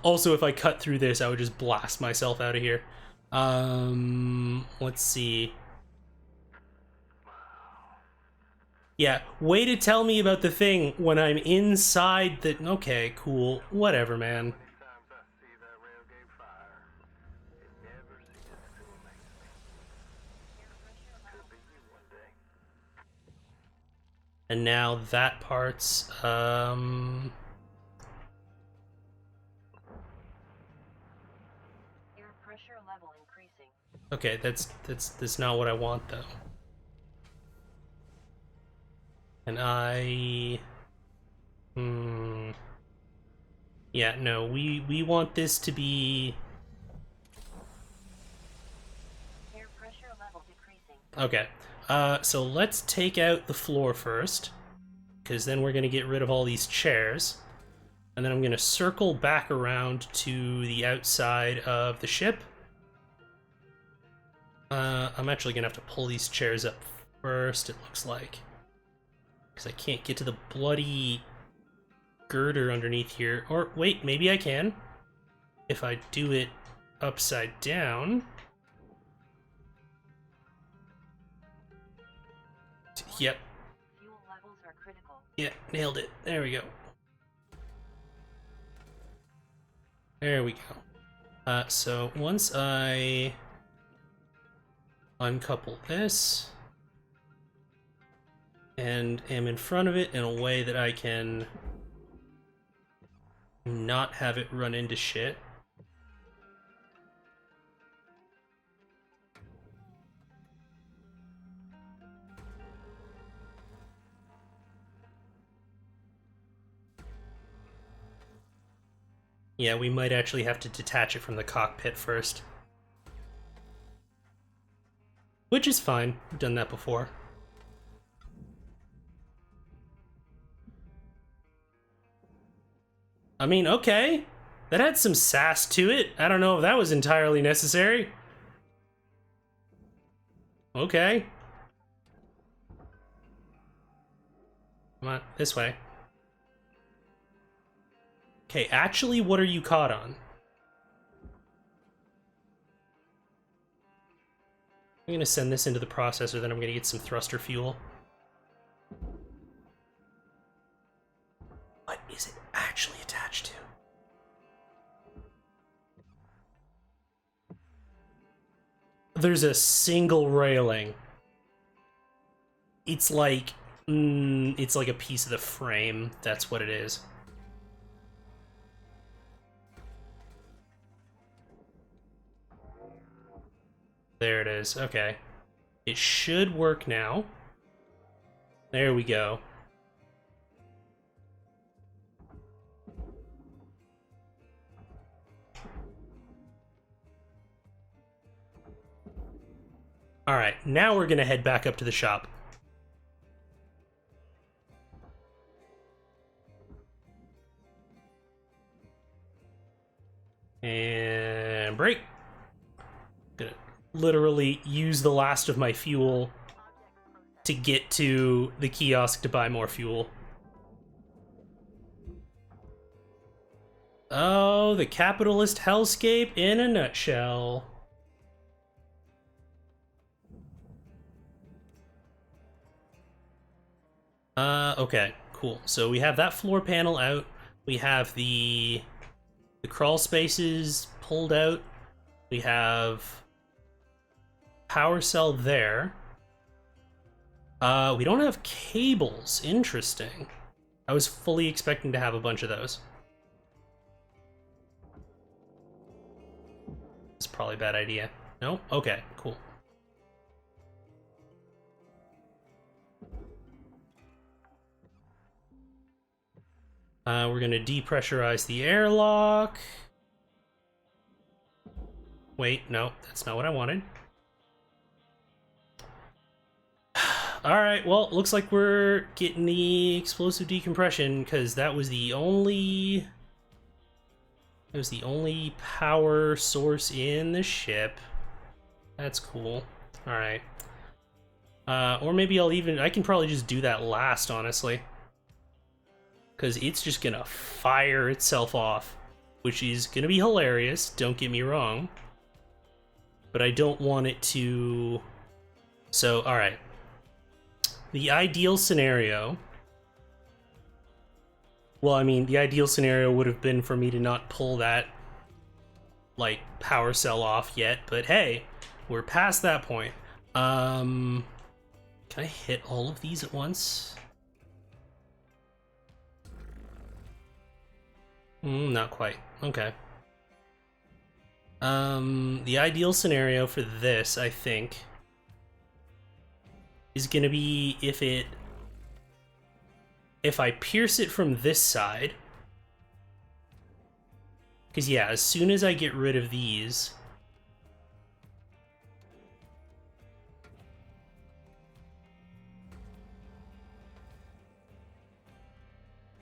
Also, if I cut through this, I would just blast myself out of here. Let's see. Yeah, way to tell me about the thing when I'm inside the... Okay, cool. Whatever, man. Times I see that rail gate fire, it never ceases to amaze me. Could be you one day. And now that part's... Air pressure level increasing. Okay, that's not what I want, though. And yeah, no, we want this to be... Air pressure level decreasing. Okay, so let's take out the floor first, because then we're going to get rid of all these chairs. And then I'm going to circle back around to the outside of the ship. I'm actually going to have to pull these chairs up first, it looks like. Because I can't get to the bloody girder underneath here. Or, wait, maybe I can. If I do it upside down. Yep. Fuel levels are critical. Yeah, nailed it. There we go. There we go. So once I uncouple this and am in front of it in a way that I can not have it run into shit. Yeah, we might actually have to detach it from the cockpit first. Which is fine. We've done that before. I mean, okay. That had some sass to it. I don't know if that was entirely necessary. Okay. Come on, this way. Okay, actually, what are you caught on? I'm gonna send this into the processor, then I'm gonna get some thruster fuel. What is it actually attached to? There's a single railing. It's like a piece of the frame. That's what it is. There it is. Okay. It should work now. There we go. Alright, now we're gonna head back up to the shop. And break. Gonna literally use the last of my fuel to get to the kiosk to buy more fuel. Oh, the capitalist hellscape in a nutshell. Okay, cool. So we have that floor panel out. We have the crawl spaces pulled out. We have power cell there. We don't have cables. Interesting. I was fully expecting to have a bunch of those. It's probably a bad idea. No? Okay, cool. We're gonna depressurize the airlock. Wait, no, that's not what I wanted. Alright, well, looks like we're getting the explosive decompression, because that was the only... It was the only power source in the ship. That's cool. Alright. Or maybe I can probably just do that last, honestly. Because it's just gonna fire itself off, which is gonna be hilarious, don't get me wrong. But I don't want it to... So, alright. The ideal scenario... Well, I mean, the ideal scenario would have been for me to not pull that, like, power cell off yet, but hey, we're past that point. Can I hit all of these at once? Not quite. Okay. The ideal scenario for this, I think, is gonna be if I pierce it from this side, because yeah, as soon as I get rid of these,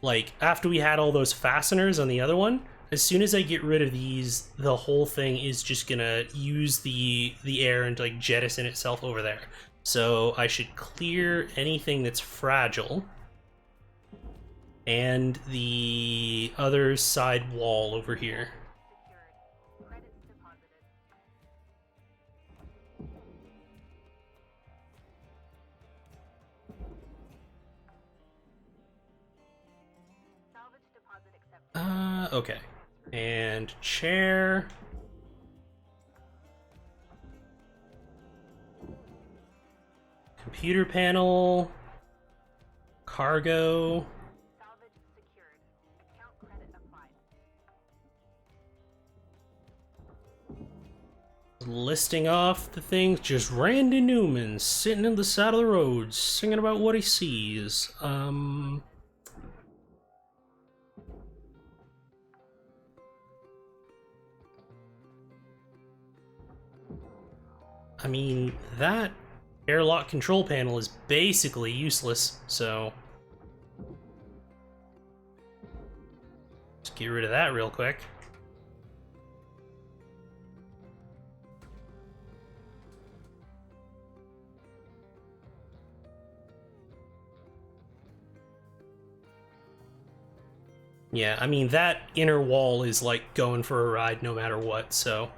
like after we had all those fasteners on the other one, as soon as I get rid of these, the whole thing is just gonna use the air and like jettison itself over there. So I should clear anything that's fragile. And the other side wall over here. Secured. Credits deposited. Okay. And chair. Computer panel. Cargo. Salvage secured. Account credit applied. Listing off the things. Just Randy Newman sitting on the side of the road singing about what he sees. I mean, that airlock control panel is basically useless, so let's get rid of that real quick. Yeah, I mean, that inner wall is like going for a ride no matter what, so.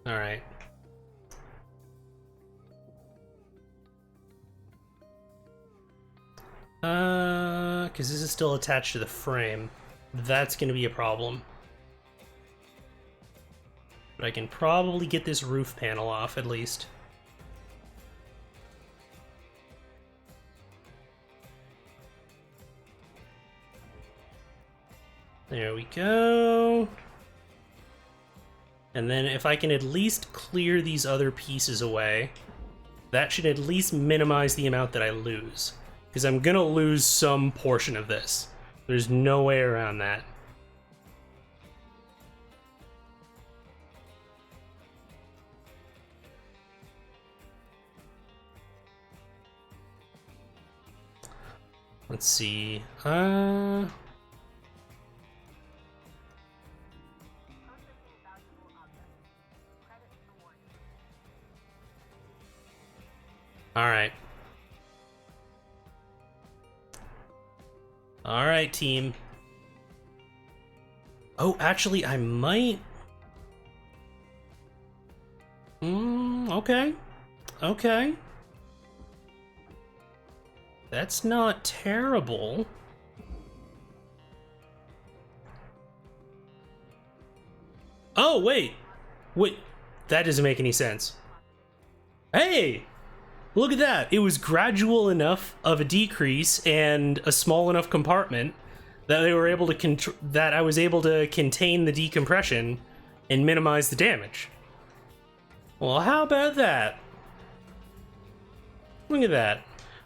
Alright. Because this is still attached to the frame. That's gonna be a problem. But I can probably get this roof panel off, at least. There we go. And then if I can at least clear these other pieces away, that should at least minimize the amount that I lose. Because I'm gonna lose some portion of this. There's no way around that. Let's see. Processing valuable objects. Credit awarded. Alright. Alright, team. Oh, actually, I might... okay. Okay. That's not terrible. Oh, wait. Wait. That doesn't make any sense. Hey! Look at that. It was gradual enough of a decrease and a small enough compartment that they were able to that I was able to contain the decompression and minimize the damage. Well, how about that? Look at that.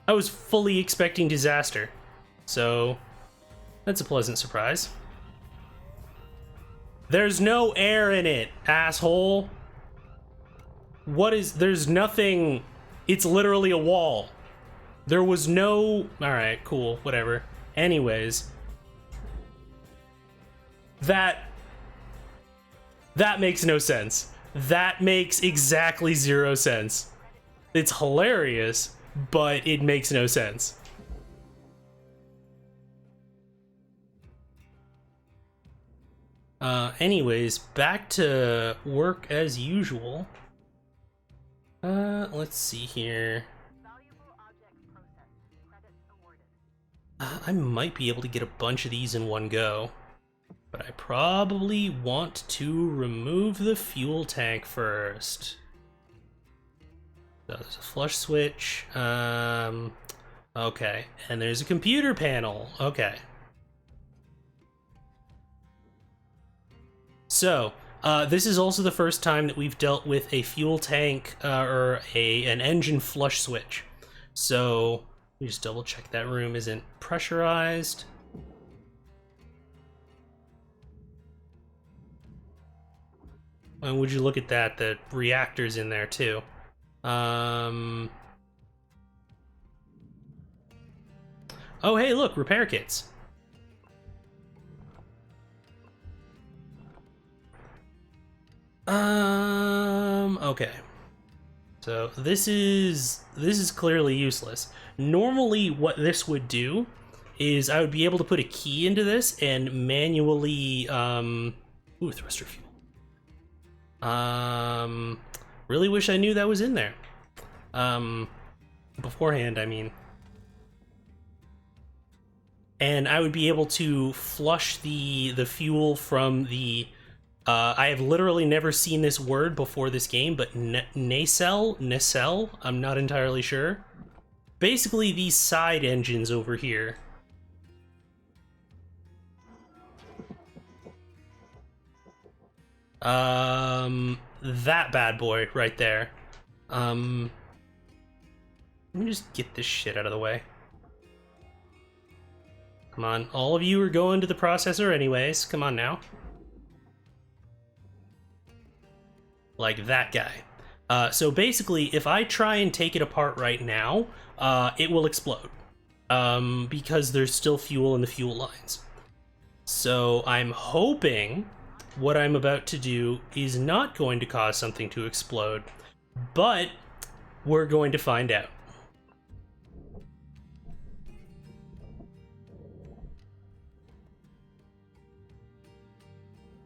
I was fully expecting disaster, so that's a pleasant surprise. There's no air in it, asshole. What is... There's nothing... It's literally a wall. There was no... Alright, cool, whatever. Anyways. That makes no sense. That makes exactly 0 sense. It's hilarious, but it makes no sense. Anyways, back to work as usual. Let's see here. Valuable object processed. Credit awarded. I might be able to get a bunch of these in one go, but I probably want to remove the fuel tank first. So there's a flush switch. Okay, and there's a computer panel. Okay. So, this is also the first time that we've dealt with a fuel tank or an engine flush switch. So, let me just double check that room isn't pressurized. And would you look at that, the reactor's in there too. Oh, hey, look, repair kits. Okay. So this is clearly useless. Normally what this would do is I would be able to put a key into this and manually ooh, thruster fuel. Really wish I knew that was in there. Beforehand, I mean. And I would be able to flush the fuel from the... I have literally never seen this word before this game, but nacelle? I'm not entirely sure. Basically, these side engines over here. That bad boy right there. Let me just get this shit out of the way. Come on, all of you are going to the processor anyways. Come on now. Like that guy. So basically, if I try and take it apart right now, it will explode. Because there's still fuel in the fuel lines. So I'm hoping what I'm about to do is not going to cause something to explode, but we're going to find out.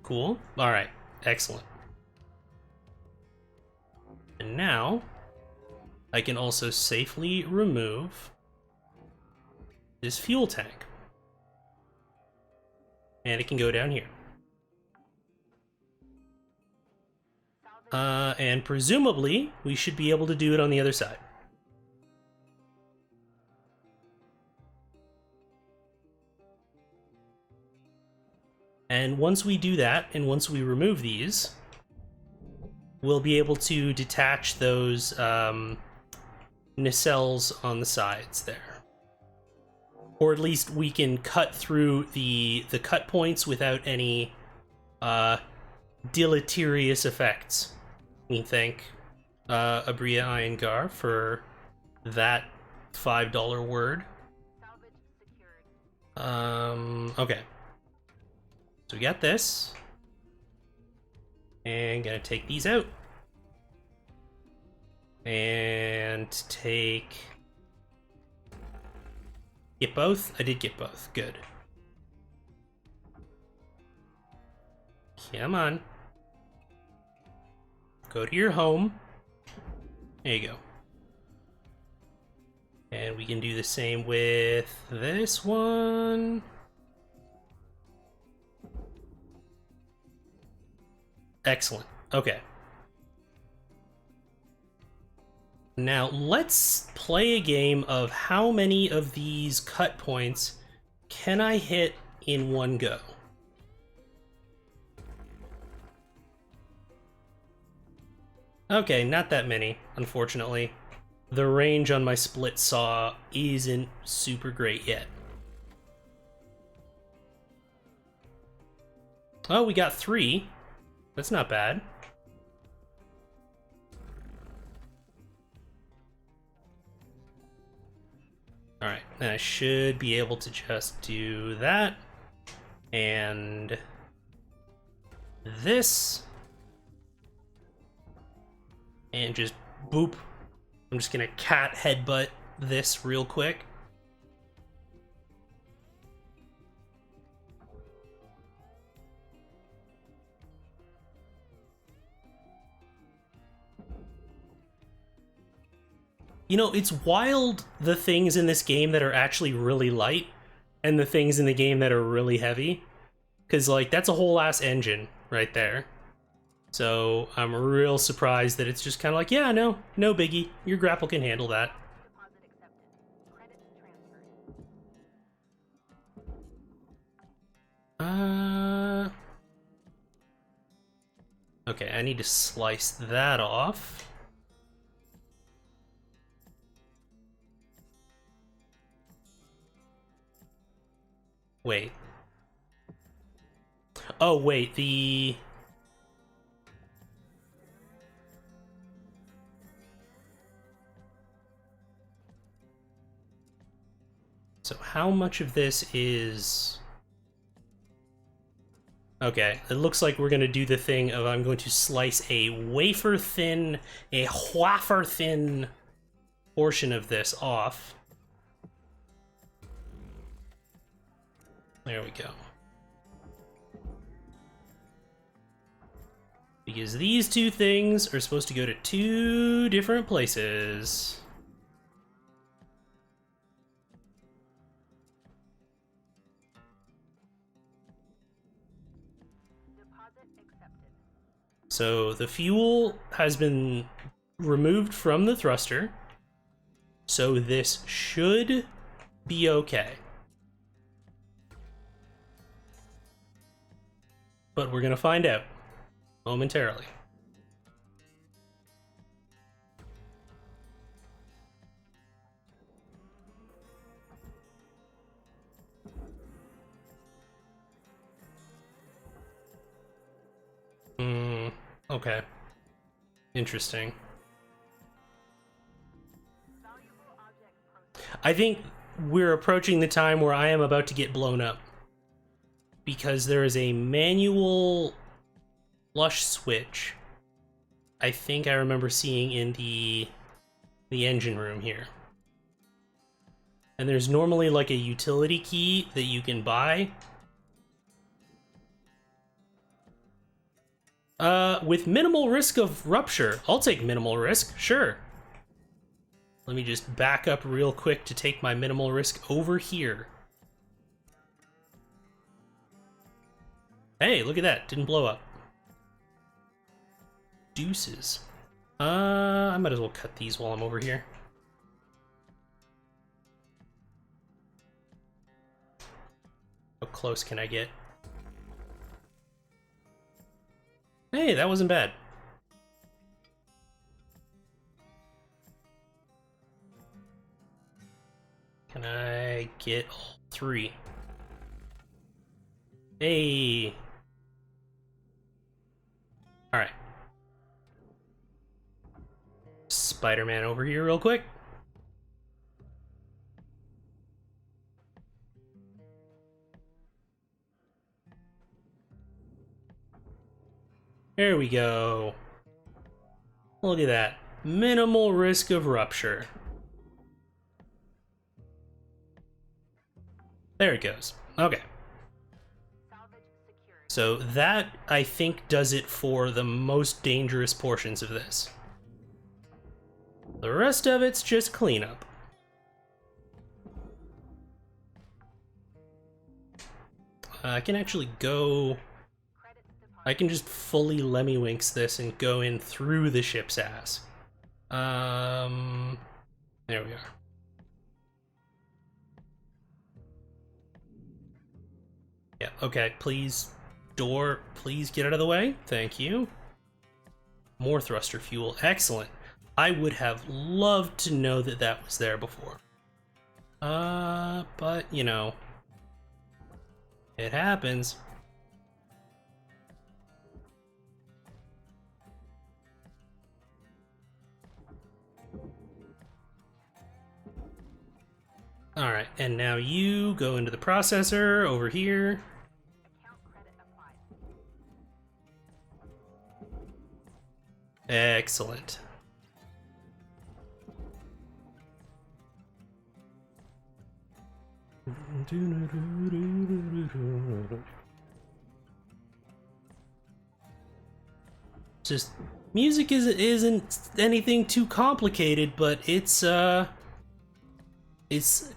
Cool. All right. Excellent. And now I can also safely remove this fuel tank. And it can go down here. And presumably, we should be able to do it on the other side. And once we do that, and once we remove these, we'll be able to detach those nacelles on the sides there. Or at least we can cut through the cut points without any deleterious effects. We thank Abria Iyengar for that $5 word. Salvage secured. Okay. So we got this. And gonna take these out. And take... Get both? I did get both. Good. Come on. Go to your home. There you go. And we can do the same with this one. Excellent. Okay. Now, let's play a game of how many of these cut points can I hit in one go. Okay, not that many, unfortunately. The range on my split saw isn't super great yet. Oh, we got 3. That's not bad. Alright, and I should be able to just do that. And this. And just boop. I'm just gonna cat headbutt this real quick. You know, it's wild the things in this game that are actually really light and the things in the game that are really heavy. Because, like, that's a whole ass engine right there. So I'm real surprised that it's just kind of like, yeah, no biggie. Your grapple can handle that. Deposit accepted. Credits transferred. Okay, I need to slice that off. Wait. Oh, wait, the... So how much of this is... Okay, it looks like we're gonna do the thing of I'm going to slice a wafer-thin portion of this off. There we go. Because these two things are supposed to go to two different places. Deposit accepted. So the fuel has been removed from the thruster. So this should be okay. But we're gonna find out momentarily. Okay. Interesting. Valuable object processed. I think we're approaching the time where I am about to get blown up. Because there is a manual flush switch I think I remember seeing in the engine room here. And there's normally like a utility key that you can buy. With minimal risk of rupture. I'll take minimal risk, sure. Let me just back up real quick to take my minimal risk over here. Hey, look at that, didn't blow up. Deuces. I might as well cut these while I'm over here. How close can I get? Hey, that wasn't bad. Can I get all three? Hey. Alright. Spider-Man over here real quick. There we go. Look at that. Minimal risk of rupture. There it goes. Okay. Salvage secured. So that, I think, does it for the most dangerous portions of this. The rest of it's just cleanup. I can actually go... Credits deposited. I can just fully Lemmy-Winks this and go in through the ship's ass. There we are. Yeah, okay, please, door, please get out of the way. Thank you. More thruster fuel, excellent. I would have loved to know that that was there before. But, you know, it happens. Alright, and now you go into the processor over here. Account credit applied. Excellent. Just music isn't anything too complicated, but it's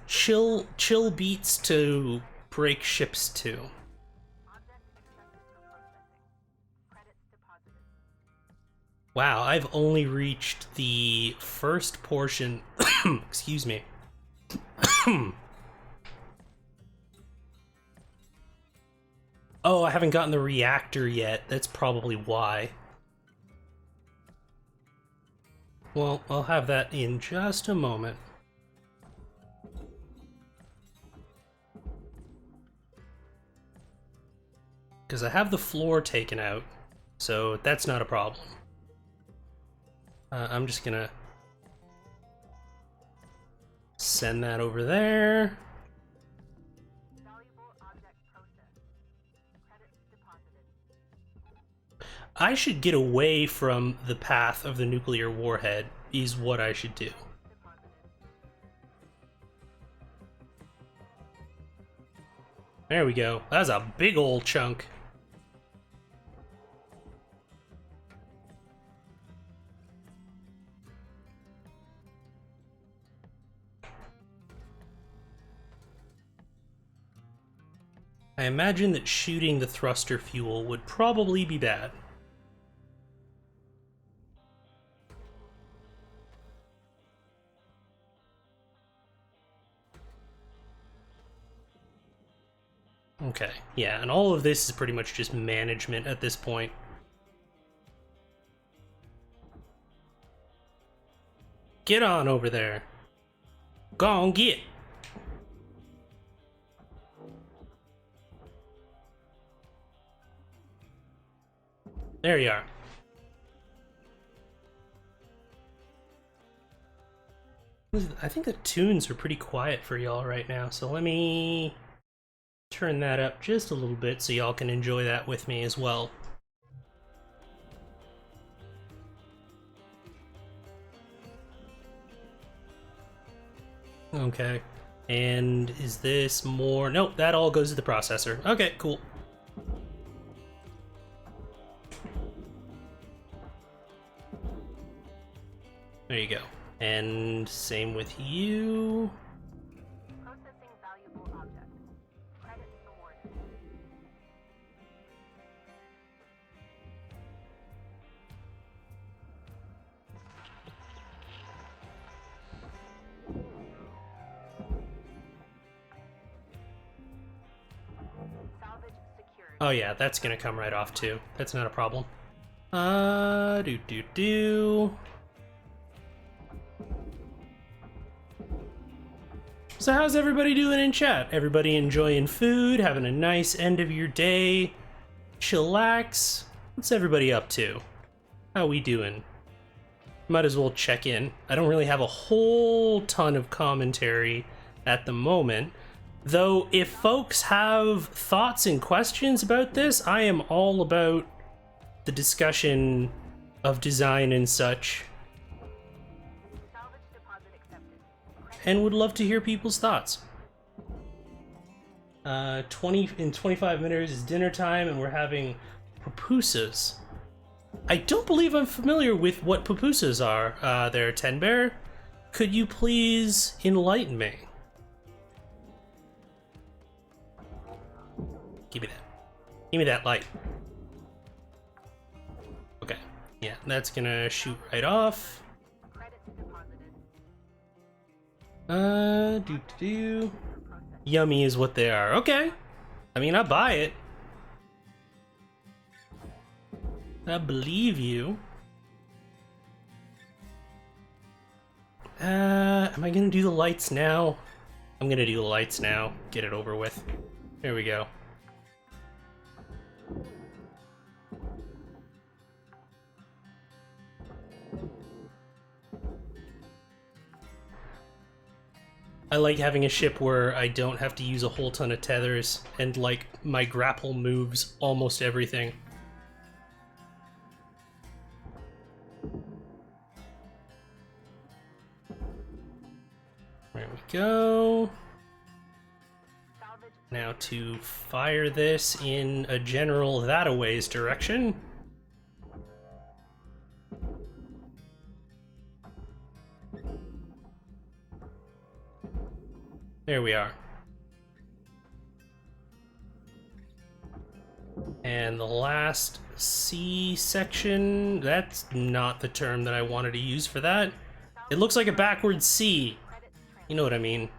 chill beats to break ships to. Object accepted for processing. Credits deposited. Wow, I've only reached the first portion. Excuse me. Oh, I haven't gotten the reactor yet. That's probably why. Well, I'll have that in just a moment. Because I have the floor taken out, so that's not a problem. I'm just gonna send that over there. Valuable object processed. Credits deposited. I should get away from the path of the nuclear warhead, is what I should do. Deposited. There we go. That's a big old chunk. I imagine that shooting the thruster fuel would probably be bad. Okay, yeah, and all of this is pretty much just management at this point. Get on over there. Go on, get. There you are. I think the tunes are pretty quiet for y'all right now, so let me turn that up just a little bit so y'all can enjoy that with me as well. Okay, and is this more? Nope, that all goes to the processor. Okay, cool. There you go. And same with you. Processing valuable object. Credit awarded. Salvage secured. Oh yeah, that's gonna come right off too. That's not a problem. Do. So how's everybody doing in chat? Everybody enjoying food, having a nice end of your day, chillax? What's everybody up to? How we doing? Might as well check in. I don't really have a whole ton of commentary at the moment, though if folks have thoughts and questions about this, I am all about the discussion of design and such, Salvage deposit accepted. and would love to hear people's thoughts. 25 minutes is dinner time, and we're having pupusas. I don't believe I'm familiar with what pupusas are. There, Ten Bear. Could you please enlighten me? Give me that. Give me that light. Okay. Yeah, that's gonna shoot right off. Credits deposited. Do. Yummy is what they are. Okay. I mean, I buy it. I believe you. Am I gonna do the lights now? I'm gonna do the lights now. Get it over with. There we go. I like having a ship where I don't have to use a whole ton of tethers, and like my grapple moves almost everything. There we go. Salvage Now to fire this in a general that-a-ways direction. There we are. And the last C section, that's not the term that I wanted to use for that. It looks like a backwards C. credits transferred. You know what I mean.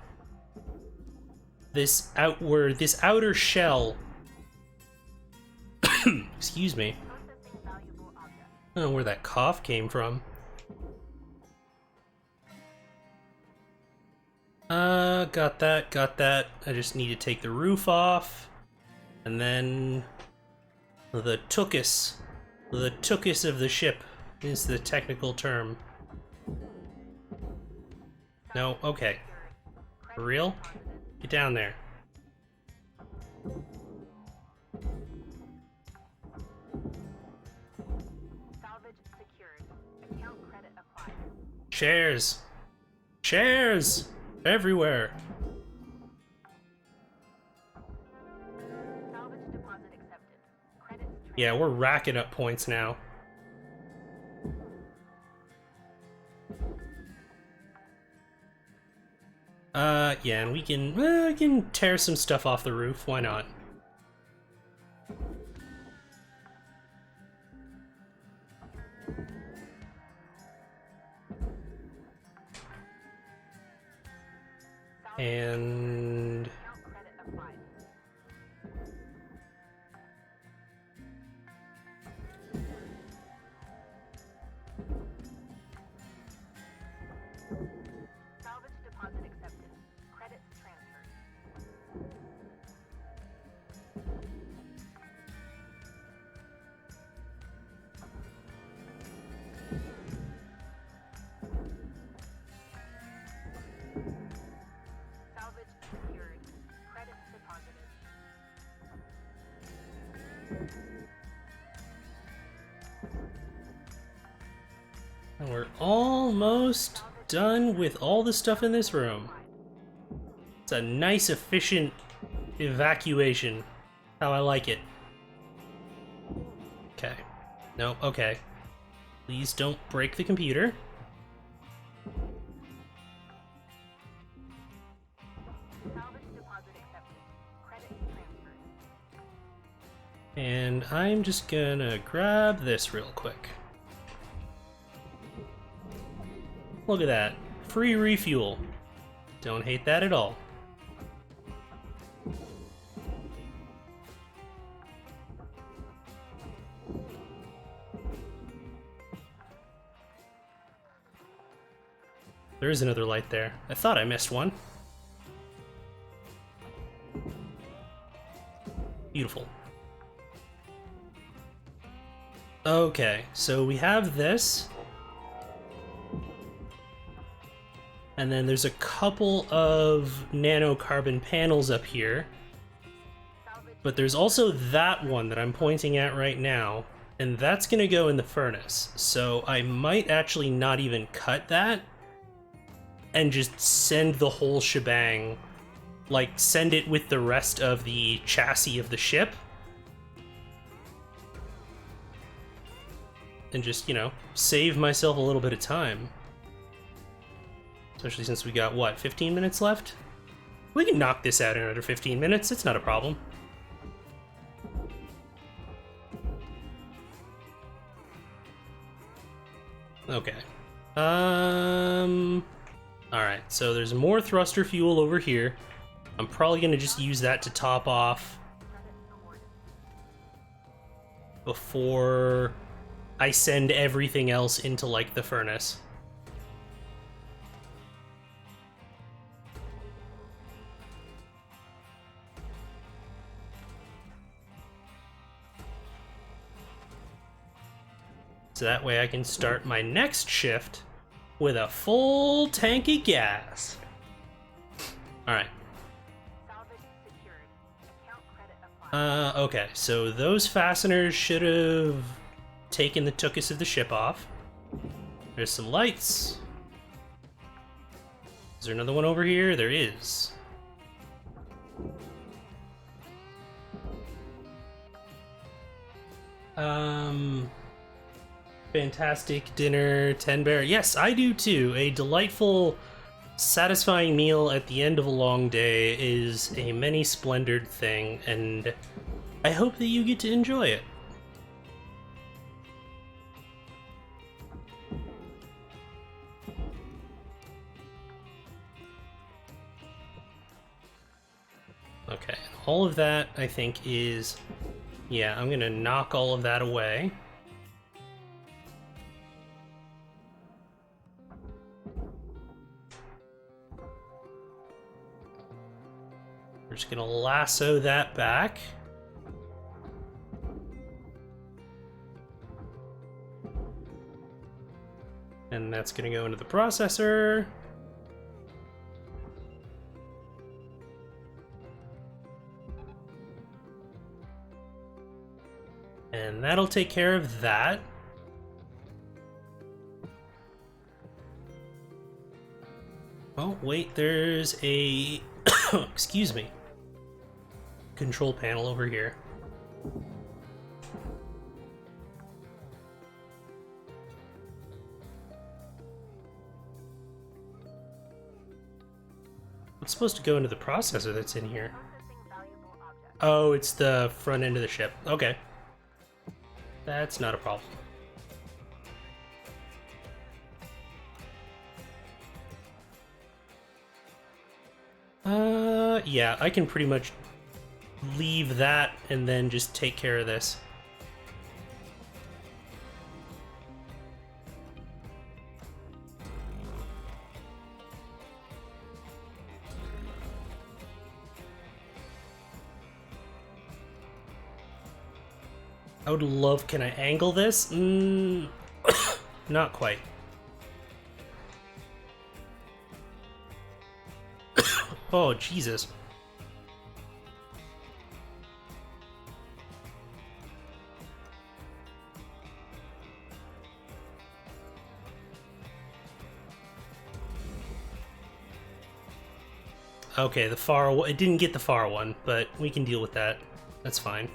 This outer shell. Excuse me. Processing valuable object. I don't know where that cough came from. Got that. I just need to take the roof off. And then the tuchus of the ship is the technical term. No, okay. For real? Get down there. Salvage secured. Account credit applied. Shares! Shares! Everywhere! Salvage deposit accepted. Credits transferred. Yeah, we're racking up points now. Yeah, and we can tear some stuff off the roof. Why not? And Account credit applied. Salvage deposit accepted. Credits transferred. Salvage secured. Credits deposited. and we're almost done with all the stuff in this room. It's a nice, efficient evacuation. How I like it. Okay. No, okay. Please don't break the computer. Salvage deposit accepted. Credits transferred. And I'm just gonna grab this real quick. Look at that. Free refuel. Don't hate that at all. There is another light there. I thought I missed one. Beautiful. Okay, so we have this. And then there's a couple of nanocarbon panels up here. But there's also that one that I'm pointing at right now. And that's gonna go in the furnace. So I might actually not even cut that. And just send the whole shebang. Like, send it with the rest of the chassis of the ship. And just, you know, save myself a little bit of time. Especially since we got, what, 15 minutes left? We can knock this out in under 15 minutes, it's not a problem. Okay. Alright, so there's more thruster fuel over here. I'm probably gonna just use that to top off before I send everything else into, like, the furnace. So that way I can start my next shift with a full tank of gas. Alright. Salvage secured. Account credit applied. Okay, so those fasteners should have taken the tuchus of the ship off. There's some lights. Is there another one over here? There is. Fantastic dinner, 10 bear. Yes, I do too. A delightful, satisfying meal at the end of a long day is a many splendored thing, and I hope that you get to enjoy it. Okay, all of that, I think, is... Yeah, I'm gonna knock all of that away. We're just gonna lasso that back. And that's gonna go into the processor. And that'll take care of that. Oh, wait, there's a... excuse me. Control panel over here. It's supposed to go into the processor that's in here. Processing valuable objects. Oh, it's the front end of the ship. Okay. That's not a problem. Yeah, I can pretty much leave that and then just take care of this. I would love... Can I angle this? Not quite. Oh, Jesus. Okay, the far one... It didn't get the far one, but we can deal with that. That's fine.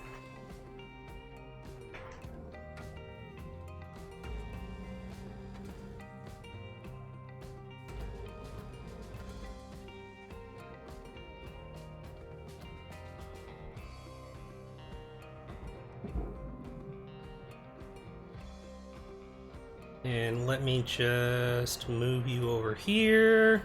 And let me just move you over here.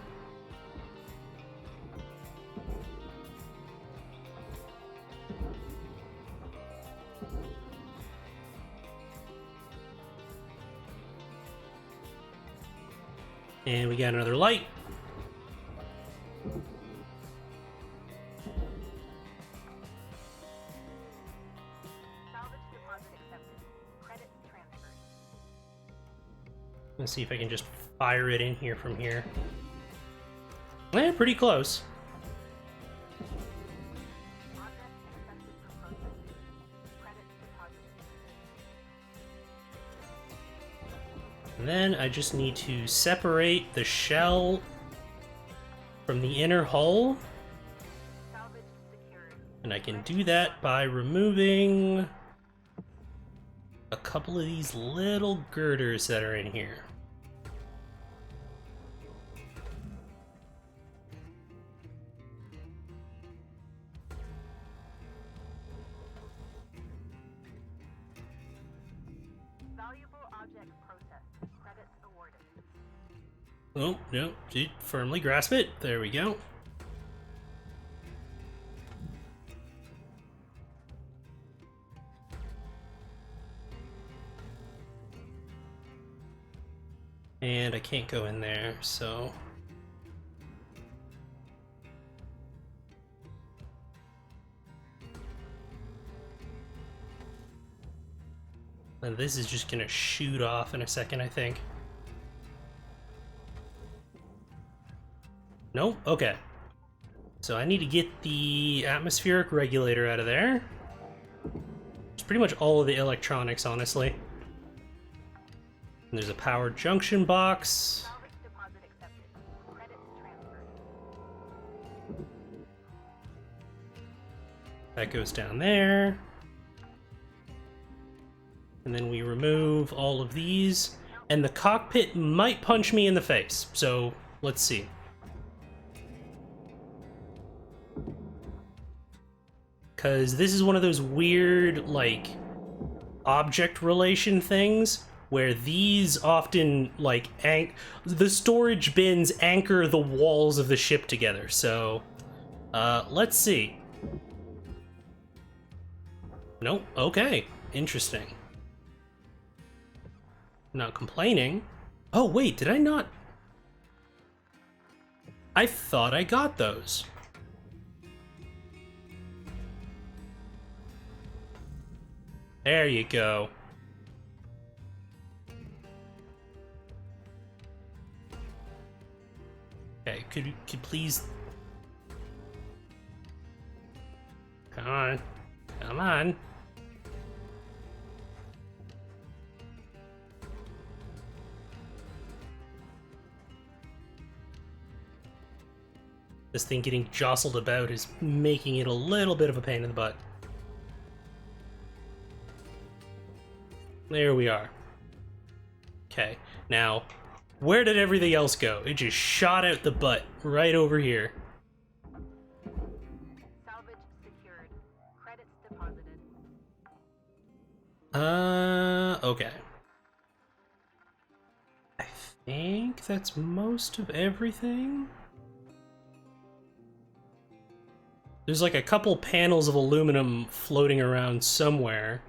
And we got another light. Salvage deposit accepted. Credit transferred. Let's see if I can just fire it in here from here. Eh, pretty close. Object accepted for processing. Credit deposited. And then I just need to separate the shell from the inner hull. Salvage secured. And I can do that by removing a couple of these little girders that are in here. Valuable object processed. Credits awarded. Oh, no, firmly grasp it. There we go. And I can't go in there, so... And this is just gonna shoot off in a second, I think. Nope, okay. So I need to get the atmospheric regulator out of there. It's pretty much all of the electronics, honestly. And there's a power junction box. Salvage deposit accepted. Credits transferred. That goes down there. And then we remove all of these. And the cockpit might punch me in the face, so let's see. Because this is one of those weird, like, object relation things where these often, like, the storage bins anchor the walls of the ship together. So, let's see. Nope, okay, interesting. Not complaining. Oh, wait, did I not? I thought I got those. There you go. Okay, could you please... Come on. Come on. This thing getting jostled about is making it a little bit of a pain in the butt. There we are. Okay, now, where did everything else go? It just shot out the butt right over here. Salvage secured. Credits deposited. Okay. I think that's most of everything. There's like a couple panels of aluminum floating around somewhere.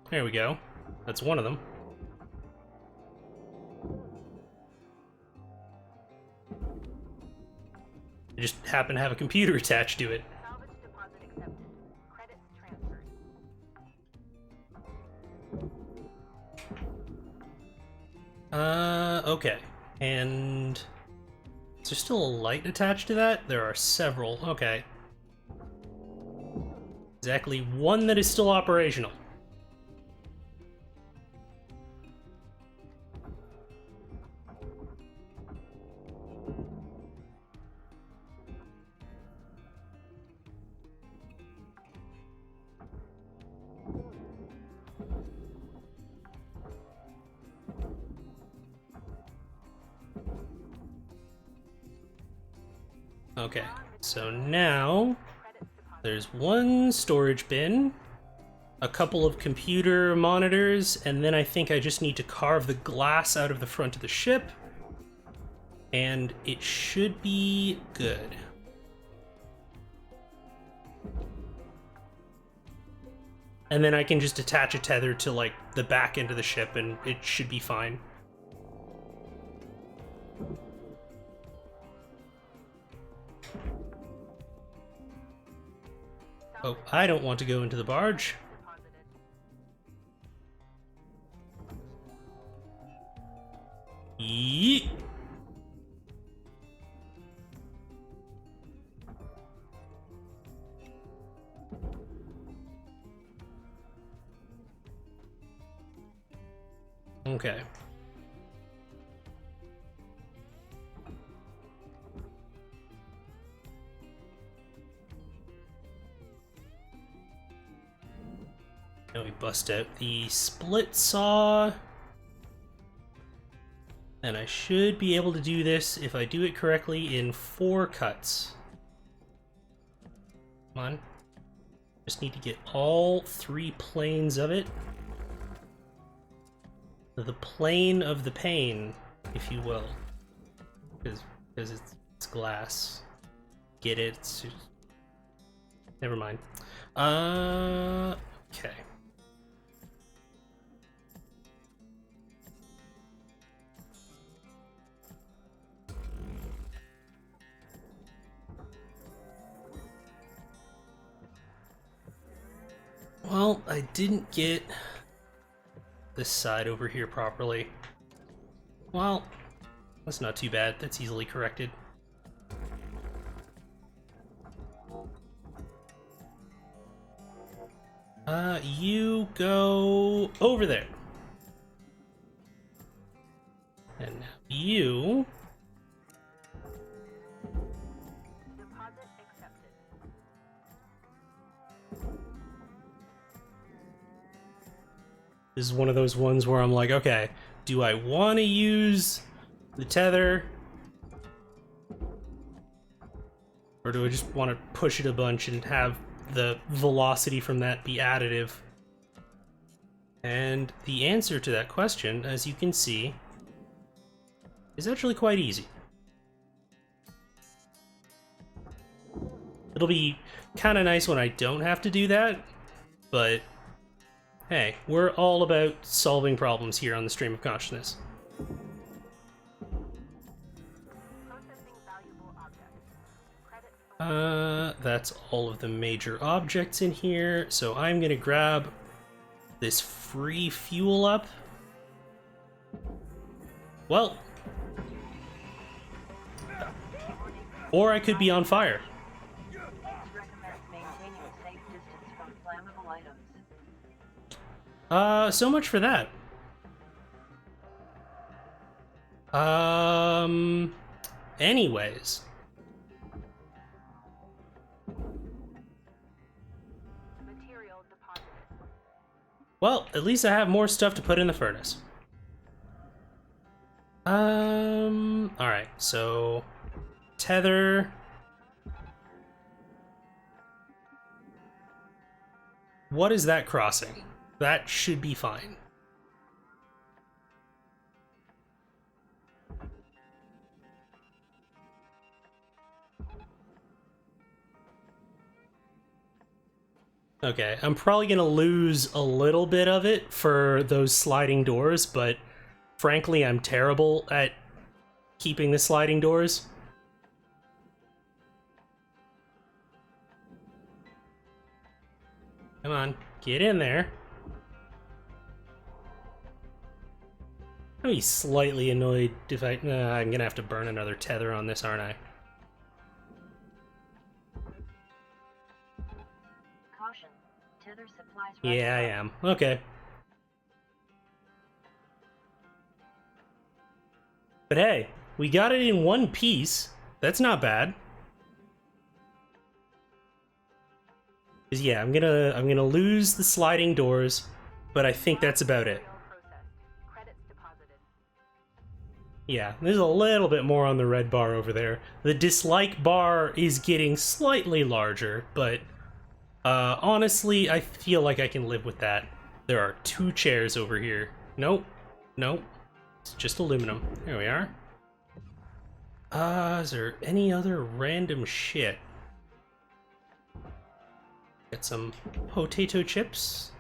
There we go. That's one of them. I just happen to have a computer attached to it. Salvage deposit accepted. Credits transferred. Okay. And is there still a light attached to that? There are several. Okay. Exactly one that is still operational. Okay, so now there's one storage bin, a couple of computer monitors, and then I think I just need to carve the glass out of the front of the ship, and it should be good. And then I can just attach a tether to, like, the back end of the ship, and it should be fine. Oh, I don't want to go into the barge. Yeet. Okay. Now we bust out the split saw. And I should be able to do this, if I do it correctly, in 4 cuts. Come on. Just need to get all 3 planes of it. The plane of the pain, if you will. Because it's glass. Get it? It's just... Never mind. Okay. Well, I didn't get this side over here properly. Well, that's not too bad. That's easily corrected. You go over there. And now you... Deposit accepted. This is one of those ones where I'm like, okay, do I want to use the tether? Or do I just want to push it a bunch and have the velocity from that be additive? And the answer to that question, as you can see, is actually quite easy. It'll be kind of nice when I don't have to do that, but hey, we're all about solving problems here on the Stream of Consciousness. Processing valuable objects. Credits. That's all of the major objects in here, so I'm gonna grab this free fuel up. Well, or I could be on fire. Recommend maintaining a safe distance from flammable items. So much for that. Anyways. Material deposited. Well, at least I have more stuff to put in the furnace. Alright, so... tether... What is that crossing? That should be fine. Okay, I'm probably gonna lose a little bit of it for those sliding doors, but frankly, I'm terrible at keeping the sliding doors. Come on, get in there. I'll be slightly annoyed if I'm gonna have to burn another tether on this, aren't I? Caution. Tether supplies Yeah, I am. Okay. But hey, we got it in one piece. That's not bad. 'Cause yeah, I'm gonna lose the sliding doors, but I think that's about it. Yeah, there's a little bit more on the red bar over there. The dislike bar is getting slightly larger, but honestly, I feel like I can live with that. There are 2 chairs over here. Nope. Nope. It's just aluminum. There we are. Is there any other random shit? Get some potato chips.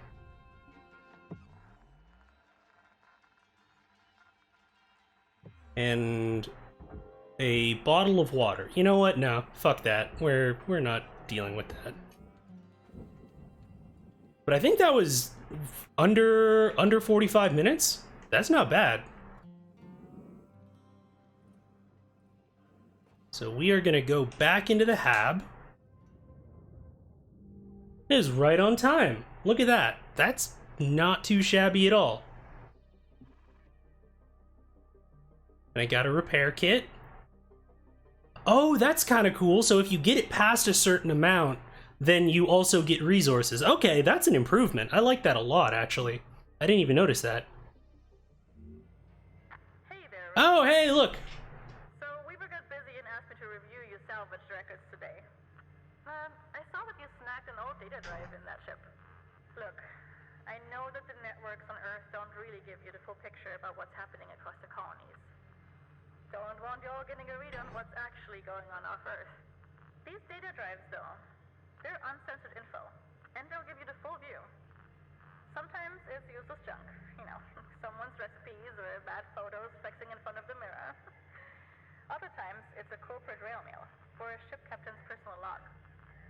And a bottle of water. You know what? No, fuck that. We're not dealing with that. But I think that was under 45 minutes. That's not bad. So we are gonna go back into the hab. It is right on time. Look at that. That's not too shabby at all. And I got a repair kit. Oh, that's kind of cool. So if you get it past a certain amount, then you also get resources. Okay, that's an improvement. I like that a lot, actually. I didn't even notice that. Hey there. Oh, hey, look. So Weaver got busy and asked me to review your salvage records today. I saw that you snagged an old data drive in that ship. Look, I know that the networks on Earth don't really give you the full picture about what's happening across the colonies. Don't want y'all getting a read on what's actually going on off Earth. These data drives, though, they're uncensored info, and they'll give you the full view. Sometimes it's useless junk, you know, someone's recipes or bad photos flexing in front of the mirror. Other times, it's a corporate rail mail or a ship captain's personal log.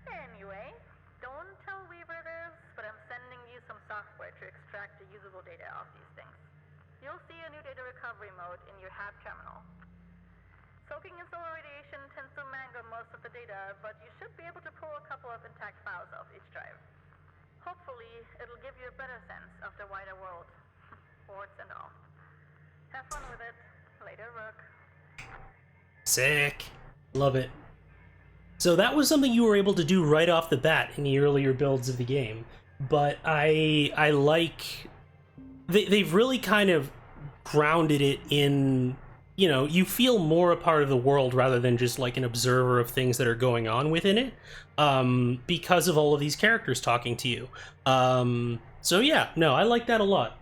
Anyway, don't tell Weaver this, but I'm sending you some software to extract the usable data off these things. You'll see a new data recovery mode in your HAB terminal. Soaking in solar radiation tends to mangle most of the data, but you should be able to pull a couple of intact files off each drive. Hopefully, it'll give you a better sense of the wider world. Warts and all. Have fun with it. Later, Rook. Sick. Love it. So that was something you were able to do right off the bat in the earlier builds of the game. But I like... They've really kind of grounded it in... You know, you feel more a part of the world rather than just like an observer of things that are going on within it, because of all of these characters talking to you. So yeah, no, I like that a lot.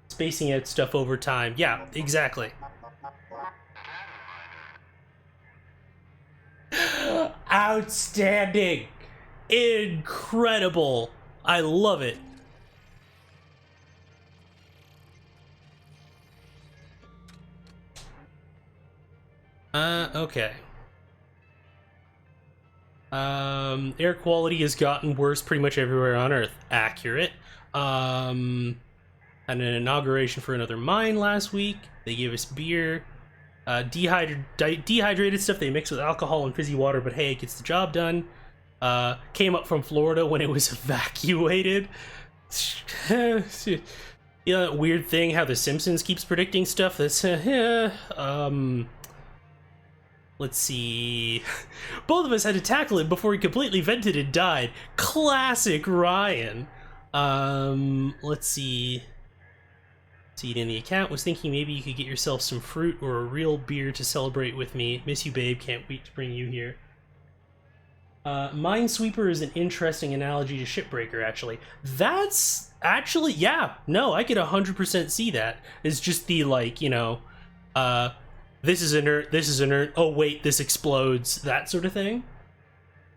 Spacing out stuff over time. Yeah, exactly. Outstanding. Incredible. I love it. Okay. Air quality has gotten worse pretty much everywhere on Earth. Accurate. Had an inauguration for another mine last week. They gave us beer. Dehydrated stuff they mix with alcohol and fizzy water, but hey, it gets the job done. Came up from Florida when it was evacuated. Yeah, that weird thing how The Simpsons keeps predicting stuff that's, let's see. Both of us had to tackle it before he completely vented and died. Classic Ryan. Let's see. Seed in the account. Was thinking maybe you could get yourself some fruit or a real beer to celebrate with me. Miss you, babe. Can't wait to bring you here. Minesweeper is an interesting analogy to Shipbreaker, actually. That's actually, yeah. No, I could 100% see that. It's just the, like, you know, this is inert, oh wait, this explodes, that sort of thing.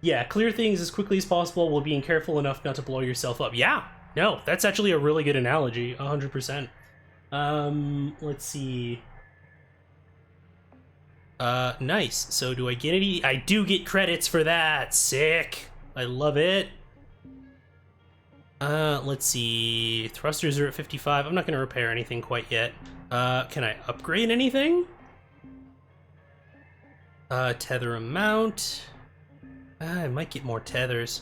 Yeah, clear things as quickly as possible while being careful enough not to blow yourself up. Yeah, no, that's actually a really good analogy, 100%. Let's see. Nice. So do I get any? I do get credits for that. Sick. I love it. Let's see. Thrusters are at 55. I'm not gonna repair anything quite yet. Can I upgrade anything? Tether amount. I might get more tethers.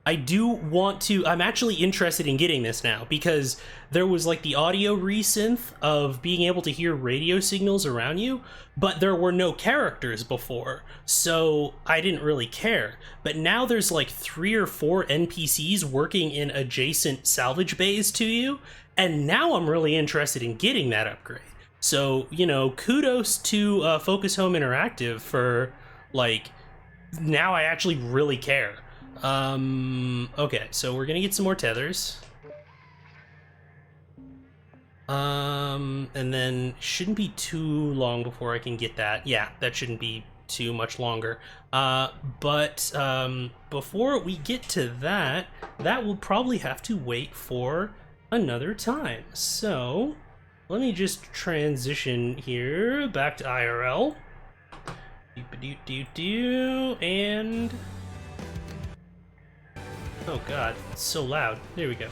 I do want to, I'm actually interested in getting this now because there was like the audio resynth of being able to hear radio signals around you, but there were no characters before, so I didn't really care. But now there's like 3 or 4 NPCs working in adjacent salvage bays to you, and now I'm really interested in getting that upgrade. So, you know, kudos to Focus Home Interactive for, like, now I actually really care. Okay, so we're gonna get some more tethers. And then shouldn't be too long before I can get that. Yeah, that shouldn't be too much longer. But before we get to that, that will probably have to wait for another time. So let me just transition here back to IRL. And oh god, it's so loud. There we go.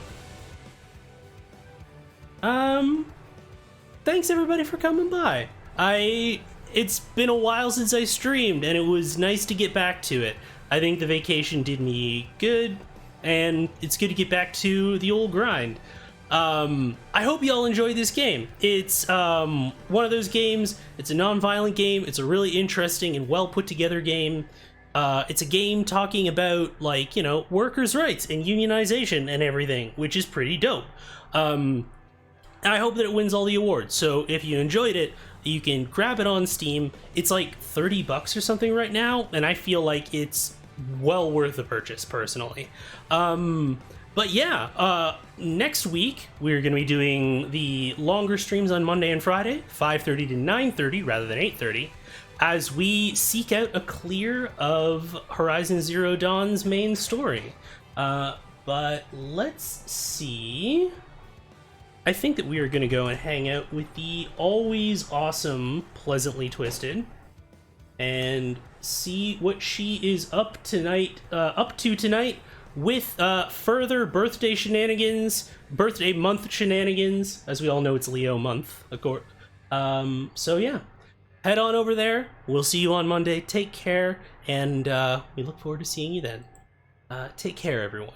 Thanks everybody for coming by. It's been a while since I streamed, and it was nice to get back to it. I think the vacation did me good, and it's good to get back to the old grind. I hope you all enjoyed this game. It's one of those games, it's a non-violent game, it's a really interesting and well put together game. It's a game talking about, like, you know, workers' rights and unionization and everything, which is pretty dope. I hope that it wins all the awards, so if you enjoyed it, you can grab it on Steam. It's like $30 or something right now, and I feel like it's well worth the purchase, personally. But yeah, next week, we're going to be doing the longer streams on Monday and Friday, 5:30 to 9:30 rather than 8:30, as we seek out a clear of Horizon Zero Dawn's main story. But let's see. I think that we are going to go and hang out with the always awesome Pleasantly Twisted and see what she is up to tonight with further birthday shenanigans, birthday month shenanigans. As we all know, it's Leo month, of course. So yeah, head on over there. We'll see you on Monday. Take care, and we look forward to seeing you then. Take care, everyone.